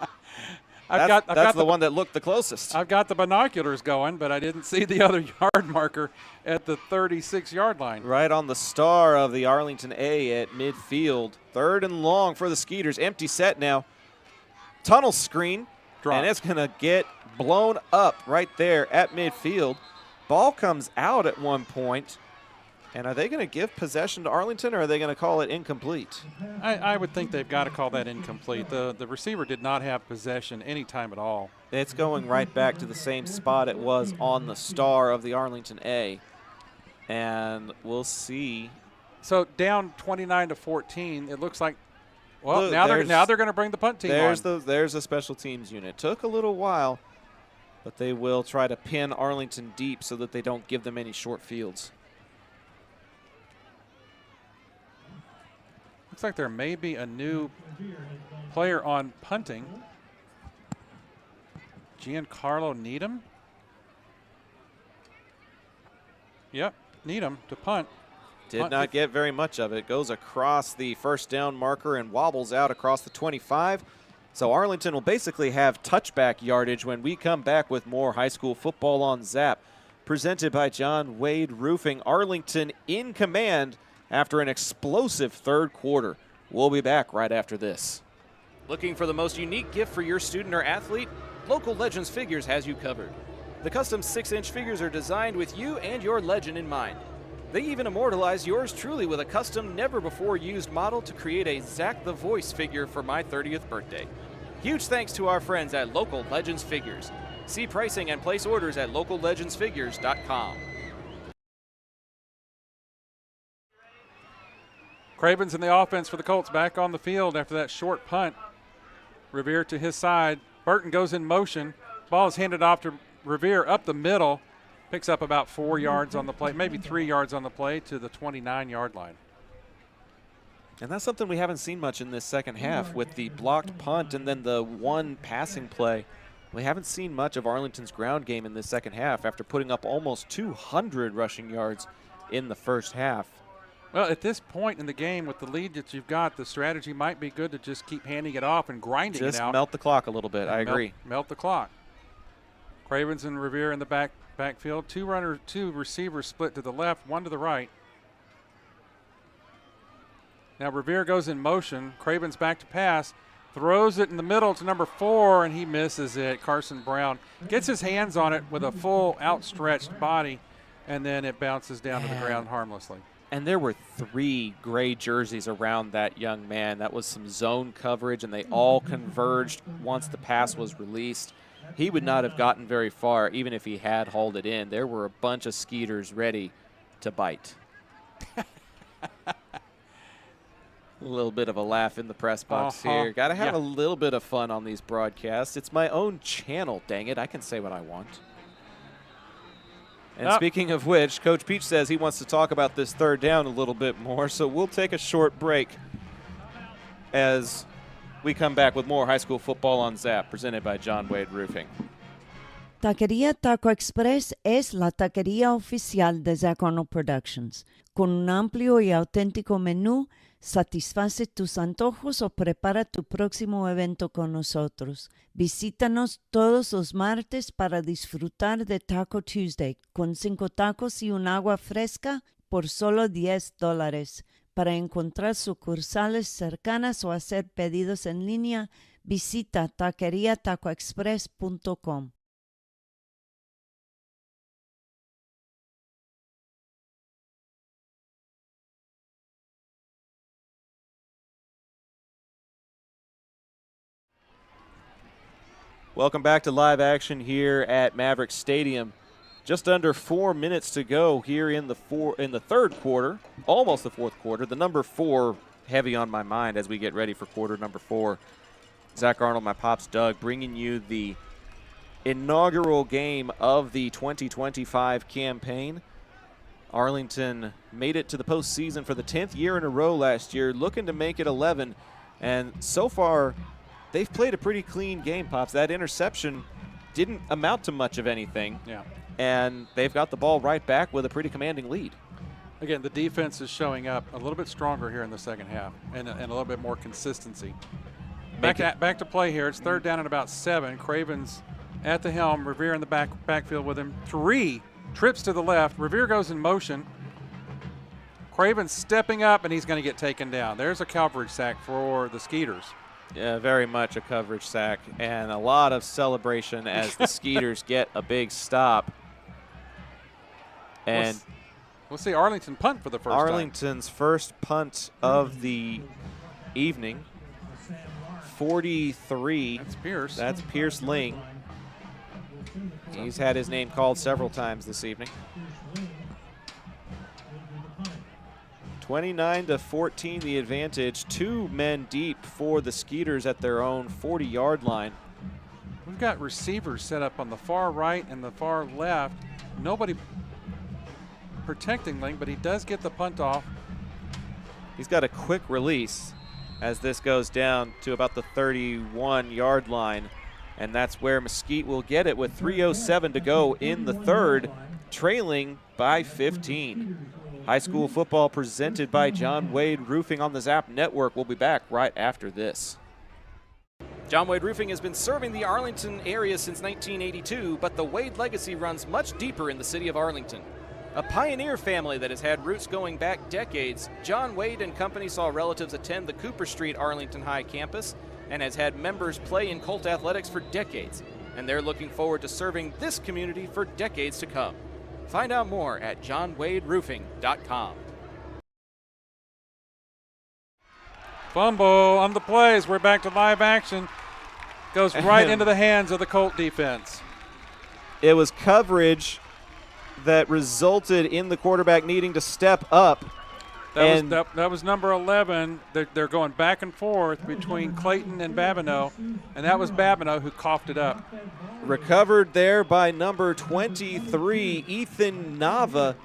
I've got the one that looked the closest. I've got the binoculars going, but I didn't see the other yard marker at the 36-yard line. Right on the star of the Arlington A at midfield. 3rd and long for the Skeeters. Empty set now. Tunnel screen, and it's going to get blown up right there at midfield. Ball comes out at one point. And are they going to give possession to Arlington, or are they going to call it incomplete? I would think they've got to call that incomplete. The receiver did not have possession any time at all. It's going right back to the same spot it was on the star of the Arlington A. And we'll see. So down 29-14, it looks like, well, Look, now they're going to bring the punt team on. There's a special teams unit. Took a little while, but they will try to pin Arlington deep so that they don't give them any short fields. Looks like there may be a new player on punting. Giancarlo Needham. Yep, Needham to punt. Did not get very much of it. Goes across the 1st down marker and wobbles out across the 25. So Arlington will basically have touchback yardage when we come back with more high school football on Zap. Presented by John Wade Roofing. Arlington in command after an explosive 3rd quarter. We'll be back right after this. Looking for the most unique gift for your student or athlete? Local Legends Figures has you covered. The custom 6-inch figures are designed with you and your legend in mind. They even immortalize yours truly with a custom, never-before-used model to create a Zach the Voice figure for my 30th birthday. Huge thanks to our friends at Local Legends Figures. See pricing and place orders at locallegendsfigures.com. Cravens in the offense for the Colts back on the field after that short punt. Revere to his side. Burton goes in motion. Ball is handed off to Revere up the middle. Picks up about 4 yards on the play, maybe 3 yards on the play to the 29-yard line. And that's something we haven't seen much in this second half with the blocked punt and then the one passing play. We haven't seen much of Arlington's ground game in this second half after putting up almost 200 rushing yards in the first half. Well, at this point in the game, with the lead that you've got, the strategy might be good to just keep handing it off and grinding it out. Just melt the clock a little bit. I agree. Melt the clock. Cravens and Revere in the backfield. Two receivers split to the left, one to the right. Now Revere goes in motion. Cravens back to pass. Throws it in the middle to number 4, and he misses it. Carson Brown gets his hands on it with a full outstretched body, and then it bounces down to the ground harmlessly. And there were 3 gray jerseys around that young man. That was some zone coverage, and they all converged once the pass was released. He would not have gotten very far even if he had hauled it in. There were a bunch of Skeeters ready to bite. A little bit of a laugh in the press box here. Got to have a little bit of fun on these broadcasts. It's my own channel, dang it. I can say what I want. And speaking of which, Coach Peach says he wants to talk about this third down a little bit more, so we'll take a short break as we come back with more high school football on Zap, presented by John Wade Roofing. Taquería Taco Express es la taquería oficial de Zach Arnold Productions. Con un amplio y auténtico menú, satisface tus antojos o prepara tu próximo evento con nosotros. Visítanos todos los martes para disfrutar de Taco Tuesday con 5 tacos y un agua fresca por solo $10. Para encontrar sucursales cercanas o hacer pedidos en línea, visita taqueriatacoexpress.com. Welcome back to live action here at Maverick Stadium. Just under 4 minutes to go here in the third quarter, almost the fourth quarter. The number 4 heavy on my mind as we get ready for quarter number 4. Zach Arnold, my pops Doug, bringing you the inaugural game of the 2025 campaign. Arlington made it to the postseason for the 10th year in a row last year, looking to make it 11, and so far they've played a pretty clean game, Pops. That interception didn't amount to much of anything. Yeah. And they've got the ball right back with a pretty commanding lead. Again, the defense is showing up a little bit stronger here in the second half and a little bit more consistency. Back to play here. It's third down and about 7. Cravens at the helm. Revere in the backfield with him. 3 trips to the left. Revere goes in motion. Cravens stepping up, and he's going to get taken down. There's a coverage sack for the Skeeters. Yeah, very much a coverage sack and a lot of celebration as the Skeeters get a big stop. And we'll see Arlington punt for the first Arlington's first punt of the evening. 43. That's Pierce. That's Pierce Ling. He's had his name called several times this evening. 29-14 the advantage. 2 men deep for the Skeeters at their own 40-yard line. We've got receivers set up on the far right and the far left. Nobody protecting Ling, but he does get the punt off. He's got a quick release as this goes down to about the 31-yard line, and that's where Mosquite will get it with 3:07 to go in the third, trailing by 15. High school football presented by John Wade Roofing on the Zap Network. We'll be back right after this. John Wade Roofing has been serving the Arlington area since 1982, but the Wade legacy runs much deeper in the city of Arlington. A pioneer family that has had roots going back decades, John Wade and company saw relatives attend the Cooper Street Arlington High campus and has had members play in Colt athletics for decades. And they're looking forward to serving this community for decades to come. Find out more at johnwaderoofing.com. Fumble on the plays. We're back to live action. Goes right into the hands of the Colt defense. It was coverage that resulted in the quarterback needing to step up. That was number 11. They're going back and forth between Clayton and Babineau, and that was Babineau who coughed it up. Recovered there by number 23, Ethan Nava,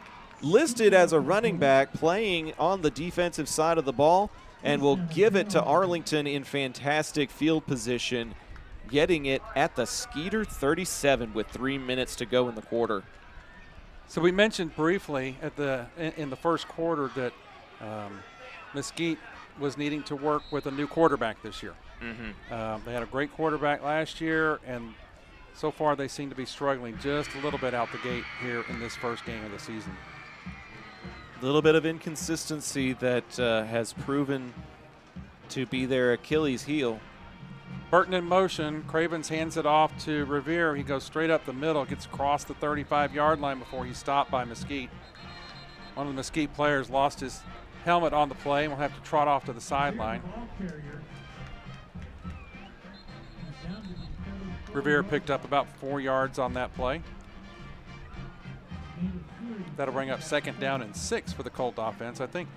listed as a running back, playing on the defensive side of the ball, and will give it to Arlington in fantastic field position, getting it at the Skeeter 37 with 3 minutes to go in the quarter. So we mentioned briefly in the first quarter that Mesquite was needing to work with a new quarterback this year. They had a great quarterback last year, and so far they seem to be struggling just a little bit out the gate here in this first game of the season. A little bit of inconsistency that has proven to be their Achilles heel. Burton in motion. Cravens hands it off to Revere. He goes straight up the middle, gets across the 35-yard line before he's stopped by Mesquite. One of the Mesquite players lost his helmet on the play and will have to trot off to the sideline. Revere picked up about 4 yards on that play. That'll bring up second down and 6 for the Colt offense. I think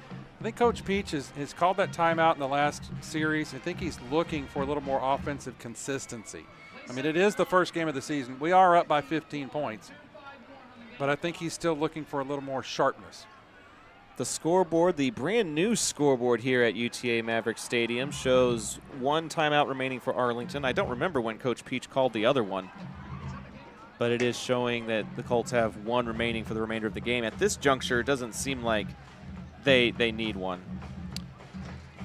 Coach Peach has called that timeout in the last series. I think he's looking for a little more offensive consistency. I mean, it is the first game of the season. We are up by 15 points, but I think he's still looking for a little more sharpness. The scoreboard, the brand new scoreboard here at UTA Maverick Stadium, shows 1 timeout remaining for Arlington. I don't remember when Coach Peach called the other one, but it is showing that the Colts have 1 remaining for the remainder of the game. At this juncture, it doesn't seem like they need one.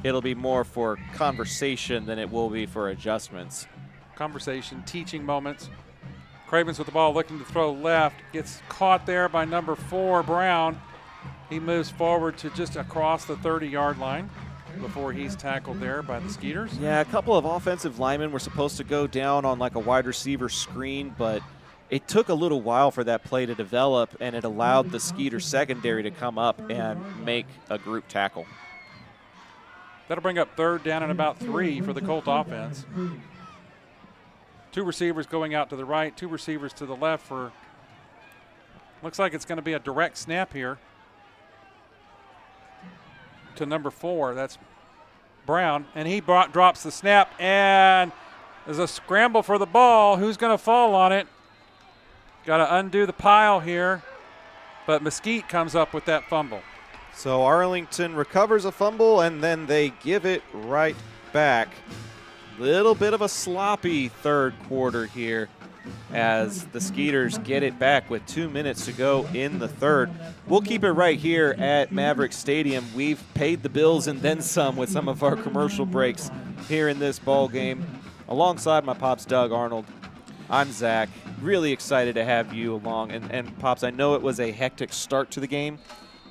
It'll be more for conversation than it will be for adjustments. Conversation, teaching moments. Cravens with the ball looking to throw left. Gets caught there by number 4, Brown. He moves forward to just across the 30-yard line before he's tackled there by the Skeeters. Yeah, a couple of offensive linemen were supposed to go down on like a wide receiver screen, but it took a little while for that play to develop, and it allowed the Skeeter secondary to come up and make a group tackle. That'll bring up third down and about 3 for the Colt offense. 2 receivers going out to the right, 2 receivers to the left for, looks like it's going to be a direct snap here to number 4. That's Brown, and he drops the snap, and there's a scramble for the ball. Who's going to fall on it? Got to undo the pile here, but Mesquite comes up with that fumble. So Arlington recovers a fumble, and then they give it right back. Little bit of a sloppy third quarter here as the Skeeters get it back with 2 minutes to go in the third. We'll keep it right here at Maverick Stadium. We've paid the bills and then some with some of our commercial breaks here in this ball game. Alongside my pops, Doug Arnold, I'm Zach. Really excited to have you along. And Pops, I know it was a hectic start to the game,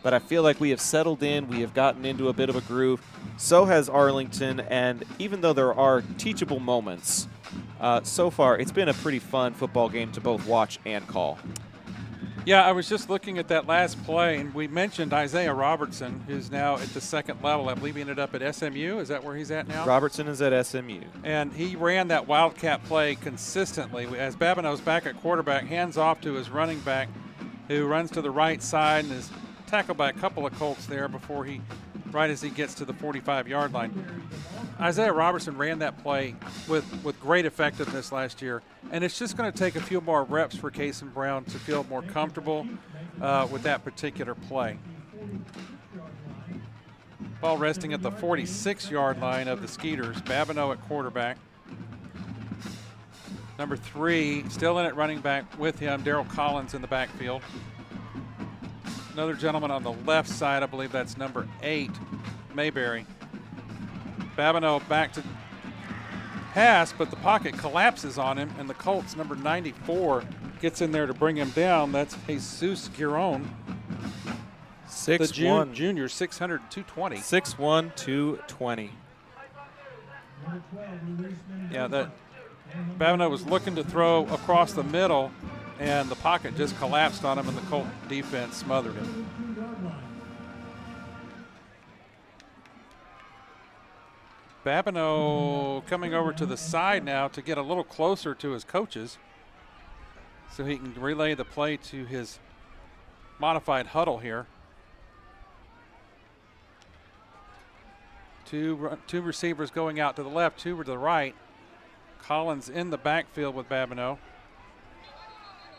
but I feel like we have settled in. We have gotten into a bit of a groove. So has Arlington. And even though there are teachable moments, so far it's been a pretty fun football game to both watch and call. Yeah, I was just looking at that last play, and we mentioned Isaiah Robertson, who's now at the second level. I believe he ended up at SMU. Is that where he's at now? Robertson is at SMU. And he ran that Wildcat play consistently. As Babineau's back at quarterback, hands off to his running back, who runs to the right side and is tackled by a couple of Colts there before he, right as he gets to the 45-yard line. Isaiah Robertson ran that play with great effectiveness last year, and it's just going to take a few more reps for Cason Brown to feel more comfortable with that particular play. Ball resting at the 46-yard line of the Skeeters. Babineau at quarterback. Number 3, still in at running back with him, Darrell Collins in the backfield. Another gentleman on the left side, I believe that's number 8, Mayberry. Babineau back to pass, but the pocket collapses on him, and the Colts, number 94, gets in there to bring him down. That's Jesus Giron. 6'1". Junior, 600, 220. 6'1", 220. Yeah, that Babineau was looking to throw across the middle, and the pocket just collapsed on him, and the Colt defense smothered him. Babineau coming over to the side now to get a little closer to his coaches so he can relay the play to his modified huddle here. Two receivers going out to the left, two to the right. Collins in the backfield with Babineau.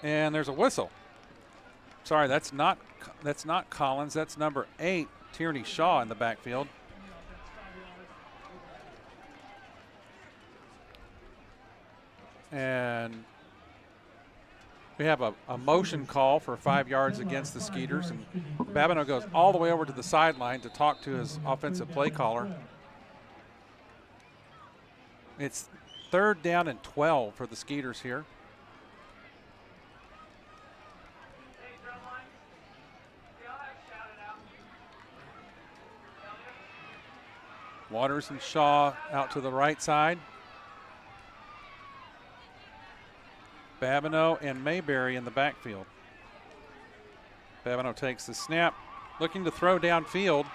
And there's a whistle. Sorry, that's not Collins. That's number 8, Tierney Shaw, in the backfield. And we have a motion call for 5 yards against the Skeeters, and Babineau goes all the way over to the sideline to talk to his offensive play caller. It's 3rd down and 12 for the Skeeters here. Waters and Shaw out to the right side. Babineau and Mayberry in the backfield. Babineau takes the snap, looking to throw downfield,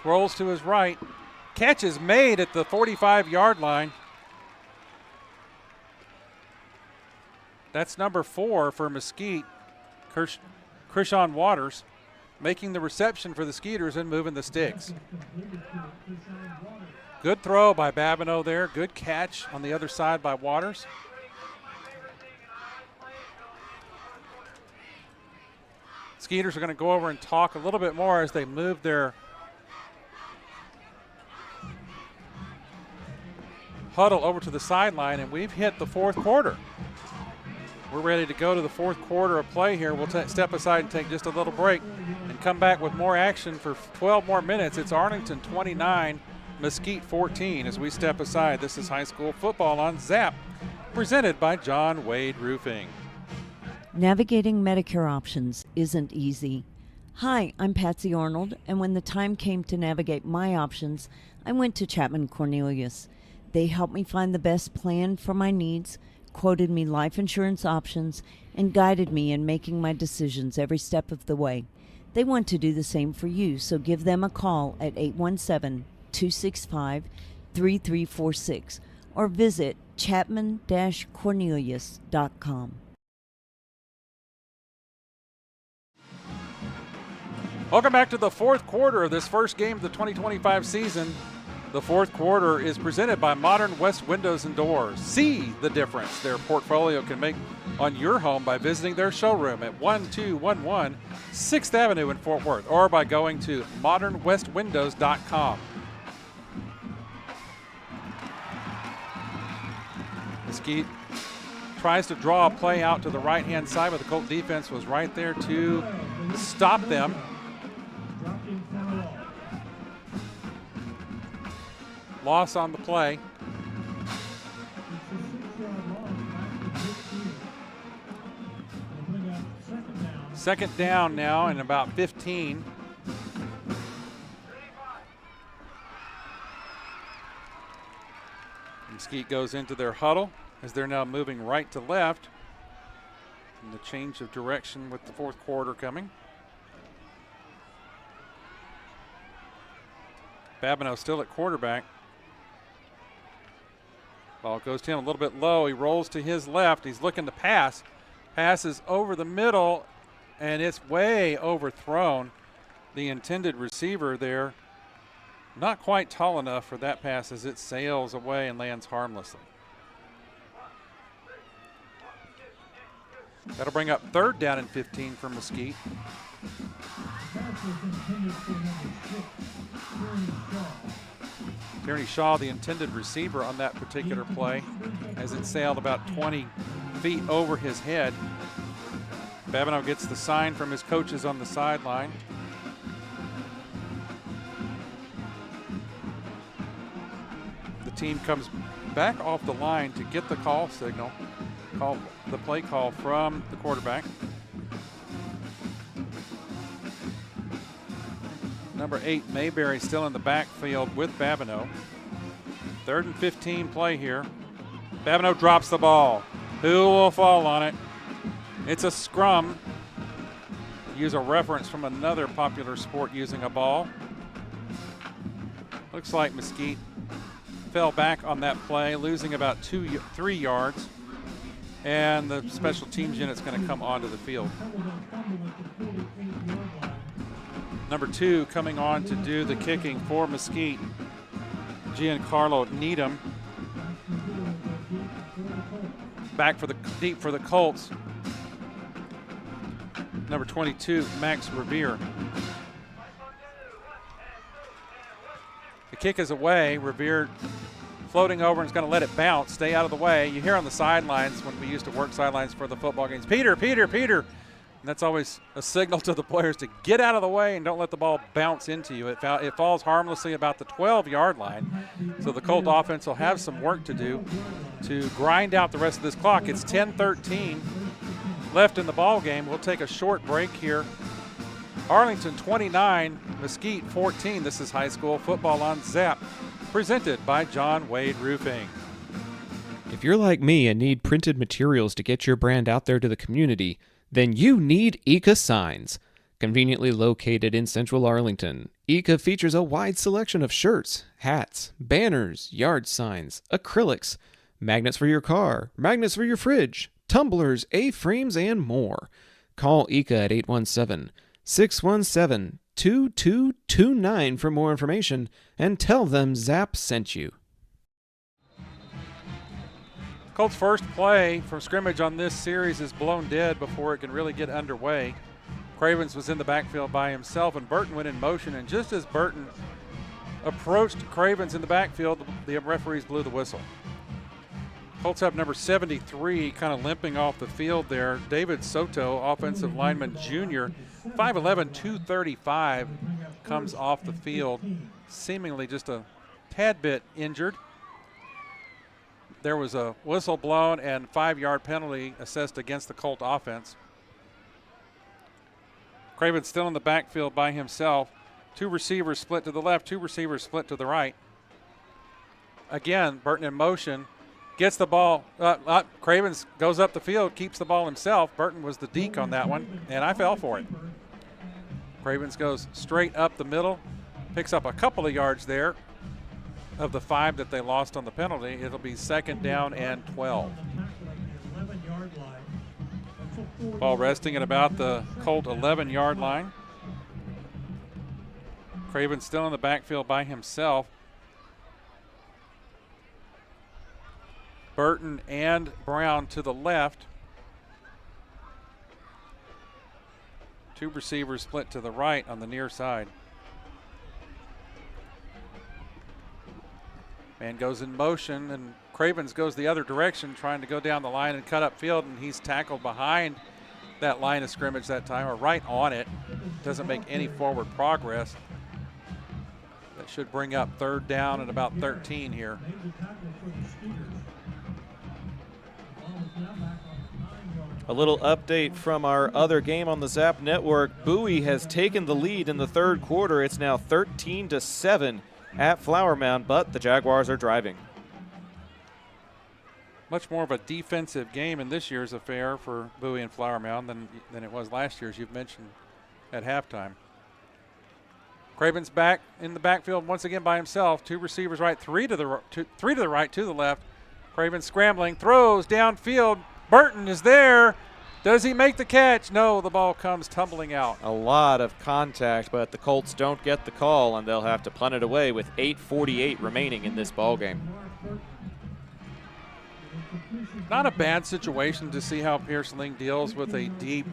rolls to his right. Catch is made at the 45-yard line. That's number 4 for Mesquite, Krishan Waters, making the reception for the Skeeters and moving the sticks. Good throw by Babineau there. Good catch on the other side by Waters. Skeeters are going to go over and talk a little bit more as they move their huddle over to the sideline, and we've hit the 4th quarter. We're ready to go to the 4th quarter of play here. We'll step aside and take just a little break and come back with more action for 12 more minutes. It's Arlington 29, Mesquite 14 as we step aside. This is high school football on ZAP, presented by John Wade Roofing. Navigating Medicare options isn't easy. Hi, I'm Patsy Arnold, and when the time came to navigate my options, I went to Chapman Cornelius. They helped me find the best plan for my needs, quoted me life insurance options, and guided me in making my decisions every step of the way. They want to do the same for you, so give them a call at 817-265-3346 or visit chapman-cornelius.com. Welcome back to the 4th quarter of this first game of the 2025 season. The 4th quarter is presented by Modern West Windows and Doors. See the difference their portfolio can make on your home by visiting their showroom at 1211 6th Avenue in Fort Worth or by going to modernwestwindows.com. Mesquite tries to draw a play out to the right-hand side, but the Colt defense was right there to stop them. Loss on the play. Second down now and about 15. Mesquite goes into their huddle as they're now moving right to left. And the change of direction with the 4th quarter coming. Babineau still at quarterback. Ball goes to him a little bit low. He rolls to his left. He's looking to pass. Passes over the middle, and it's way overthrown. The intended receiver there, not quite tall enough for that pass as it sails away and lands harmlessly. That'll bring up 3rd down and 15 for Mesquite. Tierney Shaw, the intended receiver on that particular play, as it sailed about 20 feet over his head. Babineau gets the sign from his coaches on the sideline. The team comes back off the line to get the call signal, the play call from the quarterback. Number 8, Mayberry, still in the backfield with Babineau. 3rd and 15 play here. Babineau drops the ball. Who will fall on it? It's a scrum. Use a reference from another popular sport using a ball. Looks like Mosquite fell back on that play, losing about 3 yards. And the special teams unit's going to come onto the field. Number 2 coming on to do the kicking for Mosquite, Giancarlo Needham. Back for the deep for the Colts. Number 22, Max Revere. The kick is away. Revere floating over and is going to let it bounce. Stay out of the way. You hear on the sidelines when we used to work sidelines for the football games, Peter, Peter, Peter. And that's always a signal to the players to get out of the way and don't let the ball bounce into you. It falls harmlessly about the 12-yard line. So the Colt offense will have some work to do to grind out the rest of this clock. It's 10-13 left in the ball game. We'll take a short break here. Arlington 29, Mesquite 14. This is high school football on ZAP, presented by John Wade Roofing. If you're like me and need printed materials to get your brand out there to the community, then you need ICA Signs. Conveniently located in central Arlington, ICA features a wide selection of shirts, hats, banners, yard signs, acrylics, magnets for your car, magnets for your fridge, tumblers, A-frames, and more. Call ICA at 817-617-2229 for more information and tell them ZAP sent you. Colts' first play from scrimmage on this series is blown dead before it can really get underway. Cravens was in the backfield by himself, and Burton went in motion, and just as Burton approached Cravens in the backfield, the referees blew the whistle. Colts have number 73 kind of limping off the field there. David Soto, offensive lineman junior, 5'11", 235, comes off the field, seemingly just a tad bit injured. There was a whistle blown and 5-yard penalty assessed against the Colt offense. Craven still in the backfield by himself. 2 receivers split to the left, 2 receivers split to the right. Again, Burton in motion, gets the ball. Cravens goes up the field, keeps the ball himself. Burton was the deke on that one, and I fell for it. Cravens goes straight up the middle, picks up a couple of yards there. Of the 5 that they lost on the penalty, it'll be 2nd down and 12. Ball resting at about the Colt 11-yard line. Craven still in the backfield by himself. Burton and Brown to the left. 2 receivers split to the right on the near side. Man goes in motion, and Cravens goes the other direction, trying to go down the line and cut up field, and he's tackled behind that line of scrimmage that time, or right on it. Doesn't make any forward progress. That should bring up 3rd down and about 13 here. A little update from our other game on the ZAP network. Bowie has taken the lead in the 3rd quarter. It's now 13-7. At Flower Mound, but the Jaguars are driving. Much more of a defensive game in this year's affair for Bowie and Flower Mound than it was last year, as you've mentioned at halftime. Craven's back in the backfield once again by himself. 2 receivers right, 3 to the right, 2 to the left. Craven scrambling, throws downfield. Burton is there. Does he make the catch? No, the ball comes tumbling out. A lot of contact, but the Colts don't get the call, and they'll have to punt it away with 8:48 remaining in this ball game. Not a bad situation to see how Pierce Ling deals with a deep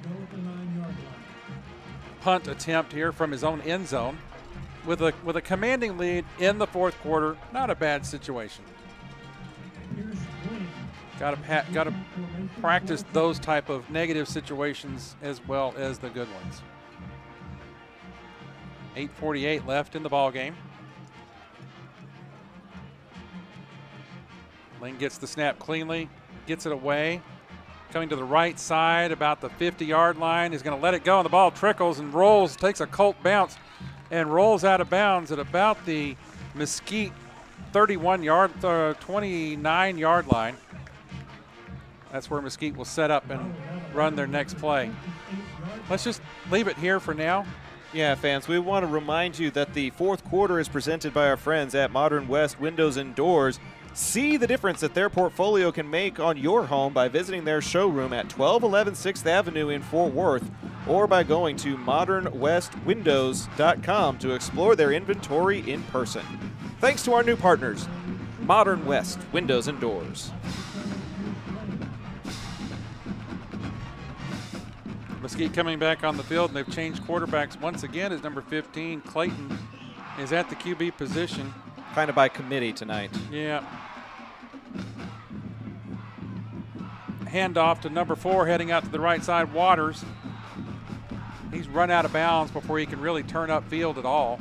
punt attempt here from his own end zone. With a commanding lead in the 4th quarter, not a bad situation. Got to practice those type of negative situations as well as the good ones. 8:48 left in the ball game. Ling gets the snap cleanly, gets it away. Coming to the right side about the 50-yard line. He's going to let it go, and the ball trickles and rolls, takes a Colt bounce. and rolls out of bounds at about the Mesquite 29-yard line. That's where Mosquite will set up and run their next play. Let's just leave it here for now. Yeah, fans, we want to remind you that the fourth quarter is presented by our friends at Modern West Windows and Doors. See the difference that their portfolio can make on your home by visiting their showroom at 1211 6th Avenue in Fort Worth, or by going to modernwestwindows.com to explore their inventory in person. Thanks to our new partners, Modern West Windows and Doors. Mosquite coming back on the field, and they've changed quarterbacks once again as number 15, Clayton, is at the QB position. Kind of by committee tonight. Yeah. Handoff to number 4, heading out to the right side, Waters. He's run out of bounds before he can really turn upfield at all.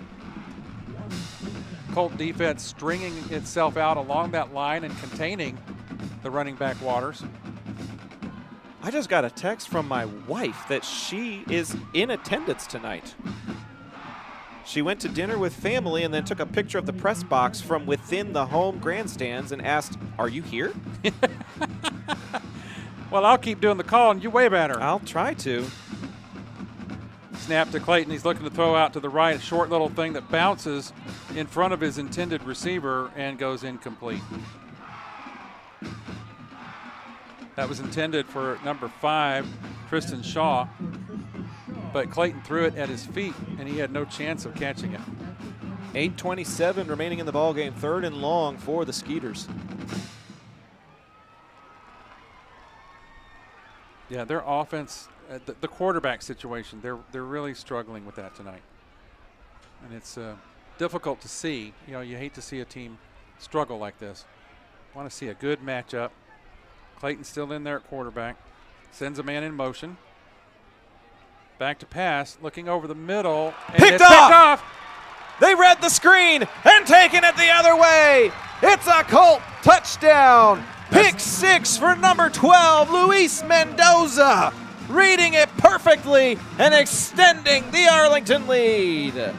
Colt defense stringing itself out along that line and containing the running back Waters. I just got a text from my wife that she is in attendance tonight. She went to dinner with family and then took a picture of the press box from within the home grandstands and asked, "Are you here?" Well, I'll keep doing the call and you wave at her. I'll try to. Snap to Clayton. He's looking to throw out to the right. A short little thing that bounces in front of his intended receiver and goes incomplete. That was intended for number 5, Tristan Shaw. But Clayton threw it at his feet, and he had no chance of catching it. 8:27 remaining in the ballgame. 3rd and long for the Skeeters. Yeah, their offense, the quarterback situation, they're really struggling with that tonight. And it's difficult to see. You know, you hate to see a team struggle like this. Want to see a good matchup. Clayton's still in there at quarterback. Sends a man in motion. Back to pass, looking over the middle. And Picked off! They read the screen and taken it the other way. It's a Colt touchdown. Pick 6 for number 12, Luis Mendoza. Reading it perfectly and extending the Arlington lead.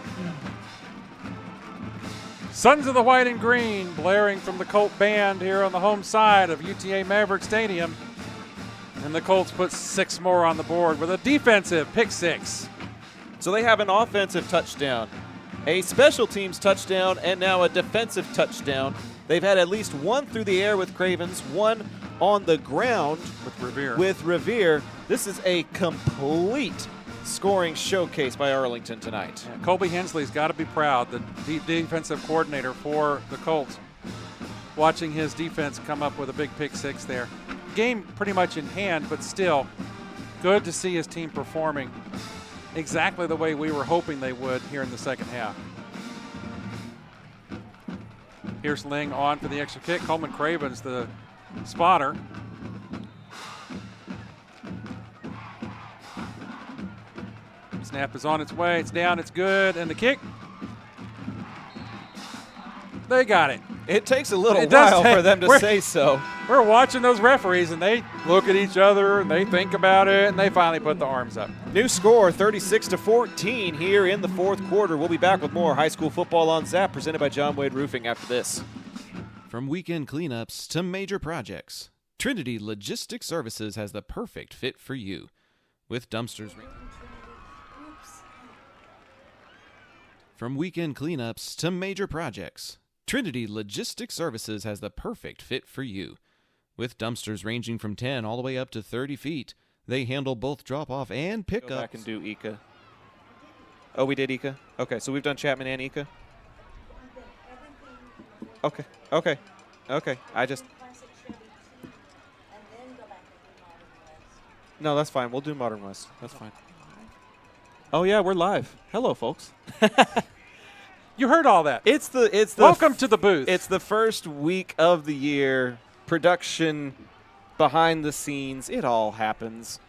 Sons of the White and Green blaring from the Colt band here on the home side of UTA Maverick Stadium. And the Colts put 6 more on the board with a defensive pick 6. So they have an offensive touchdown, a special teams touchdown, and now a defensive touchdown. They've had at least one through the air with Cravens, one on the ground with Revere. This is a complete scoring showcase by Arlington tonight. Yeah, Colby Hensley's got to be proud, the defensive coordinator for the Colts, watching his defense come up with a big pick 6 there. Game pretty much in hand, but still good to see his team performing exactly the way we were hoping they would here in the second half. Here's Ling on for the extra kick. Coleman Cravens, the spotter. Snap is on its way. It's down. It's good. And the kick. They got it. It takes a little while for them to say so. We're watching those referees, and they look at each other, and they think about it, and they finally put the arms up. New score, 36-14 here in the fourth quarter. We'll be back with more high school football on Zap, presented by John Wade Roofing after this. From weekend cleanups to major projects, Trinity Logistics Services has the perfect fit for you. With dumpsters. From weekend cleanups to major projects, Trinity Logistics Services has the perfect fit for you. With dumpsters ranging from 10 all the way up to 30 feet, they handle both drop-off and pickups. Go back and do Ika. Oh, we did Ika? Okay, so we've done Chapman and Ika? Okay. No, that's fine. We'll do Modern West. That's fine. Oh, yeah, we're live. Hello, folks. You heard all that. It's the Welcome to the booth. It's the first week of the year. Production, behind the scenes, it all happens.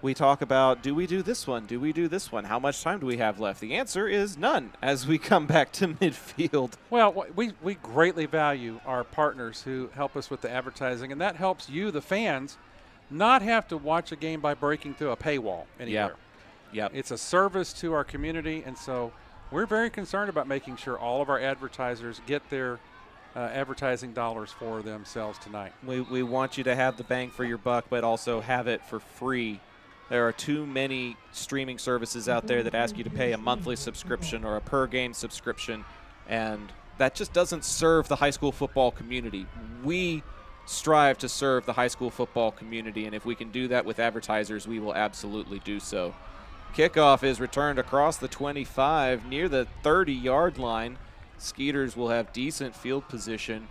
We talk about, do we do this one? Do we do this one? How much time do we have left? The answer is none as we come back to midfield. Well, we greatly value our partners who help us with the advertising, and that helps you, the fans, not have to watch a game by breaking through a paywall anywhere. Yep. It's a service to our community, and so we're very concerned about making sure all of our advertisers get their advertising dollars for themselves tonight. We want you to have the bang for your buck, but also have it for free. There are too many streaming services out there that ask you to pay a monthly subscription or a per-game subscription, and that just doesn't serve the high school football community. We strive to serve the high school football community, and if we can do that with advertisers, we will absolutely do so. Kickoff is returned across the 25 near the 30-yard line. Skeeters will have decent field position.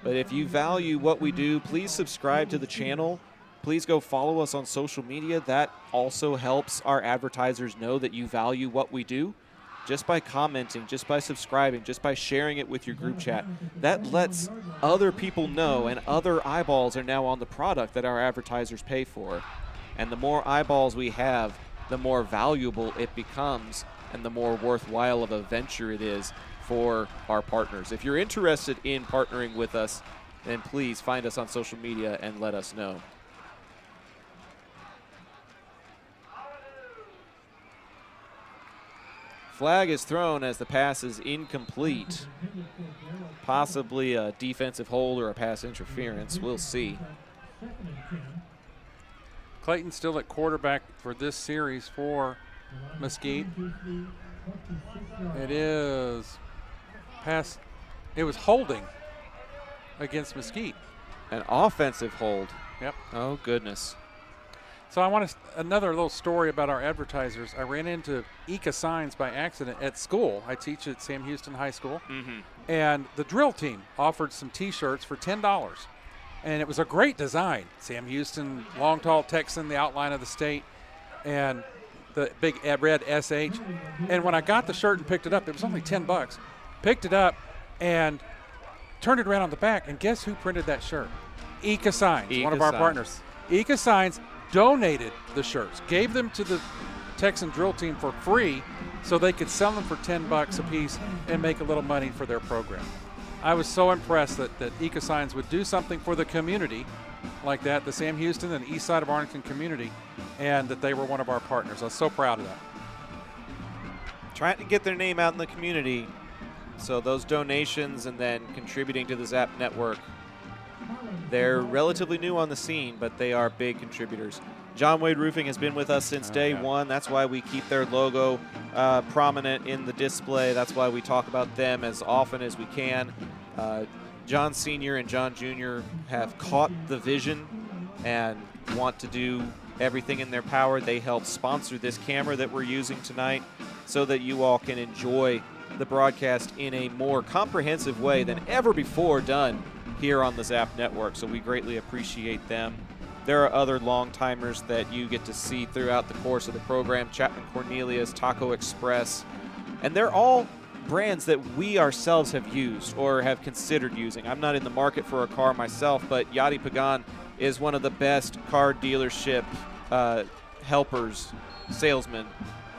But if you value what we do, please subscribe to the channel. Please go follow us on social media. That also helps our advertisers know that you value what we do. Just by commenting, just by subscribing, just by sharing it with your group chat. That lets other people know, and other eyeballs are now on the product that our advertisers pay for. And the more eyeballs we have, the more valuable it becomes and the more worthwhile of a venture it is for our partners. If you're interested in partnering with us, then please find us on social media and let us know. Flag is thrown as the pass is incomplete. Possibly a defensive hold or a pass interference. We'll see. Clayton still at quarterback for this series for Mesquite. It is pass. It was holding against Mesquite. An offensive hold. Yep. Oh, goodness. So I want another little story about our advertisers. I ran into Eka Signs by accident at school. I teach at Sam Houston High School. And the drill team offered some T-shirts for $10. And it was a great design. Sam Houston, long, tall Texan, the outline of the state, and the big red SH. And when I got the shirt and picked it up, it was only $10. Picked it up and turned it around on the back, and guess who printed that shirt? Eka Signs, one of our partners. Eka Signs donated the shirts, gave them to the Texan drill team for free so they could sell them for $10 a piece and make a little money for their program. I was so impressed that Eka Signs would do something for the community like that, the Sam Houston and east side of Arlington community, and that they were one of our partners. I was so proud of that. Trying to get their name out in the community, so those donations and then contributing to the Zap network. They're relatively new on the scene, but they are big contributors. John Wade Roofing has been with us since day one. That's why we keep their logo prominent in the display. That's why we talk about them as often as we can. John Sr. and John Jr. have caught the vision and want to do everything in their power. They help sponsor this camera that we're using tonight so that you all can enjoy the broadcast in a more comprehensive way than ever before done here on the Zap Network, so we greatly appreciate them. There are other long-timers that you get to see throughout the course of the program, Chapman Cornelius, Taco Express, and they're all brands that we ourselves have used or have considered using. I'm not in the market for a car myself, but Yadi Pagan is one of the best car dealership helpers, salesmen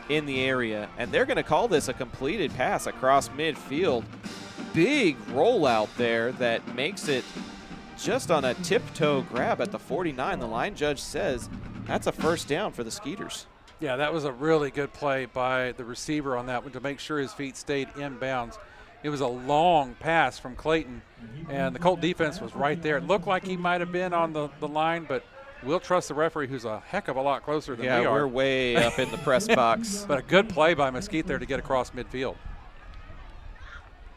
in the area, and they're going to call this a completed pass across midfield. Big rollout there that makes it just on a tiptoe grab at the 49. The line judge says that's a first down for the Skeeters. Yeah, that was a really good play by the receiver on that one to make sure his feet stayed inbounds. It was a long pass from Clayton, and the Colt defense was right there. It looked like he might have been on the line, but we'll trust the referee, who's a heck of a lot closer than we are. Yeah, we're way up in the press box. But a good play by Mosquite there to get across midfield.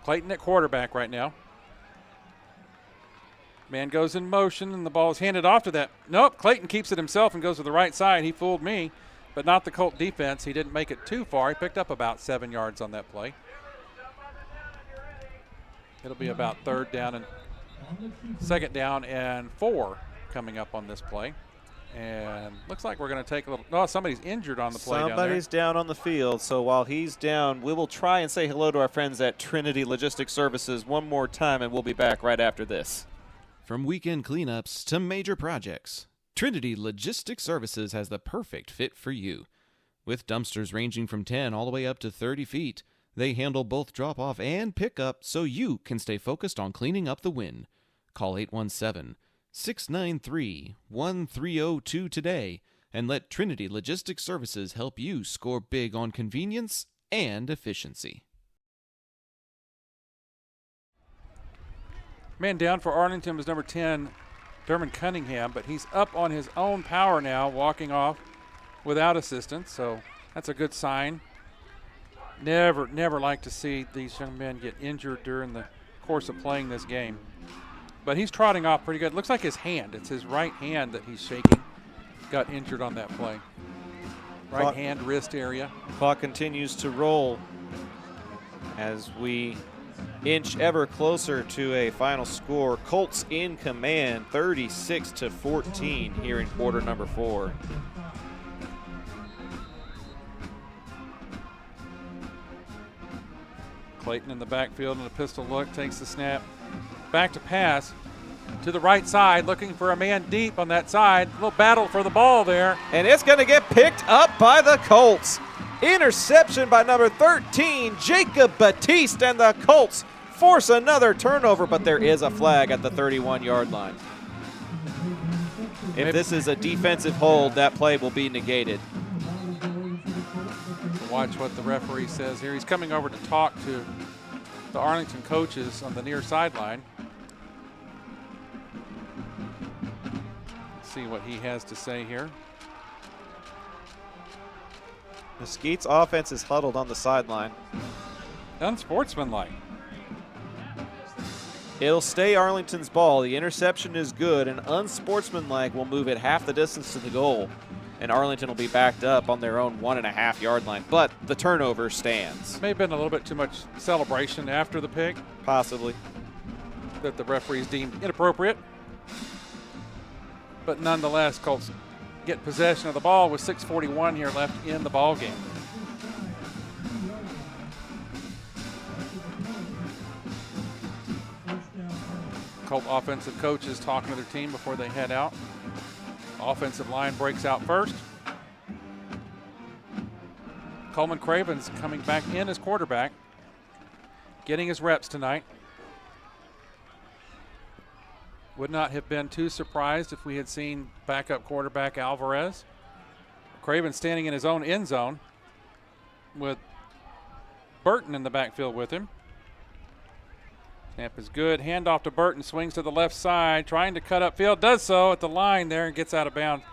Clayton at quarterback right now. Man goes in motion, and the ball is handed off to that. Nope, Clayton keeps it himself and goes to the right side. He fooled me, but not the Colt defense. He didn't make it too far. He picked up about 7 yards on that play. It'll be about second down and 4 coming up on this play. And looks like we're going to take a little – no, somebody's injured on the play down there. Somebody's down on the field, so while he's down, we will try and say hello to our friends at Trinity Logistics Services one more time, and we'll be back right after this. From weekend cleanups to major projects, Trinity Logistics Services has the perfect fit for you. With dumpsters ranging from 10 all the way up to 30 feet, they handle both drop-off and pick-up so you can stay focused on cleaning up the win. Call 817-693-1302 today and let Trinity Logistics Services help you score big on convenience and efficiency. Man down for Arlington was number 10, Dermon Cunningham, but he's up on his own power now, walking off without assistance, so that's a good sign. Never like to see these young men get injured during the course of playing this game. But he's trotting off pretty good. Looks like his hand, it's his right hand that he's shaking, got injured on that play. Right hand, wrist area. Clock continues to roll as we inch ever closer to a final score. Colts in command, 36-14 here in quarter number 4. Clayton in the backfield in a pistol look, takes the snap. Back to pass to the right side, looking for a man deep on that side. A little battle for the ball there. And it's going to get picked up by the Colts. Interception by number 13, Jacob Batiste, and the Colts force another turnover, but there is a flag at the 31-yard line. If this is a defensive hold, that play will be negated. Watch what the referee says here. He's coming over to talk to the Arlington coaches on the near sideline. Let's see what he has to say here. Mesquite's offense is huddled on the sideline. Unsportsmanlike. It'll stay Arlington's ball. The interception is good, and unsportsmanlike will move it half the distance to the goal. And Arlington will be backed up on their own 1.5-yard line. But the turnover stands. May have been a little bit too much celebration after the pick. Possibly. That the referees deemed inappropriate. But nonetheless, Colts get possession of the ball with 6:41 here left in the ball game. Colt offensive coaches talking to their team before they head out. Offensive line breaks out first. Coleman Craven's coming back in as quarterback, getting his reps tonight. Would not have been too surprised if we had seen backup quarterback Alvarez. Craven standing in his own end zone with Burton in the backfield with him. Snap is good. Handoff to Burton. Swings to the left side. Trying to cut upfield. Does so at the line there and gets out of bounds.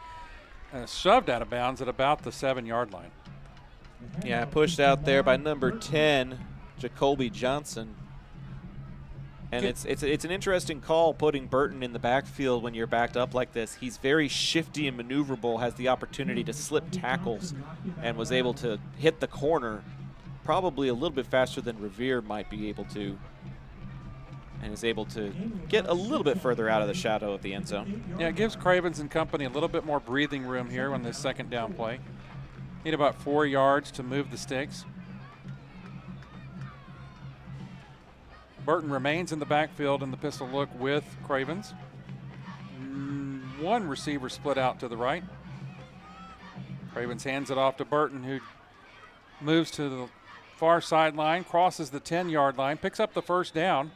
Shoved out of bounds at about the 7-yard line. Yeah, pushed out there by number 10, Jacoby Johnson. And it's an interesting call putting Burton in the backfield when you're backed up like this. He's very shifty and maneuverable, has the opportunity to slip tackles, and was able to hit the corner probably a little bit faster than Revere might be able to. And is able to get a little bit further out of the shadow of the end zone. Yeah, it gives Cravens and company a little bit more breathing room here on this second down play. Need about 4 yards to move the sticks. Burton remains in the backfield in the pistol look with Cravens. One receiver split out to the right. Cravens hands it off to Burton, who moves to the far sideline, crosses the 10-yard line, picks up the first down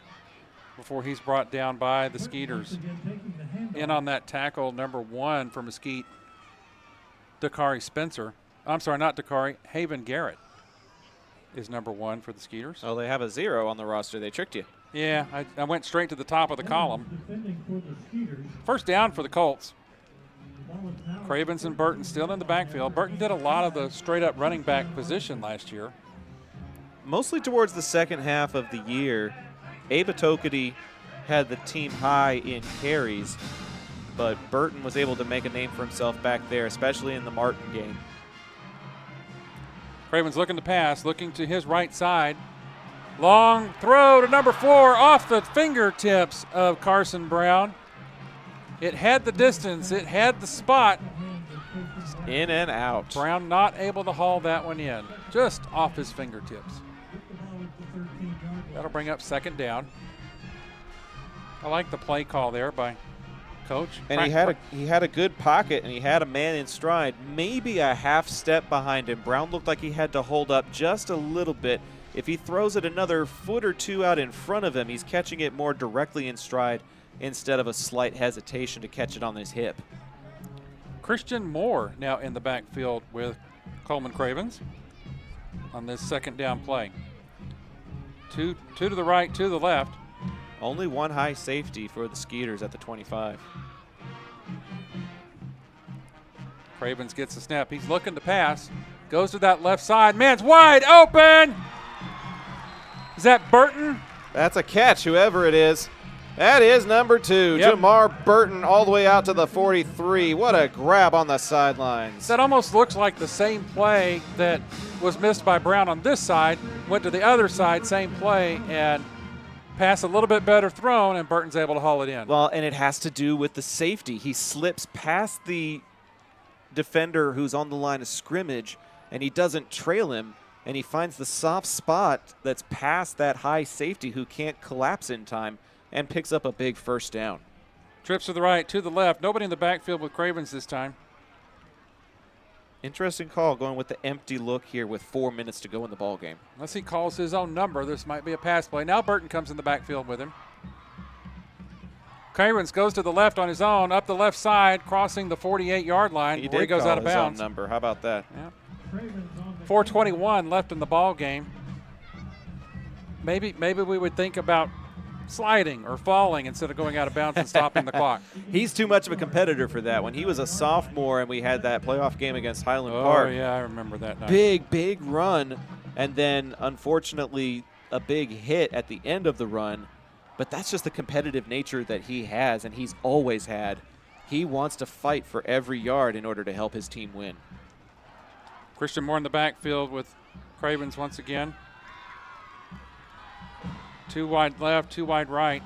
before he's brought down by the Skeeters. In on that tackle, number 1 for Mesquite, Dakari Spencer. I'm sorry, not Dakari, Haven Garrett is number 1 for the Skeeters. Oh, they have a 0 on the roster. They tricked you. Yeah, I went straight to the top of the column. First down for the Colts. Cravens and Burton still in the backfield. Burton did a lot of the straight-up running back position last year. Mostly towards the second half of the year, Abe Tokedy had the team high in carries, but Burton was able to make a name for himself back there, especially in the Martin game. Cravens looking to pass, looking to his right side. Long throw to number 4 off the fingertips of Carson Brown. It had the distance, it had the spot. In and out. Brown not able to haul that one in, just off his fingertips. That'll bring up second down. I like the play call there by Coach. And he had a good pocket, and he had a man in stride, maybe a half step behind him. Brown looked like he had to hold up just a little bit. If he throws it another foot or two out in front of him, he's catching it more directly in stride instead of a slight hesitation to catch it on his hip. Christian Moore now in the backfield with Coleman Cravens on this second down play. Two to the right, two to the left. Only one high safety for the Skeeters at the 25. Cravens gets the snap. He's looking to pass. Goes to that left side. Man's wide open. Is that Burton? That's a catch, whoever it is. That is number 2, Yep. Jamar Burton, all the way out to the 43. What a grab on the sidelines. That almost looks like the same play that was missed by Brown on this side. Went to the other side, same play, and pass a little bit better thrown, and Burton's able to haul it in. Well, and it has to do with the safety. He slips past the defender who's on the line of scrimmage, and he doesn't trail him, and he finds the soft spot that's past that high safety who can't collapse in time and picks up a big first down. Trips to the right, to the left. Nobody in the backfield with Cravens this time. Interesting call going with the empty look here with 4 minutes to go in the ball game. Unless he calls his own number, this might be a pass play. Now Burton comes in the backfield with him. Cravens goes to the left on his own, up the left side, crossing the 48-yard line before he goes out of bounds. Number. How about that? Yeah. 4:21 left in the ball game. Maybe we would think about sliding or falling instead of going out of bounds and stopping the clock. He's too much of a competitor for that. When he was a sophomore and we had that playoff game against Highland Park. Oh, yeah, I remember that night. Big run, and then unfortunately a big hit at the end of the run. But that's just the competitive nature that he has and he's always had. He wants to fight for every yard in order to help his team win. Christian Moore in the backfield with Cravens once again. 2 wide left, 2 wide right.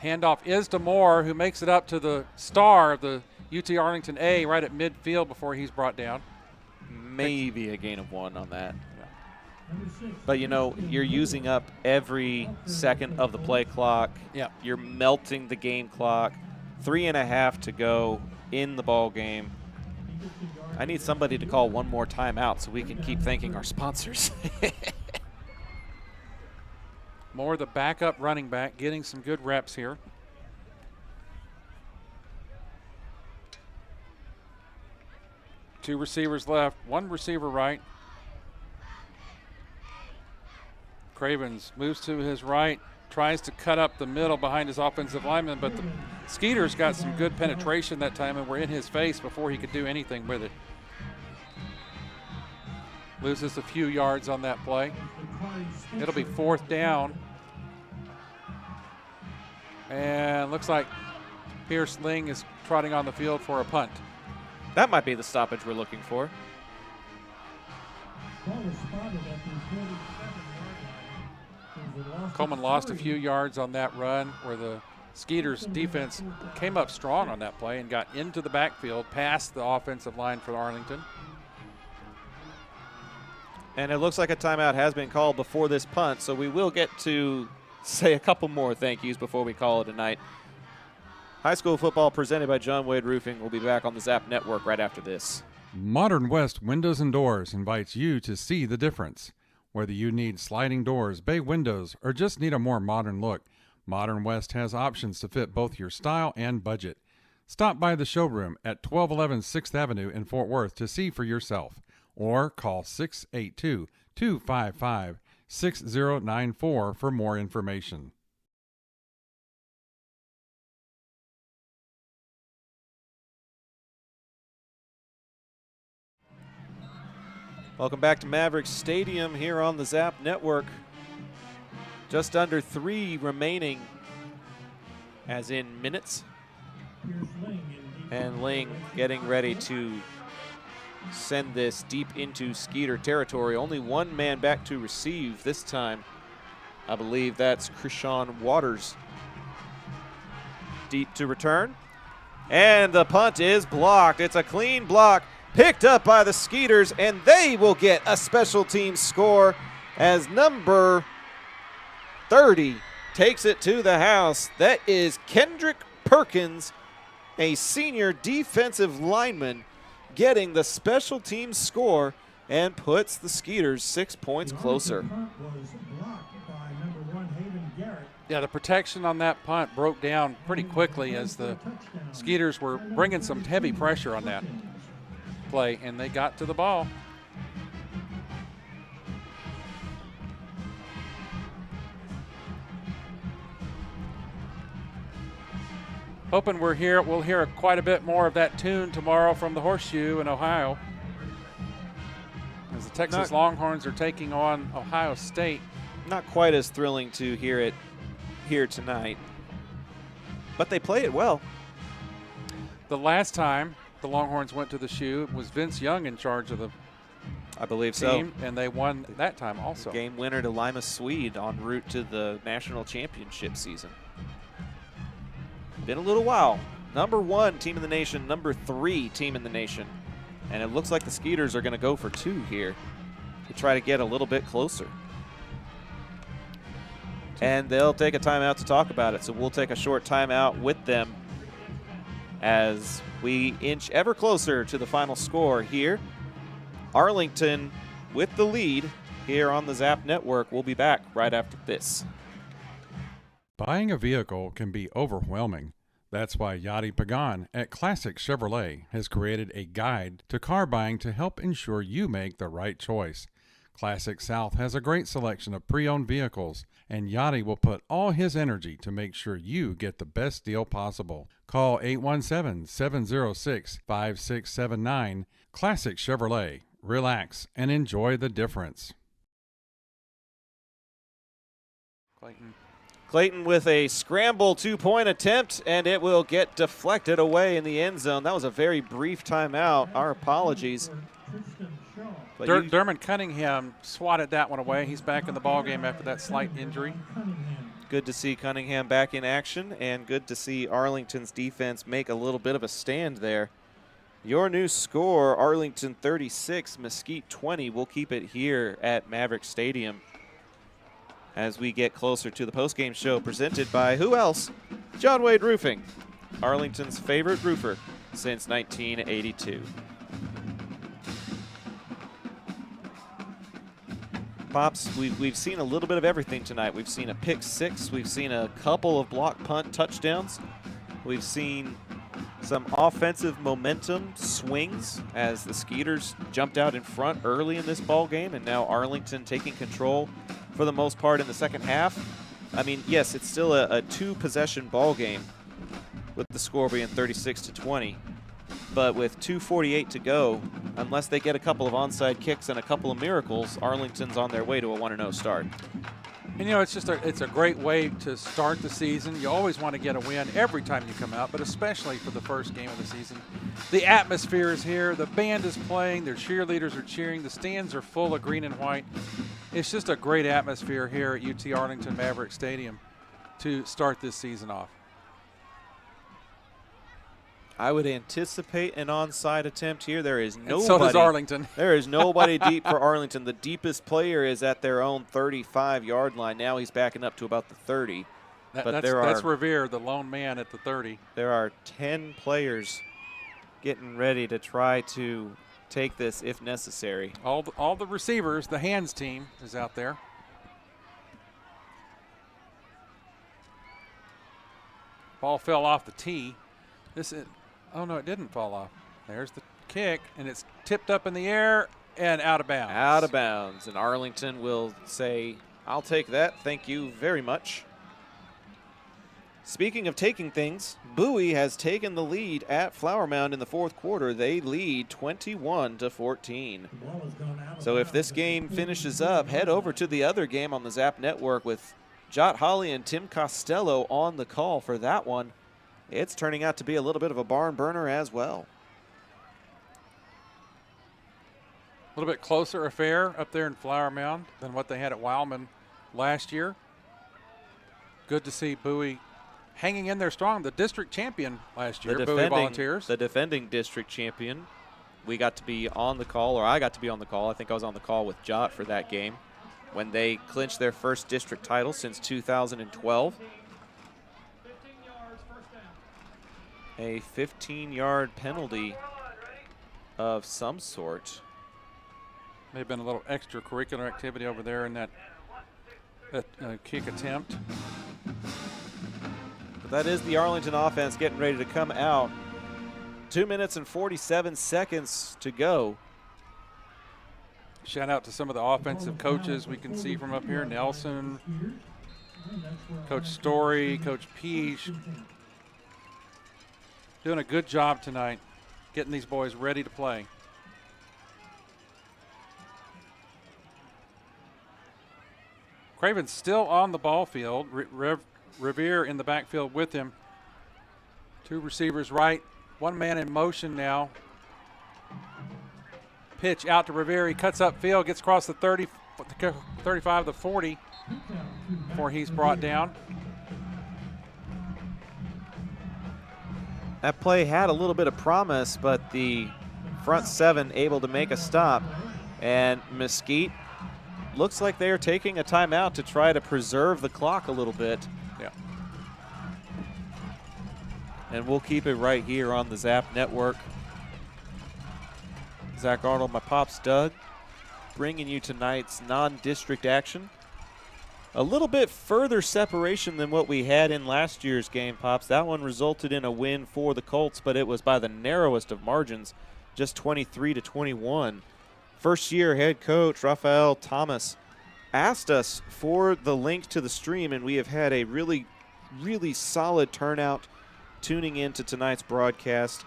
Handoff is to Moore, who makes it up to the star of the UT Arlington A right at midfield before he's brought down. Maybe a gain of 1 on that. But, you know, you're using up every second of the play clock. Yep. You're melting the game clock. 3.5 to go in the ball game. I need somebody to call one more timeout so we can keep thanking our sponsors. Moore, the backup running back, getting some good reps here. Two receivers left, one receiver right. Cravens moves to his right, tries to cut up the middle behind his offensive lineman, but the Skeeters got some good penetration that time and were in his face before he could do anything with it. Loses a few yards on that play. It'll be 4th down. And looks like Pierce Ling is trotting on the field for a punt. That might be the stoppage we're looking for. Coleman lost a few yards on that run where the Skeeters defense came up strong on that play and got into the backfield past the offensive line for Arlington. And it looks like a timeout has been called before this punt, so we will get to say a couple more thank yous before we call it a night. High school football presented by John Wade Roofing. We'll be back on the Zap Network right after this. Modern West Windows and Doors invites you to see the difference. Whether you need sliding doors, bay windows, or just need a more modern look, Modern West has options to fit both your style and budget. Stop by the showroom at 1211 6th Avenue in Fort Worth to see for yourself, or call 682-255-6094 for more information. Welcome back to Maverick Stadium here on the Zap Network. Just under 3 remaining, as in minutes. And Ling getting ready to send this deep into Skeeter territory. Only one man back to receive this time. I believe that's Krishan Waters. Deep to return. And the punt is blocked. It's a clean block. Picked up by the Skeeters, and they will get a special team score as number 30 takes it to the house. That is Kendrick Perkins, a senior defensive lineman, getting the special team score and puts the Skeeters 6 points closer. Yeah, the protection on that punt broke down pretty quickly as the Skeeters were bringing some heavy pressure on that play, and they got to the ball. Hoping we'll hear quite a bit more of that tune tomorrow from the Horseshoe in Ohio, as the Texas Longhorns are taking on Ohio State. Not quite as thrilling to hear it here tonight, but they play it well. The last time the Longhorns went to the Shoe was Vince Young in charge of the I believe team, so. And they won that time also. Game winner to Lima Swede en route to the national championship season. Been a little while. Number 1 team in the nation, number 3 team in the nation. And it looks like the Skeeters are going to go for 2 here to try to get a little bit closer. And they'll take a timeout to talk about it. So we'll take a short timeout with them as we inch ever closer to the final score here. Arlington with the lead here on the Zap Network. We'll be back right after this. Buying a vehicle can be overwhelming. That's why Yadi Pagan at Classic Chevrolet has created a guide to car buying to help ensure you make the right choice. Classic South has a great selection of pre-owned vehicles, and Yadi will put all his energy to make sure you get the best deal possible. Call 817-706-5679. Classic Chevrolet. Relax and enjoy the difference. Clayton with a scramble 2-point attempt, and it will get deflected away in the end zone. That was a very brief timeout. Our apologies. Dermot Cunningham swatted that one away. He's back in the ballgame after that slight injury. Good to see Cunningham back in action, and good to see Arlington's defense make a little bit of a stand there. Your new score, Arlington 36, Mesquite 20. We'll keep it here at Maverick Stadium as we get closer to the postgame show presented by who else? John Wade Roofing, Arlington's favorite roofer since 1982. Pops, we've seen a little bit of everything tonight. We've seen a pick 6. We've seen a couple of block punt touchdowns. We've seen some offensive momentum swings as the Skeeters jumped out in front early in this ball game, and now Arlington taking control for the most part in the second half. I mean, yes, it's still a 2-possession ball game with the score being 36-20. But with 2:48 to go, unless they get a couple of onside kicks and a couple of miracles, Arlington's on their way to a 1-0 start. And, you know, it's a great way to start the season. You always want to get a win every time you come out, but especially for the first game of the season. The atmosphere is here. The band is playing. Their cheerleaders are cheering. The stands are full of green and white. It's just a great atmosphere here at UT Arlington Maverick Stadium to start this season off. I would anticipate an onside attempt here. There is nobody. And so does Arlington. There is nobody deep for Arlington. The deepest player is at their own 35-yard line. Now he's backing up to about the 30. That's Revere, the lone man at the 30. There are 10 players getting ready to try to take this if necessary. All the receivers, the hands team is out there. Ball fell off the tee. Oh, no, it didn't fall off. There's the kick, and it's tipped up in the air and out of bounds. Out of bounds, and Arlington will say, I'll take that. Thank you very much. Speaking of taking things, Bowie has taken the lead at Flower Mound in the fourth quarter. They lead 21-14. So if this game finishes up, head over to the other game on the Zap Network with Jot Holly and Tim Costello on the call for that one. It's turning out to be a little bit of a barn burner as well. A little bit closer affair up there in Flower Mound than what they had at Wildman last year. Good to see Bowie hanging in there strong. The district champion last year, Bowie Volunteers. The defending district champion. We got to be on the call, or I got to be on the call. I think I was on the call with Jot for that game when they clinched their first district title since 2012. A 15-yard penalty of some sort. May have been a little extracurricular activity over there in that kick attempt. But that is the Arlington offense getting ready to come out. 2 minutes and 47 seconds to go. Shout out to some of the offensive coaches we can see from up here. Nelson, Coach Story, Coach Peach. Doing a good job tonight getting these boys ready to play. Craven's still on the ball field. Revere in the backfield with him. 2 receivers right, 1 man in motion now. Pitch out to Revere. He cuts up field, gets across the 30, 35 to 40 before he's brought down. That play had a little bit of promise, but the front 7 able to make a stop. And Mesquite looks like they are taking a timeout to try to preserve the clock a little bit. Yeah. And we'll keep it right here on the Zap Network. Zach Arnold, my pops Doug, bringing you tonight's non-district action. A little bit further separation than what we had in last year's game, Pops. That one resulted in a win for the Colts, but it was by the narrowest of margins, just 23 to 21. First year head coach Rafael Thomas asked us for the link to the stream, and we have had a really, really solid turnout tuning into tonight's broadcast.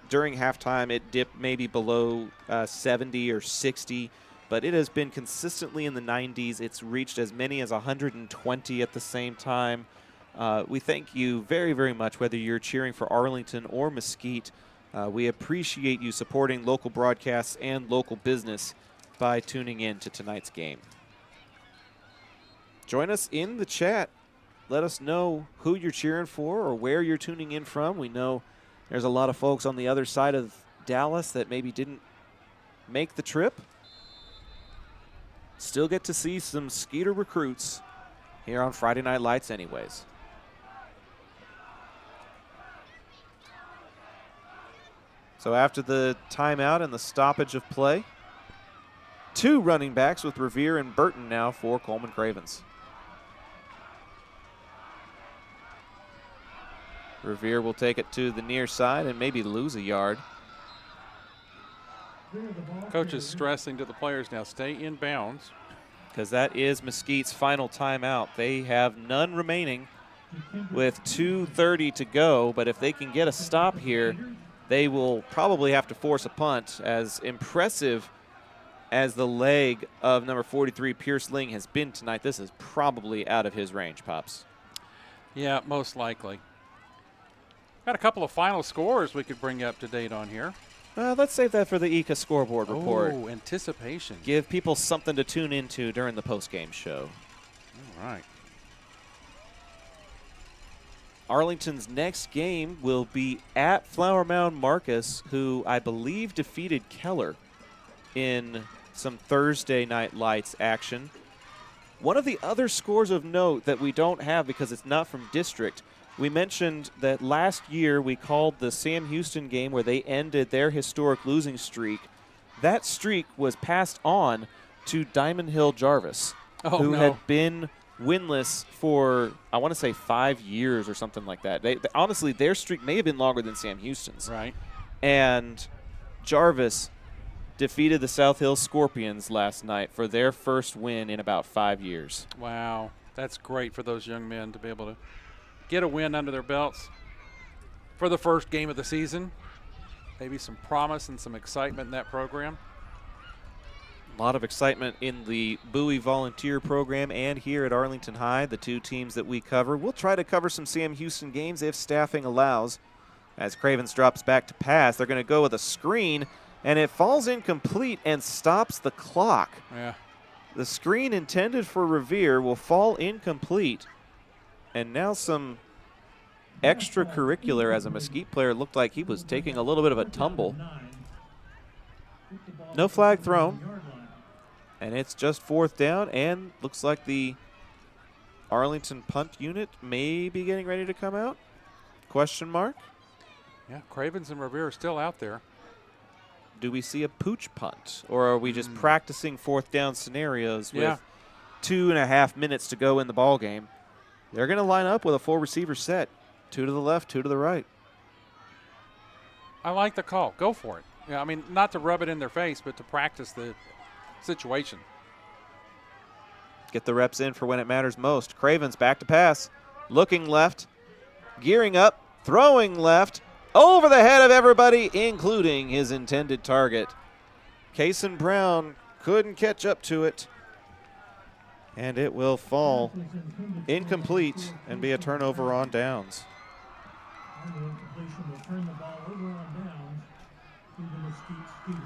During halftime, it dipped maybe below 70 or 60. But it has been consistently in the 90s. It's reached as many as 120 at the same time. We thank you very, very much, whether you're cheering for Arlington or Mesquite. We appreciate you supporting local broadcasts and local business by tuning in to tonight's game. Join us in the chat. Let us know who you're cheering for or where you're tuning in from. We know there's a lot of folks on the other side of Dallas that maybe didn't make the trip. Still get to see some Skeeter recruits here on Friday Night Lights anyways. So after the timeout and the stoppage of play, 2 running backs with Revere and Burton now for Coleman Cravens. Revere will take it to the near side and maybe lose a yard. Coach is stressing to the players now, stay in bounds. Because that is Mesquite's final timeout. They have none remaining with 2:30 to go, but if they can get a stop here, they will probably have to force a punt. As impressive as the leg of number 43, Pierce Ling, has been tonight, this is probably out of his range, Pops. Yeah, most likely. Got a couple of final scores we could bring up to date on here. Let's save that for the ECA scoreboard report. Oh, anticipation. Give people something to tune into during the postgame show. All right. Arlington's next game will be at Flower Mound Marcus, who I believe defeated Keller in some Thursday Night Lights action. One of the other scores of note that we don't have because it's not from district, we mentioned that last year we called the Sam Houston game where they ended their historic losing streak. That streak was passed on to Diamond Hill Jarvis, who had been winless for, I want to say, 5 years or something like that. Honestly, their streak may have been longer than Sam Houston's. Right. And Jarvis defeated the South Hill Scorpions last night for their first win in about 5 years. Wow. That's great for those young men to be able to get a win under their belts for the first game of the season. Maybe some promise and some excitement in that program. A lot of excitement in the Bowie Volunteer program and here at Arlington High, the 2 teams that we cover. We'll try to cover some Sam Houston games if staffing allows. As Cravens drops back to pass, they're going to go with a screen, and it falls incomplete and stops the clock. Yeah. The screen intended for Revere will fall incomplete. And now some extracurricular, as a Mesquite player looked like he was taking a little bit of a tumble. No flag thrown. And it's just 4th down, and looks like the Arlington punt unit may be getting ready to come out. Question mark? Yeah, Cravens and Revere are still out there. Do we see a pooch punt, or are we just practicing 4th down scenarios with 2.5 minutes to go in the ball game. They're going to line up with a full receiver set. 2 to the left, 2 to the right. I like the call. Go for it. Yeah, I mean, not to rub it in their face, but to practice the situation. Get the reps in for when it matters most. Cravens back to pass. Looking left. Gearing up. Throwing left. Over the head of everybody, including his intended target. Cason Brown couldn't catch up to it. And it will fall incomplete and be a turnover on downs. And the incompletion will turn the ball over on downs to the Mesquite Skeeters.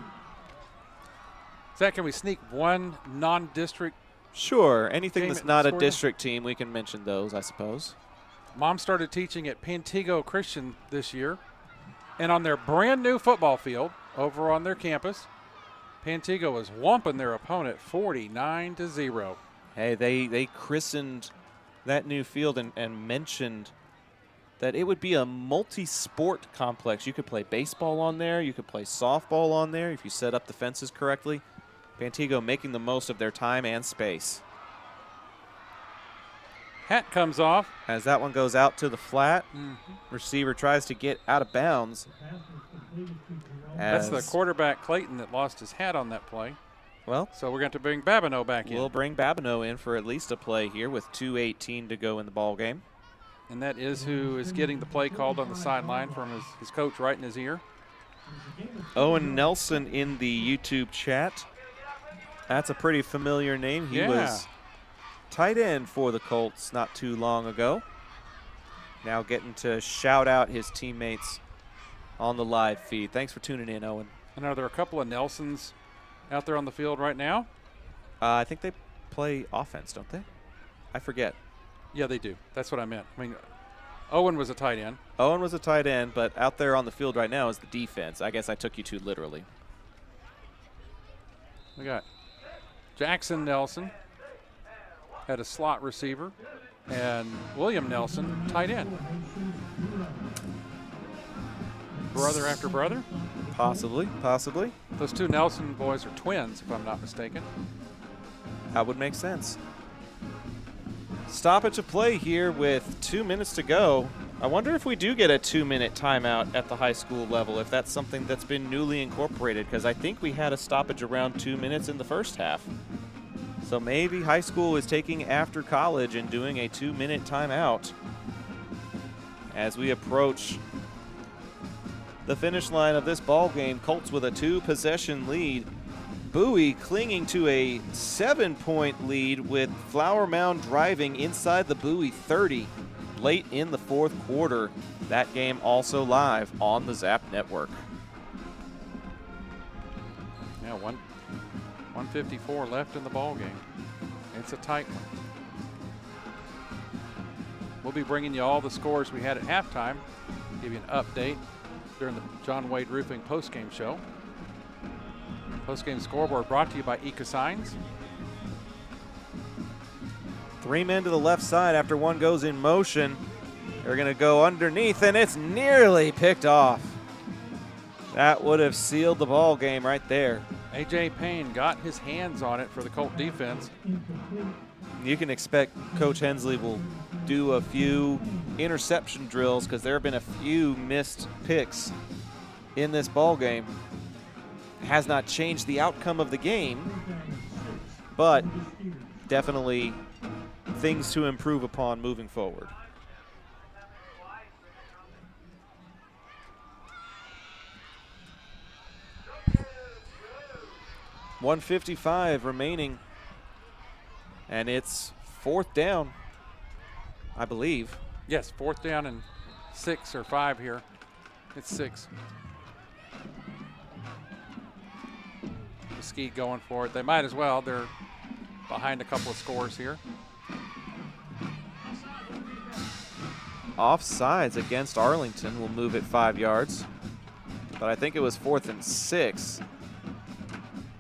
Zach, can we sneak one non-district? Sure. Anything Game that's not a scored? district team, we can mention those, I suppose. Mom started teaching at Pantego Christian this year. And on their brand new football field over on their campus, Pantego was whumping their opponent 49-0. Hey, they christened that new field and mentioned that it would be a multi-sport complex. You could play baseball on there. You could play softball on there if you set up the fences correctly. Pantego making the most of their time and space. Hat comes off. As that one goes out to the flat, receiver tries to get out of bounds. That's the quarterback, Clayton, that lost his hat on that play. Well, so we're going to bring Babineau back in. We'll bring Babineau in for at least a play here with 2:18 to go in the ball game. And that is who is getting the play called on the sideline from his coach right in his ear. Owen Nelson in the YouTube chat. That's a pretty familiar name. He was tight end for the Colts not too long ago. Now getting to shout out his teammates on the live feed. Thanks for tuning in, Owen. And are there a couple of Nelsons out there on the field right now? I think they play offense, don't they? I forget. Yeah, they do. That's what I meant. I mean, Owen was a tight end. Owen was a tight end, but out there on the field right now is the defense. I guess I took you too literally. We got Jackson Nelson had a slot receiver, and William Nelson, tight end. Brother after brother? Possibly. Those two Nelson boys are twins, if I'm not mistaken. That would make sense. Stoppage of play here with 2 minutes to go. I wonder if we do get a 2-minute timeout at the high school level, if that's something that's been newly incorporated, because I think we had a stoppage around 2 minutes in the first half. So maybe high school is taking after college and doing a 2-minute timeout as we approach the finish line of this ball game. Colts with a 2-possession lead. Bowie clinging to a 7-point lead with Flower Mound driving inside the Bowie 30 late in the fourth quarter. That game also live on the Zap Network. Yeah, 154 left in the ball game. It's a tight one. We'll be bringing you all the scores we had at halftime. Give you an update during the John Wade Roofing postgame show. Postgame scoreboard brought to you by Eka Signs. 3 men to the left side after one goes in motion. They're going to go underneath, and it's nearly picked off. That would have sealed the ball game right there. A.J. Payne got his hands on it for the Colt defense. You can expect Coach Hensley will do a few interception drills because there have been a few missed picks in this ball game. Has not changed the outcome of the game, but definitely things to improve upon moving forward. .155 remaining, and it's 4th down, I believe. Yes, 4th down and 6 or 5 here. It's 6. Mosquite going for it. They might as well. They're behind a couple of scores here. Offsides against Arlington will move it 5 yards, but I think it was 4th and 6.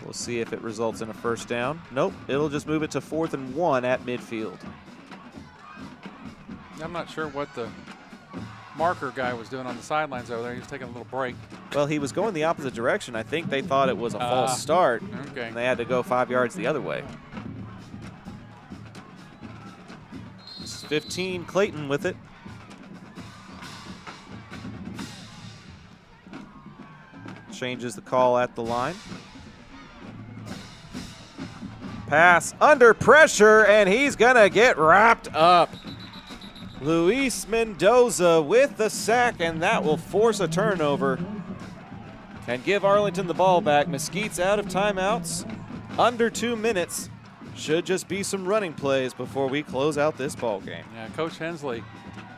We'll see if it results in a first down. Nope, it'll just move it to 4th and 1 at midfield. I'm not sure what the marker guy was doing on the sidelines over there. He was taking a little break. Well, he was going the opposite direction. I think they thought it was a false start. Okay. And they had to go 5 yards the other way. First 15, Clayton with it. Changes the call at the line. Pass under pressure, and he's going to get wrapped up. Luis Mendoza with the sack, and that will force a turnover and give Arlington the ball back. Mesquite's out of timeouts. Under 2 minutes. Should just be some running plays before we close out this ball game. Yeah, Coach Hensley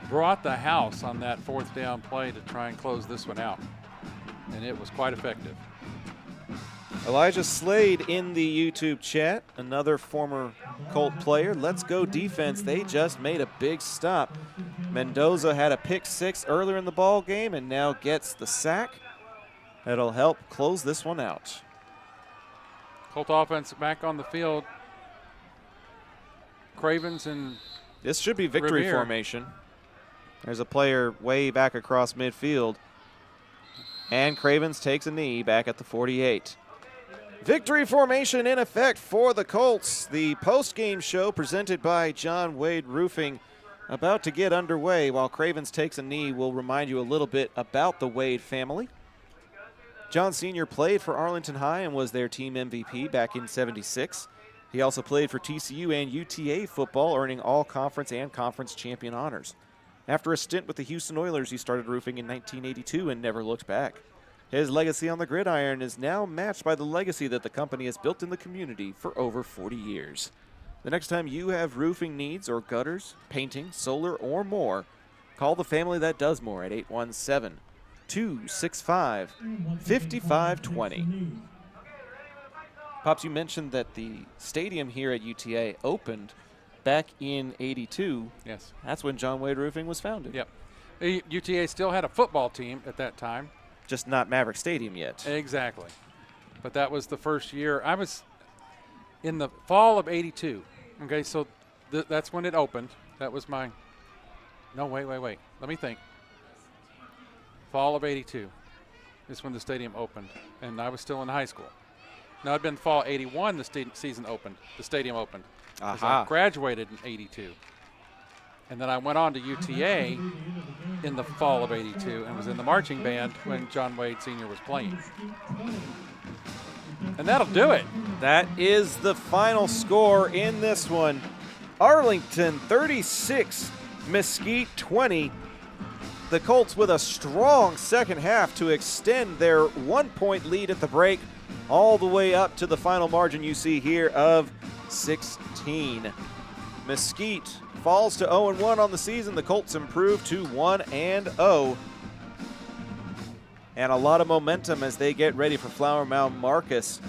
brought the house on that 4th down play to try and close this one out, and it was quite effective. Elijah Slade in the YouTube chat, another former Colt player. Let's go defense. They just made a big stop. Mendoza had a pick 6 earlier in the ball game and now gets the sack. That'll help close this one out. Colt offense back on the field. Cravens and this should be victory Revere. formation. There's a player way back across midfield. And Cravens takes a knee back at the 48. Victory formation in effect for the Colts. The post-game show presented by John Wade Roofing about to get underway. While Cravens takes a knee, we'll remind you a little bit about the Wade family. John Sr. played for Arlington High and was their team MVP back in '76. He also played for TCU and UTA football, earning all conference and conference champion honors. After a stint with the Houston Oilers, he started roofing in 1982 and never looked back. His legacy on the gridiron is now matched by the legacy that the company has built in the community for over 40 years. The next time you have roofing needs or gutters, painting, solar, or more, call the family that does more at 817-265-5520. Pops, you mentioned that the stadium here at UTA opened back in '82. Yes. That's when John Wade Roofing was founded. Yep. UTA still had a football team at that time. Just not Maverick Stadium yet. Exactly. But that was the first year. I was in the fall of '82. Okay, so that's when it opened. That was my – no, wait. Let me think. Fall of '82 is when the stadium opened, and I was still in high school. No, it'd been fall '81 the season opened. The stadium opened. I graduated in '82. And then I went on to UTA in the fall of '82 and was in the marching band when John Wade Sr. was playing. And that'll do it. That is the final score in this one. Arlington 36, Mesquite 20. The Colts with a strong second half to extend their 1-point lead at the break all the way up to the final margin you see here of 16. Mesquite falls to 0-1 on the season. The Colts improve to 1-0. And a lot of momentum as they get ready for Flower Mound Marcus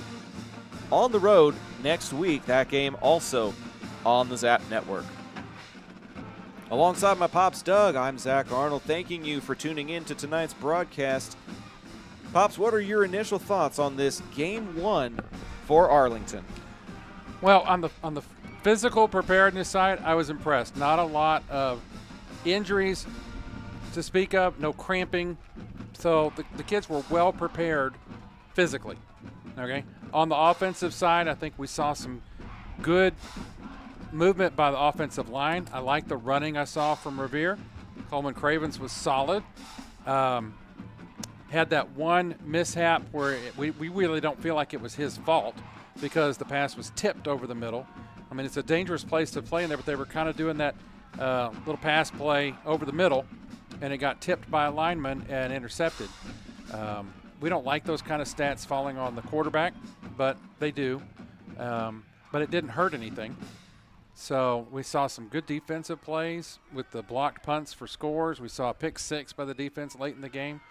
on the road next week. That game also on the Zap Network. Alongside my Pops Doug, I'm Zach Arnold, thanking you for tuning in to tonight's broadcast. Pops, what are your initial thoughts on this Game 1 for Arlington? Well, on the physical preparedness side, I was impressed. Not a lot of injuries to speak of, no cramping. So the kids were well prepared physically. Okay. On the offensive side, I think we saw some good movement by the offensive line. I like the running I saw from Revere. Coleman Cravens was solid. Had that one mishap where we really don't feel like it was his fault because the pass was tipped over the middle. I mean, it's a dangerous place to play in there, but they were kind of doing that little pass play over the middle, and it got tipped by a lineman and intercepted. We don't like those kind of stats falling on the quarterback, but they do. But it didn't hurt anything. So we saw some good defensive plays with the blocked punts for scores. We saw a pick 6 by the defense late in the game.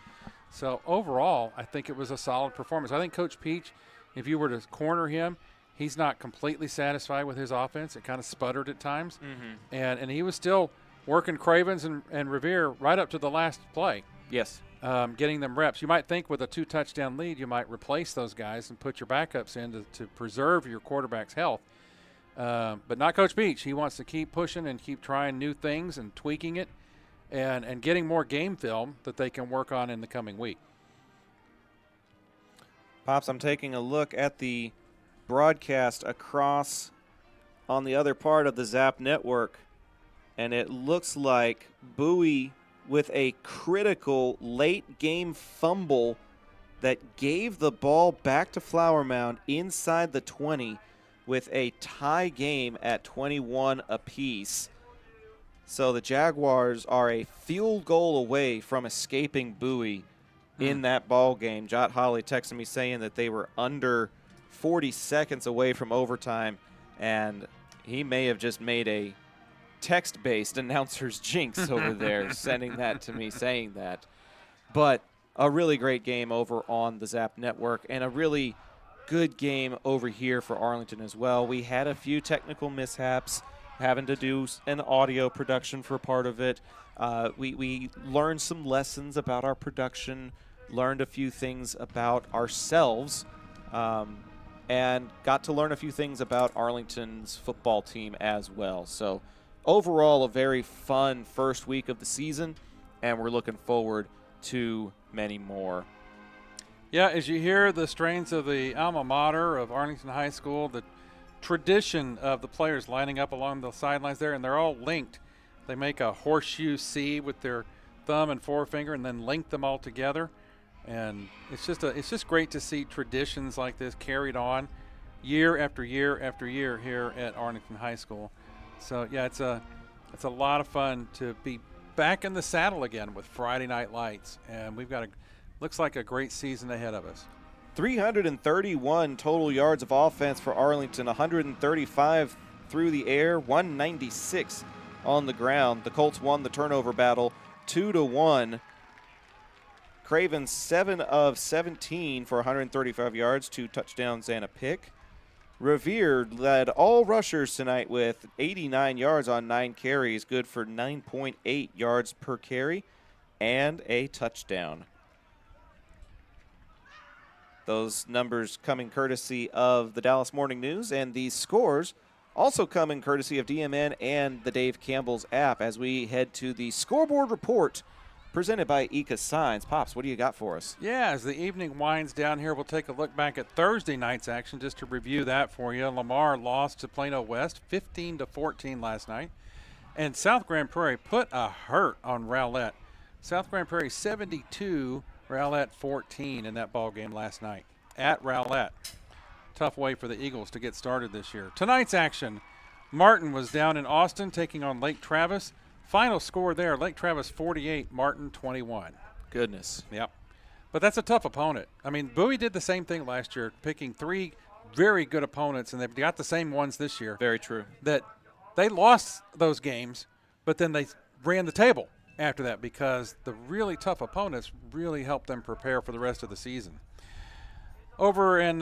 So overall, I think it was a solid performance. I think Coach Peach, if you were to corner him, he's not completely satisfied with his offense. It kind of sputtered at times. Mm-hmm. And he was still working Cravens and Revere right up to the last play. Yes. Getting them reps. You might think with a 2-touchdown lead, you might replace those guys and put your backups in to preserve your quarterback's health. But not Coach Peach. He wants to keep pushing and keep trying new things and tweaking it and getting more game film that they can work on in the coming week. Pops, I'm taking a look at the broadcast across on the other part of the Zap network, and it looks like Bowie with a critical late-game fumble that gave the ball back to Flower Mound inside the 20 with a tie game at 21 apiece. So the Jaguars are a field goal away from escaping Bowie in that ball game. Jot Holly texted me saying that they were under 40 seconds away from overtime, and he may have just made a text-based announcer's jinx over there, sending that to me saying that. But a really great game over on the Zap Network, and a really good game over here for Arlington as well. We had a few technical mishaps, having to do an audio production for part of it. We learned some lessons about our production, learned a few things about ourselves, and got to learn a few things about Arlington's football team as well. So overall, a very fun first week of the season, and we're looking forward to many more. Yeah, as you hear the strains of the alma mater of Arlington High School, the tradition of the players lining up along the sidelines there, and they're all linked. They make a horseshoe C with their thumb and forefinger and then link them all together. And it's just great to see traditions like this carried on year after year after year here at Arlington High School. So yeah, it's a lot of fun to be back in the saddle again with Friday Night Lights, and we've got looks like a great season ahead of us. 331 total yards of offense for Arlington, 135 through the air, 196 on the ground. The Colts won the turnover battle 2-1. Craven 7 of 17 for 135 yards, 2 touchdowns and a pick. Revere led all rushers tonight with 89 yards on 9 carries, good for 9.8 yards per carry and a touchdown. Those numbers coming courtesy of the Dallas Morning News, and these scores also coming courtesy of DMN and the Dave Campbell's app as we head to the scoreboard report presented by Eka Signs. Pops, what do you got for us? Yeah, as the evening winds down here, we'll take a look back at Thursday night's action just to review that for you. Lamar lost to Plano West 15-14 last night, and South Grand Prairie put a hurt on Rowlett. South Grand Prairie 72, Rowlett 14 in that ball game last night at Rowlett. Tough way for the Eagles to get started this year. Tonight's action, Martin was down in Austin taking on Lake Travis. Final score there, Lake Travis 48, Martin 21. Goodness. Yep. But that's a tough opponent. I mean, Bowie did the same thing last year, picking 3 very good opponents, and they've got the same ones this year. Very true. That they lost those games, but then they ran the table after that because the really tough opponents really helped them prepare for the rest of the season. Over in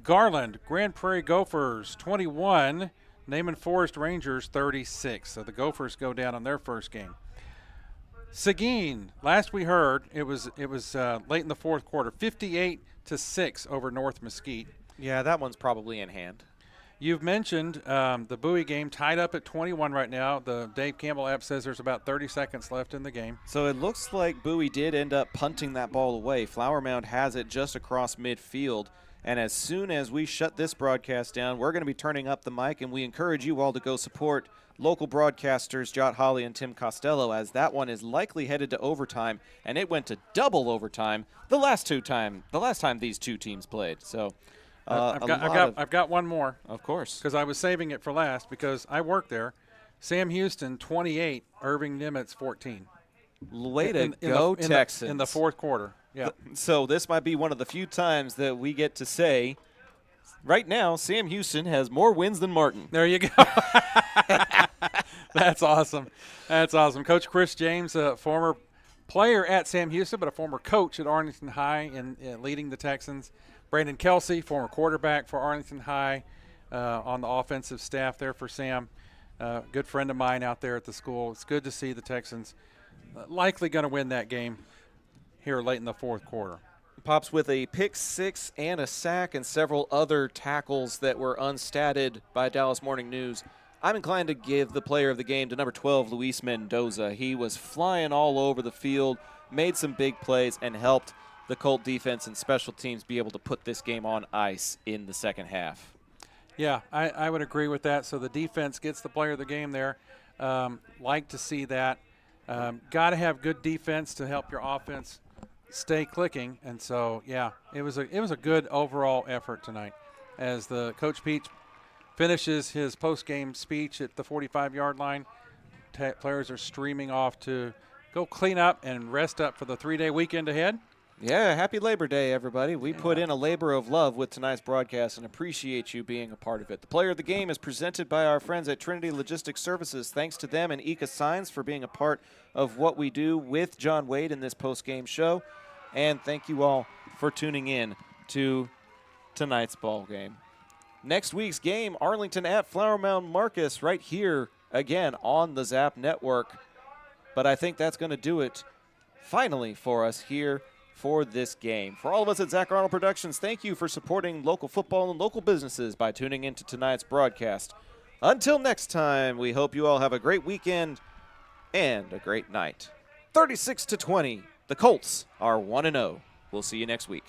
Garland, Grand Prairie Gophers 21, Naaman Forest Rangers 36. So the Gophers go down on their first game. Seguin, last we heard, it was late in the fourth quarter, 58-6 over North Mesquite. Yeah, that one's probably in hand. You've mentioned the Bowie game tied up at 21 right now. The Dave Campbell app says there's about 30 seconds left in the game. So it looks like Bowie did end up punting that ball away. Flower Mound has it just across midfield. And as soon as we shut this broadcast down, we're going to be turning up the mic, and we encourage you all to go support local broadcasters Jot Holly and Tim Costello, as that one is likely headed to overtime, and it went to double overtime the last time these two teams played. So I've got one more. Of course. Because I was saving it for last because I work there. Sam Houston 28, Irving Nimitz 14. Way to go, Texans. In the fourth quarter. Yeah. So this might be one of the few times that we get to say, right now, Sam Houston has more wins than Martin. There you go. That's awesome. That's awesome. Coach Chris James, a former player at Sam Houston, but a former coach at Arlington High in leading the Texans. Brandon Kelsey, former quarterback for Arlington High, on the offensive staff there for Sam. Good friend of mine out there at the school. It's good to see the Texans likely going to win that game here late in the fourth quarter. Pops with a pick 6 and a sack and several other tackles that were unstatted by Dallas Morning News. I'm inclined to give the player of the game to number 12, Luis Mendoza. He was flying all over the field, made some big plays, and helped the Colt defense and special teams be able to put this game on ice in the second half. Yeah, I would agree with that. So the defense gets the player of the game there. Like to see that. Got to have good defense to help your offense stay clicking. And so, yeah, it was a good overall effort tonight. As the Coach Peach finishes his post-game speech at the 45-yard line, players are streaming off to go clean up and rest up for the 3-day weekend ahead. Yeah, happy Labor Day, everybody. We put in a labor of love with tonight's broadcast and appreciate you being a part of it. The player of the game is presented by our friends at Trinity Logistics Services. Thanks to them and Eka Signs for being a part of what we do with John Wade in this post-game show. And thank you all for tuning in to tonight's ball game. Next week's game, Arlington at Flower Mound Marcus, right here again on the Zap Network. But I think that's going to do it finally for us here for this game. For all of us at Zach Arnold Productions, thank you for supporting local football and local businesses by tuning into tonight's broadcast. Until next time, we hope you all have a great weekend and a great night. 36-20, the Colts are 1-0. We'll see you next week.